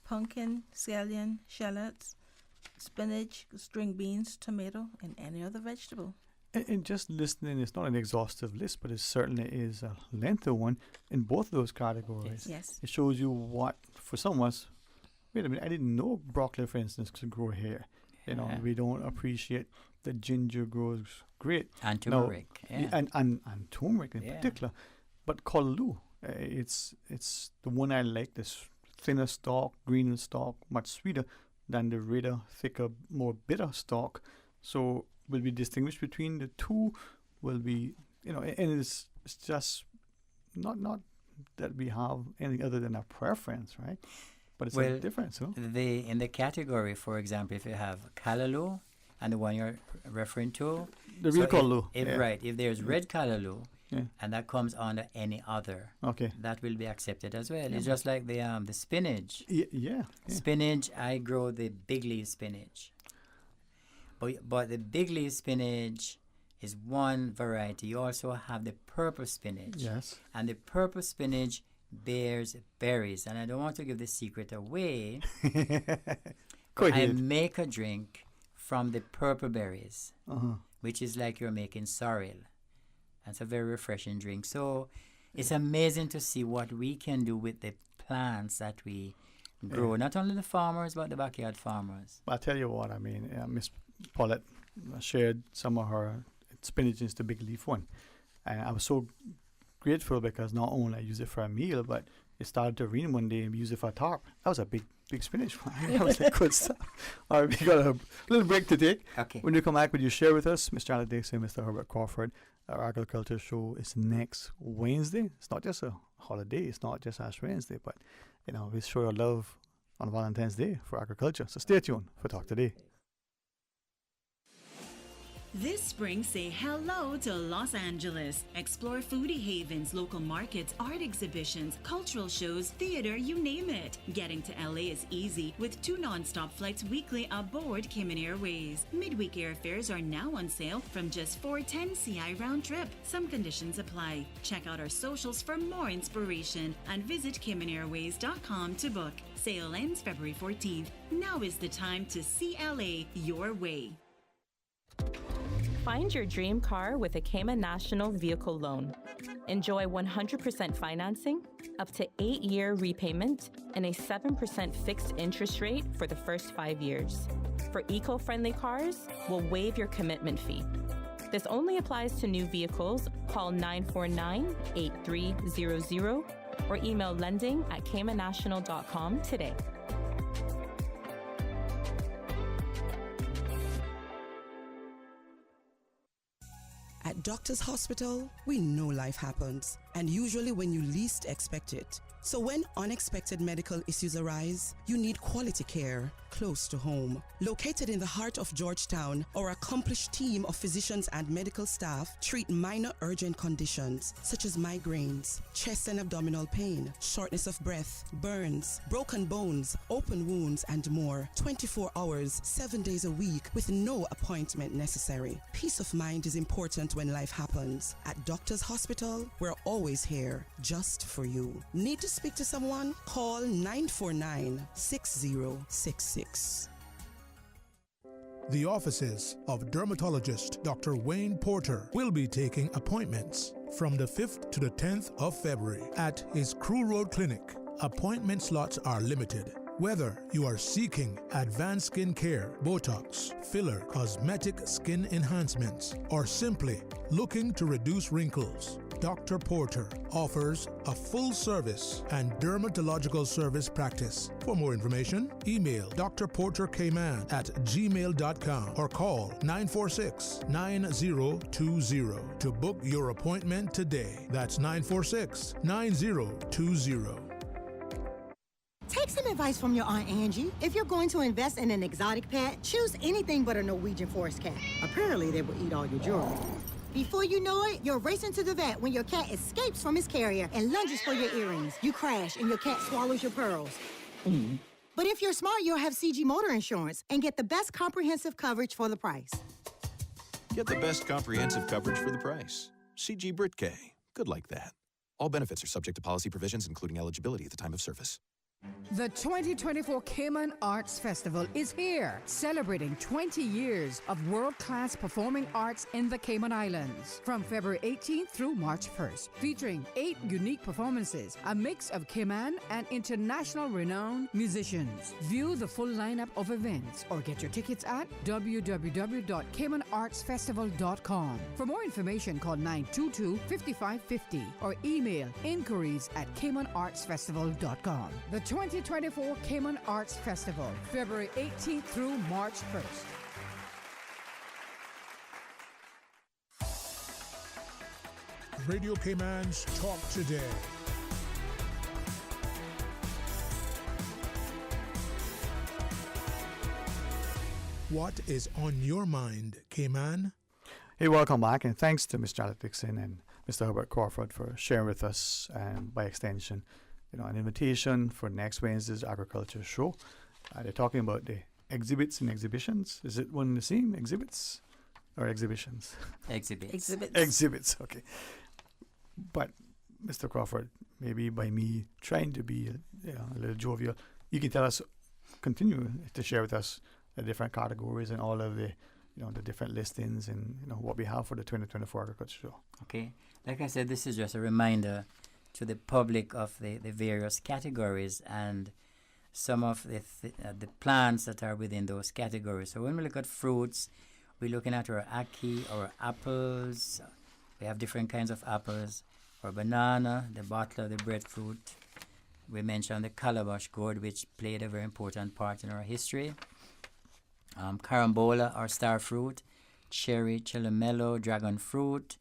H: pumpkin, scallion, shallots, spinach, string beans, tomato, and any other vegetable.
F: And just listening, it's not an exhaustive list, but it certainly is a lengthy one in both of those categories.
H: Yes.
F: It shows you what, for some of us, wait a minute, I didn't know broccoli, for instance, could grow here. You know, we don't appreciate that ginger grows great.
T: And turmeric.
F: And turmeric in particular. But callaloo, it's the one I like, this thinner stalk, greener stalk, much sweeter than the redder, thicker, more bitter stalk. So will we distinguish between the two? Will we, and it's just not that we have anything other than a preference, right? But it's a difference, huh?
T: In the category, for example, if you have callaloo and the one you're referring to,
F: the real callaloo,
T: right? If there's red callaloo, and that comes under any other, that will be accepted as well. It's just like the spinach.
F: Yeah.
T: Spinach, I grow the big leaf spinach. But the big leaf spinach is one variety. You also have the purple spinach.
F: Yes.
T: And the purple spinach bears berries. And I don't want to give the secret away. I make a drink from the purple berries, which is like you're making sorrel. It's a very refreshing drink. So it's amazing to see what we can do with the plants that we grow. Not only the farmers, but the backyard farmers.
F: I'll tell you what, I mean, Miss Paulette shared some of her spinach is the big leaf one. And I was so grateful because not only I use it for a meal, but it started to rain one day and we used it for a tarp. That was a big spinach. That was like good stuff. All right, we got a little break to take.
T: Okay.
F: When you come back, would you share with us, Mr. Alec Dixon and Mr. Herbert Crawford? Our agriculture show is next Wednesday. It's not just a holiday. It's not just Ash Wednesday, but we show our love on Valentine's Day for agriculture. So stay tuned for Talk Today.
M: This spring, say hello to Los Angeles. Explore foodie havens, local markets, art exhibitions, cultural shows, theater, you name it. Getting to LA is easy with 2 non-stop flights weekly aboard Cayman Airways. Midweek airfares are now on sale from just $410 CI round trip. Some conditions apply. Check out our socials for more inspiration and visit CaymanAirways.com to book. Sale ends February 14th. Now is the time to see LA your way.
B: Find your dream car with a Cayman National Vehicle Loan. Enjoy 100% financing, up to 8-year repayment, and a 7% fixed interest rate for the first 5 years. For eco-friendly cars, we'll waive your commitment fee. This only applies to new vehicles. Call 949-8300 or email lending@caymannational.com today.
L: At Doctors Hospital, we know life happens, and usually when you least expect it. So when unexpected medical issues arise, you need quality care close to home. Located in the heart of Georgetown, our accomplished team of physicians and medical staff treat minor urgent conditions such as migraines, chest and abdominal pain, shortness of breath, burns, broken bones, open wounds, and more. 24 hours, 7 days a week with no appointment necessary. Peace of mind is important when life happens. At Doctors Hospital, we're always here just for you. Need to speak to someone? Call 949-6066.
E: The offices of dermatologist Dr. Wayne Porter will be taking appointments from the 5th to the 10th of February at his Crew Road Clinic. Appointment slots are limited. Whether you are seeking advanced skin care, Botox, filler, cosmetic skin enhancements, or simply looking to reduce wrinkles, Dr. Porter offers a full service and dermatological service practice. For more information, email drporterkman@gmail.com or call 946-9020 to book your appointment today. That's 946-9020.
C: Take some advice from your Aunt Angie. If you're going to invest in an exotic pet, choose anything but a Norwegian forest cat. Apparently, they will eat all your jewelry. Before you know it, you're racing to the vet when your cat escapes from his carrier and lunges for your earrings. You crash and your cat swallows your pearls. But if you're smart, you'll have CG Motor Insurance and get the best comprehensive coverage for the price.
J: Get the best comprehensive coverage for the price. CG Britke. Good like that. All benefits are subject to policy provisions, including eligibility at the time of service.
N: The 2024 Cayman Arts Festival is here, celebrating 20 years of world-class performing arts in the Cayman Islands. From February 18th through March 1st, featuring 8 unique performances, a mix of Cayman and international renowned musicians. View the full lineup of events or get your tickets at www.caymanartsfestival.com. For more information, call 922-5550 or email inquiries@caymanartsfestival.com. The 2024 Cayman Arts Festival, February 18th through March 1st.
E: Radio Cayman's Talk Today. What is on your mind, Cayman?
F: Hey, welcome back, and thanks to Mr. Alex Dixon and Mr. Herbert Crawford for sharing with us, and by extension, an invitation for next Wednesday's agriculture show. They're talking about the exhibits and exhibitions. Is it one and the same, exhibits or exhibitions?
T: Exhibits.
F: Exhibits, okay. But, Mr. Crawford, maybe by me trying to be a little jovial, you can continue to share with us the different categories and all of the the different listings and what we have for the 2024 agriculture show.
T: Okay. Like I said, this is just a reminder to the public of the various categories and some of the plants that are within those categories. So when we look at fruits, we're looking at our ackee, our apples. We have different kinds of apples. Our banana, the bottle, the breadfruit. We mentioned the calabash gourd, which played a very important part in our history. Carambola, our star fruit. Cherry, chilomelo, dragon fruit.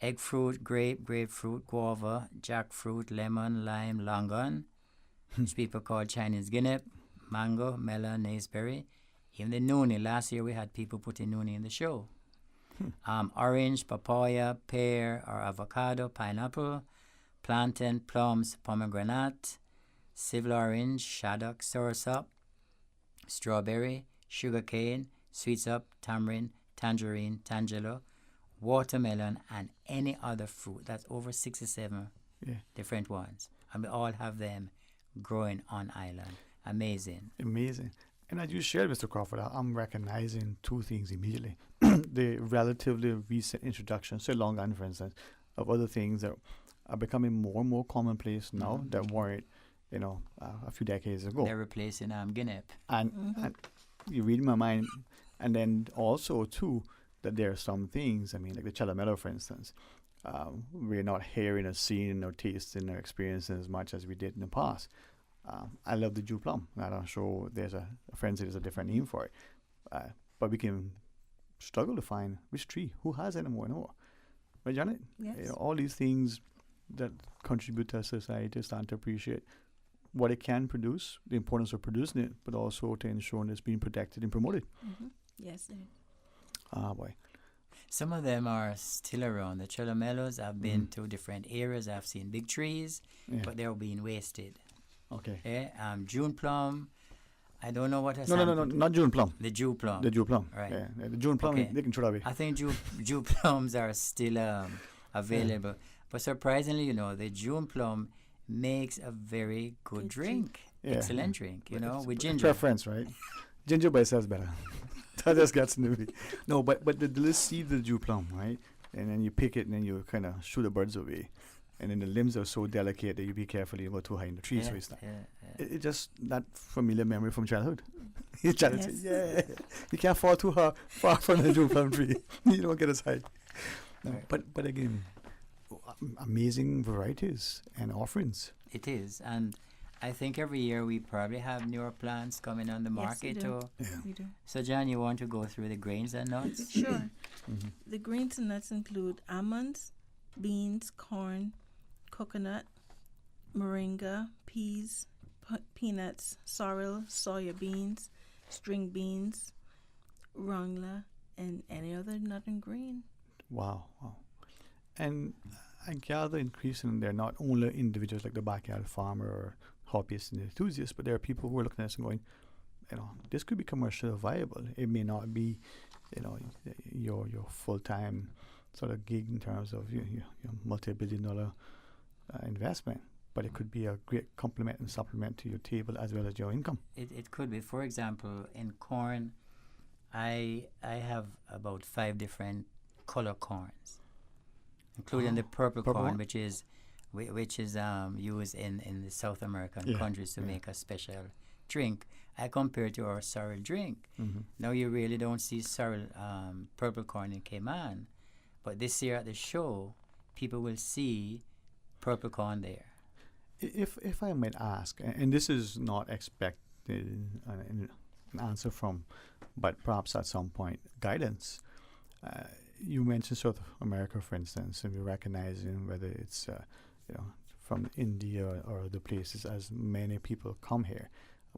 T: Egg fruit, grape, grapefruit, guava, jackfruit, lemon, lime, longan, which people call Chinese guinea, mango, melon, naseberry. Even the noni. Last year we had people putting noni in the show. Orange, papaya, pear, or avocado, pineapple, plantain, plums, pomegranate, civil orange, shaddock, soursop, strawberry, sugarcane, sweetsop, tamarind, tangerine, tangelo, watermelon, and any other fruit. That's over 67 different ones. And we all have them growing on island. Amazing.
F: And as you shared, Mr. Crawford, I'm recognizing two things immediately. The relatively recent introduction, say longan, for instance, of other things that are becoming more and more commonplace now that weren't, a few decades ago.
T: They're replacing guinea.
F: And you read my mind. And then also, too, that there are some things, like the chilomelo, for instance, we're not hearing or seeing or tasting or experiencing as much as we did in the past. I love the Jew plum. I'm sure there's a friend says there's a different name for it. But we can struggle to find which tree, who has it anymore. Right, Janet?
H: Yes.
F: All these things that contribute to society, starting to appreciate what it can produce, the importance of producing it, but also to ensure that it's being protected and promoted.
H: Yes, sir.
F: Boy.
T: Some of them are still around. The cholomelos, I've been to different areas. I've seen big trees, but they're being wasted.
F: Okay.
T: June plum, I don't know what I
F: No, not June plum.
T: The Jew plum.
F: The Jew plum.
T: Right.
F: Yeah. The June plum, they can throw it away.
T: I think Jew plums are still available. But surprisingly, the June plum makes a very good drink. Excellent drink, with ginger.
F: Preference, right? Ginger by itself is better. That just gets into me. No, but the little seed of the Jew plum, right? And then you pick it and then you kind of shoo the birds away. and then the limbs are so delicate that you be careful you go too high in the tree, so it's not. It just that familiar memory from childhood. You can't fall too far from the plum tree. You don't get as high. No, but again, amazing varieties and offerings.
T: It is, and I think every year we probably have newer plants coming on the market.
H: We do.
T: So, John, you want to go through the grains and nuts?
H: Sure. The grains and nuts include almonds, beans, corn, coconut, moringa, peas, peanuts, sorrel, soya beans, string beans, rongla, and any other nut and grain.
F: Wow. And I gather increasingly they're not only individuals like the backyard farmer or hobbyists and enthusiasts, but there are people who are looking at this and going, this could be commercially viable. It may not be, your full-time sort of gig in terms of your multi-billion-dollar investment, but it could be a great complement and supplement to your table as well as your income.
T: It could be. For example, in corn, I have about 5 different color corns, including the purple corn, which is used in the South American countries to make a special drink. I compare it to our sorrel drink. Now you really don't see sorrel purple corn in Cayman, but this year at the show, people will see purple corn there.
F: If I might ask, and this is not expected an answer from, but perhaps at some point guidance. You mentioned South America, for instance, and we're recognizing whether it's from India or other places, as many people come here.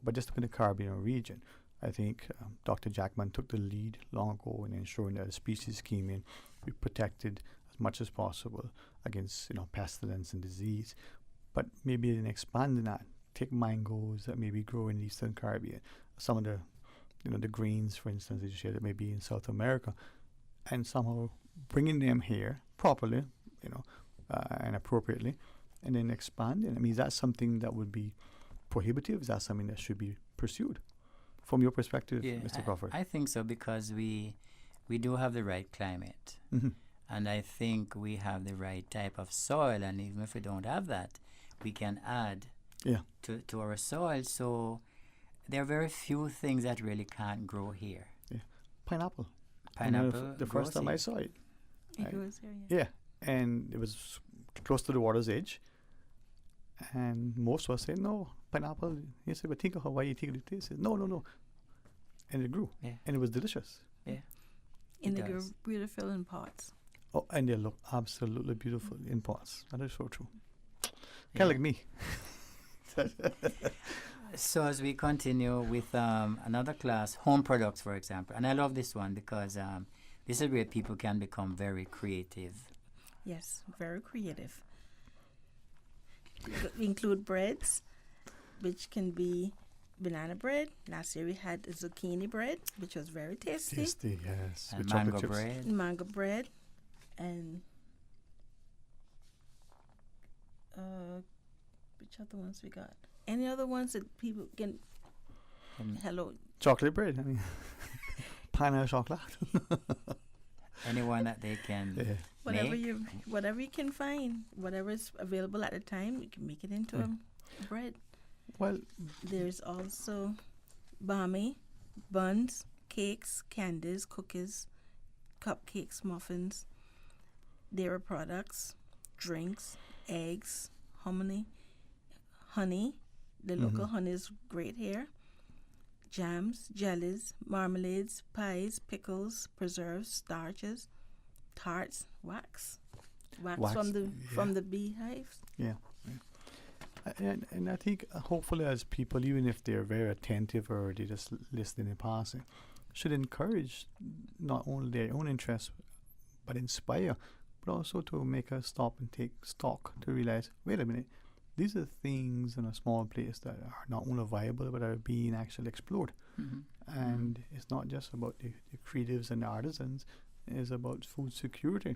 F: But just in the Caribbean region, I think Dr. Jackman took the lead long ago in ensuring that the species came in, we protected as much as possible against pestilence and disease. But maybe in expanding that, take mangoes that maybe grow in the Eastern Caribbean, some of the the greens, for instance, as you said, that may be in South America, and somehow bringing them here properly, and appropriately, and then expanding. I mean, is that something that would be prohibitive? Is that something that should be pursued? From your perspective, Mr. Crawford?
T: I think so, because we do have the right climate. And I think we have the right type of soil, and even if we don't have that, we can add to our soil. So there are very few things that really can't grow here.
F: Pineapple. The first time I saw it.
H: It grows here,
F: yeah. And it was close to the water's edge. And most of us said, no, pineapple. He said, but think of how you think it is. No. And it grew. And it was delicious.
H: And they grow beautiful in pots.
F: Oh, and they look absolutely beautiful in pots. That is so true. Kind of like me.
T: So as we continue with another class, home products, for example. And I love this one because this is where people can become very creative.
H: Yes, very creative. We include breads, which can be banana bread. Last year we had zucchini bread, which was very tasty.
F: Tasty, yes.
T: And
F: with
T: mango bread.
H: Mango bread. And which other ones we got? Any other ones that people can... Hello.
F: Chocolate bread. I mean, pineapple chocolate.
T: Anyone that they can
H: whatever you can find, whatever is available at the time, you can make it into a bread.
F: Well,
H: there's also balmy, buns, cakes, candies, cookies, cupcakes, muffins, dairy products, drinks, eggs, honey. The local honey is great here. Jams, jellies, marmalades, pies, pickles, preserves, starches, tarts, wax from the beehives.
F: Yeah. And I think hopefully as people, even if they're very attentive or they just listen in passing, should encourage not only their own interests, but inspire, but also to make us stop and take stock to realize, wait a minute, these are things in a small place that are not only viable, but are being actually explored. And it's not just about the creatives and the artisans, it's about food security.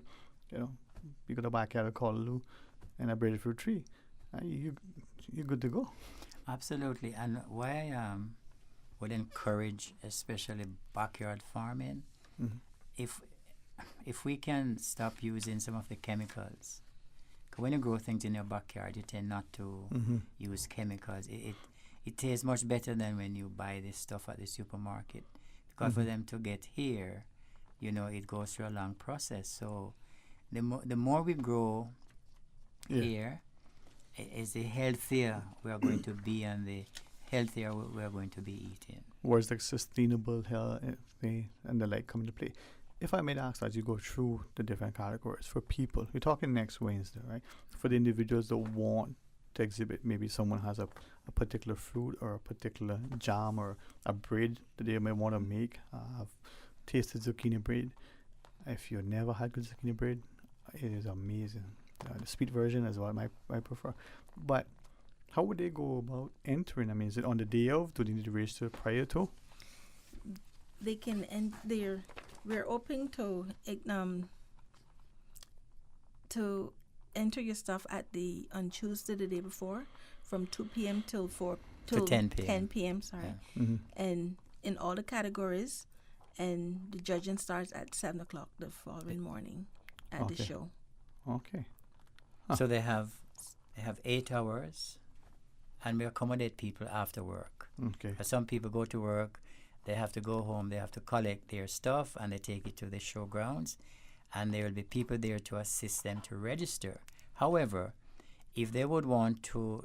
F: You got a backyard callaloo and a breadfruit tree. You're good to go.
T: Absolutely. And why I would encourage especially backyard farming, if we can stop using some of the chemicals, When you grow things in your backyard, you tend not to use chemicals. It tastes much better than when you buy this stuff at the supermarket. Because for them to get here, it goes through a long process. So the more we grow here, is the healthier we are going to be, and the healthier we are going to be eating.
F: Where's the sustainable health and the like come into play? If I may ask, as you go through the different categories for people, we're talking next Wednesday, right? For the individuals that want to exhibit, maybe someone has a particular fruit or a particular jam or a bread that they may want to make. I've tasted zucchini bread. If you've never had good zucchini bread, it is amazing. The sweet version is what I prefer. But how would they go about entering? I mean, is it on the day of? Do they need to register prior to?
H: They can we're open to enter your stuff on Tuesday, the day before, from 2 p.m. till
T: 10 p.m.
H: 10 p.m. Sorry, and in all the categories, and the judging starts at 7 o'clock the following morning at the show.
F: Okay.
T: So they have 8 hours, and we accommodate people after work.
F: Okay.
T: Some people go to work, they have to go home, they have to collect their stuff, and they take it to the showgrounds, and there will be people there to assist them to register. However, if they would want to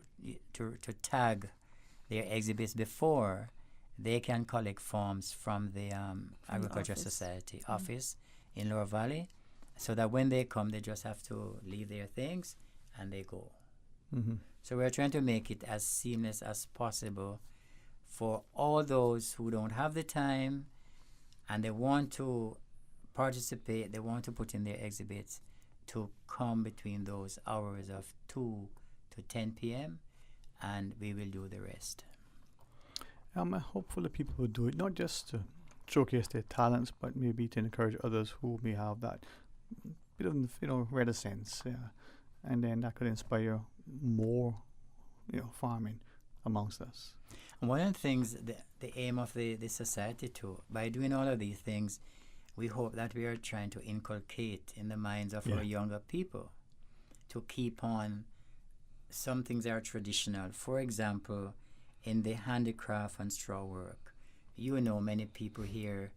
T: tag their exhibits before, they can collect forms from the Agricultural Society office in Lower Valley, so that when they come, they just have to leave their things and they go. So we're trying to make it as seamless as possible for all those who don't have the time and they want to participate, they want to put in their exhibits, to come between those hours of 2 to 10 p.m. and we will do the rest.
F: I'm hopeful that people will do it, not just to showcase their talents, but maybe to encourage others who may have that bit of reticence, and then that could inspire more, farming amongst us.
T: And one of the things, the aim of the society too, by doing all of these things, we hope that we are trying to inculcate in the minds of our younger people to keep on some things that are traditional. For example, in the handicraft and straw work, many people here,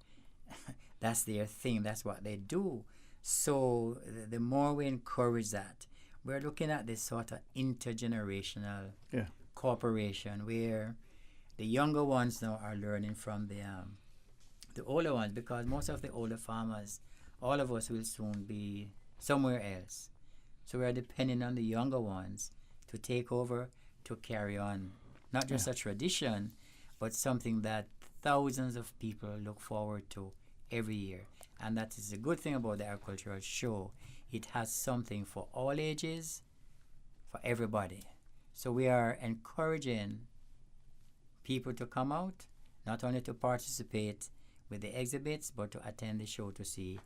T: that's their thing, that's what they do. So the more we encourage that, we're looking at this sort of intergenerational cooperation where the younger ones now are learning from the older ones, because most of the older farmers, all of us will soon be somewhere else. So we're depending on the younger ones to take over, to carry on, not just a tradition, but something that thousands of people look forward to every year. And that is the good thing about the agricultural show. It has something for all ages, for everybody. So we are encouraging people to come out, not only to participate with the exhibits, but to attend the show to see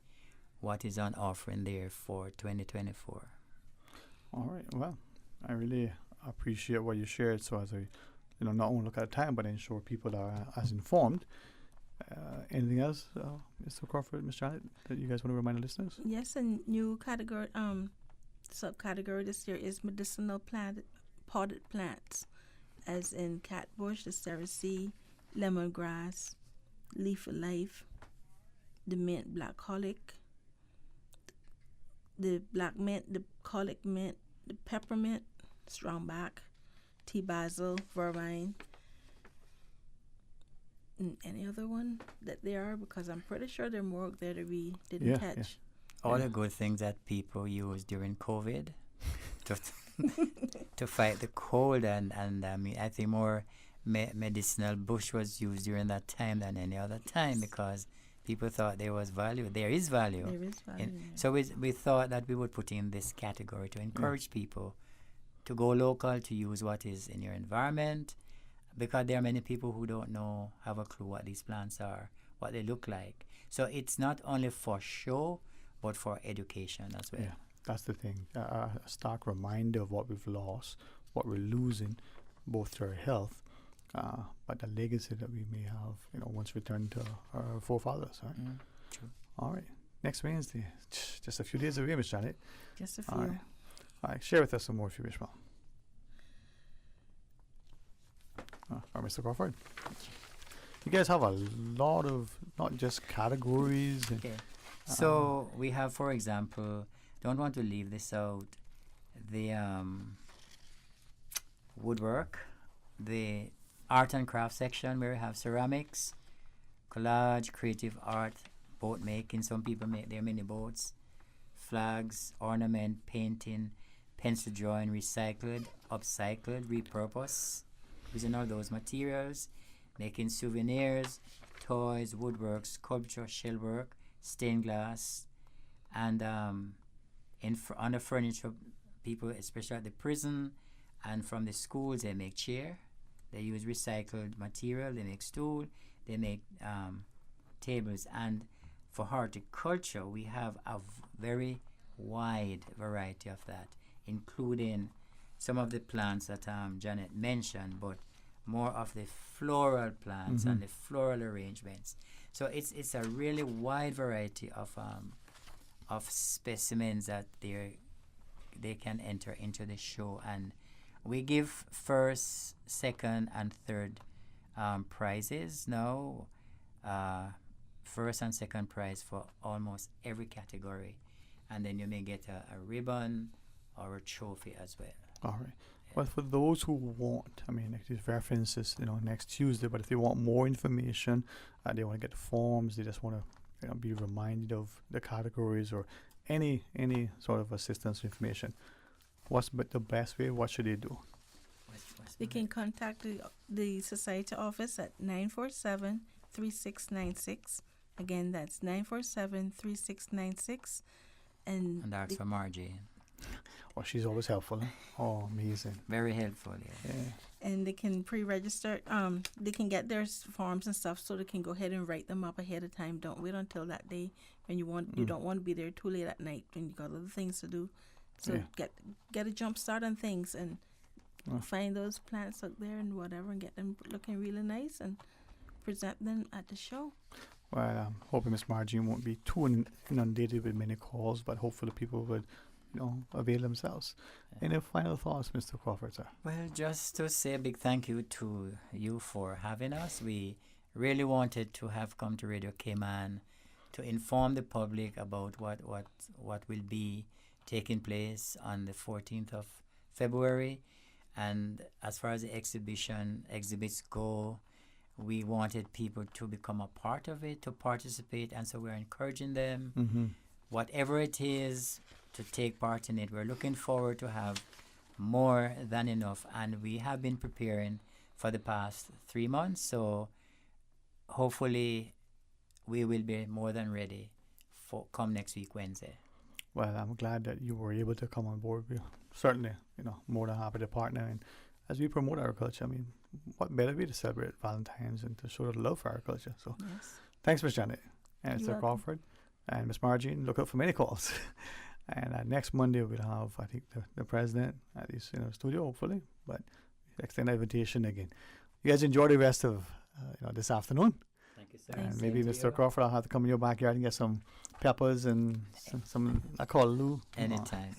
T: what is on offer in there for 2024.
F: All right. Well, I really appreciate what you shared. So as I, not only look at the time, but ensure people are as informed. Anything else, Mr. Crawford, Ms. Janet, that you guys want to remind the listeners?
H: Yes, a new category, subcategory this year is medicinal potted plants, as in catbush, the cerasee, lemongrass, leaf of life, the mint, black colic, the black mint, the colic mint, the peppermint, strongback, tea basil, vervine, and any other one that there are, because I'm pretty sure there are more there that we didn't catch. Yeah.
T: All the good things that people use during COVID to fight the cold, and I mean, I think more medicinal bush was used during that time than any other time, because people thought there was value. There is value.
H: There is value.
T: So we thought that we would put in this category to encourage people to go local, to use what is in your environment, because there are many people who don't have a clue what these plants are, what they look like. So it's not only for show, but for education as well.
F: Yeah, that's the thing. A stark reminder of what we've lost, what we're losing, both to our health, but the legacy that we may have, once we return to our forefathers. Right?
T: True.
F: All right. Next Wednesday, just a few days away, Ms. Janet.
H: Just a few.
F: All right, share with us some more if you wish, Mel. Or Mr. Crawford. You guys have a lot of not just categories. And,
T: okay. So we have, for example, don't want to leave this out, the woodwork, the art and craft section where we have ceramics, collage, creative art, boat making. Some people make their mini boats, flags, ornament, painting, pencil drawing, recycled, upcycled, repurposed, using all those materials, making souvenirs, toys, woodwork, sculpture, shellwork, stained glass, and on the furniture, people, especially at the prison and from the schools, they make chair. They use recycled material. They make stool. They make tables. And for horticulture, we have a very wide variety of that, including some of the plants that Janet mentioned, but more of the floral plants and the floral arrangements. So it's a really wide variety of specimens that they can enter into the show, and we give first, second, and third prizes now. First and second prize for almost every category, and then you may get a ribbon or a trophy as well.
F: All right. Well, for those who want, I mean, these references, next Tuesday, but if they want more information, they want to get forms, they just want to be reminded of the categories or any sort of assistance information, what's the best way? What should they do?
H: They can contact the Society office at 947-3696. Again, that's 947-3696. And
T: ask for Margie.
F: Oh, she's always helpful. Oh, amazing.
T: Very helpful, yeah.
H: And they can pre-register. They can get their forms and stuff, so they can go ahead and write them up ahead of time. Don't wait until that day when you want. You don't want to be there too late at night when you got other things to do. So get a jump start on things and find those plants out there and whatever, and get them looking really nice and present them at the show.
F: Well, I'm hoping Miss Margie won't be too inundated with many calls, but hopefully people would avail themselves. Any final thoughts, Mr. Crawford, sir?
T: Well, just to say a big thank you to you for having us. We really wanted to have come to Radio Cayman to inform the public about what will be taking place on the 14th of February. And as far as the exhibits go, we wanted people to become a part of it, to participate, and so we're encouraging them, whatever it is, to take part in it. We're looking forward to have more than enough, and we have been preparing for the past 3 months, so hopefully we will be more than ready for come next week, Wednesday.
F: Well, I'm glad that you were able to come on board. We're certainly, more than happy to partner. And as we promote agriculture, I mean, what better way to celebrate Valentine's and to show the love for agriculture? So thanks, Ms. Janet and Mr. Crawford and Ms. Margie. Look out for many calls. And next Monday we'll have, I think, the president at least in the studio, hopefully. But extend the invitation again. You guys enjoy the rest of this afternoon.
T: Thank you, sir.
F: And maybe Mr. Crawford, I'll have to come in your backyard and get some peppers and some I call Lou.
T: Anytime.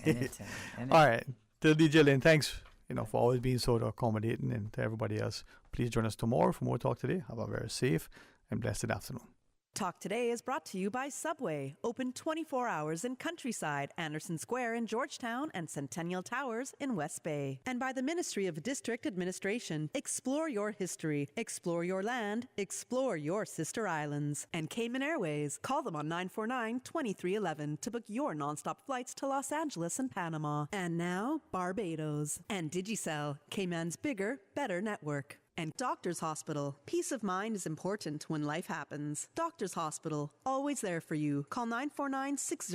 F: All right. To DJ Lynn, thanks for always being so accommodating, and to everybody else. Please join us tomorrow for more Talk Today. Have a very safe and blessed afternoon.
G: Talk Today is brought to you by Subway, open 24 hours in Countryside, Anderson Square in Georgetown, and Centennial Towers in West Bay. And by the Ministry of District Administration. Explore your history, explore your land, explore your sister islands. And Cayman Airways. Call them on 949-2311 to book your nonstop flights to Los Angeles and Panama. And now, Barbados. And Digicel, Cayman's bigger, better network. And Doctors Hospital. Peace of mind is important when life happens. Doctors Hospital, always there for you. Call 949-60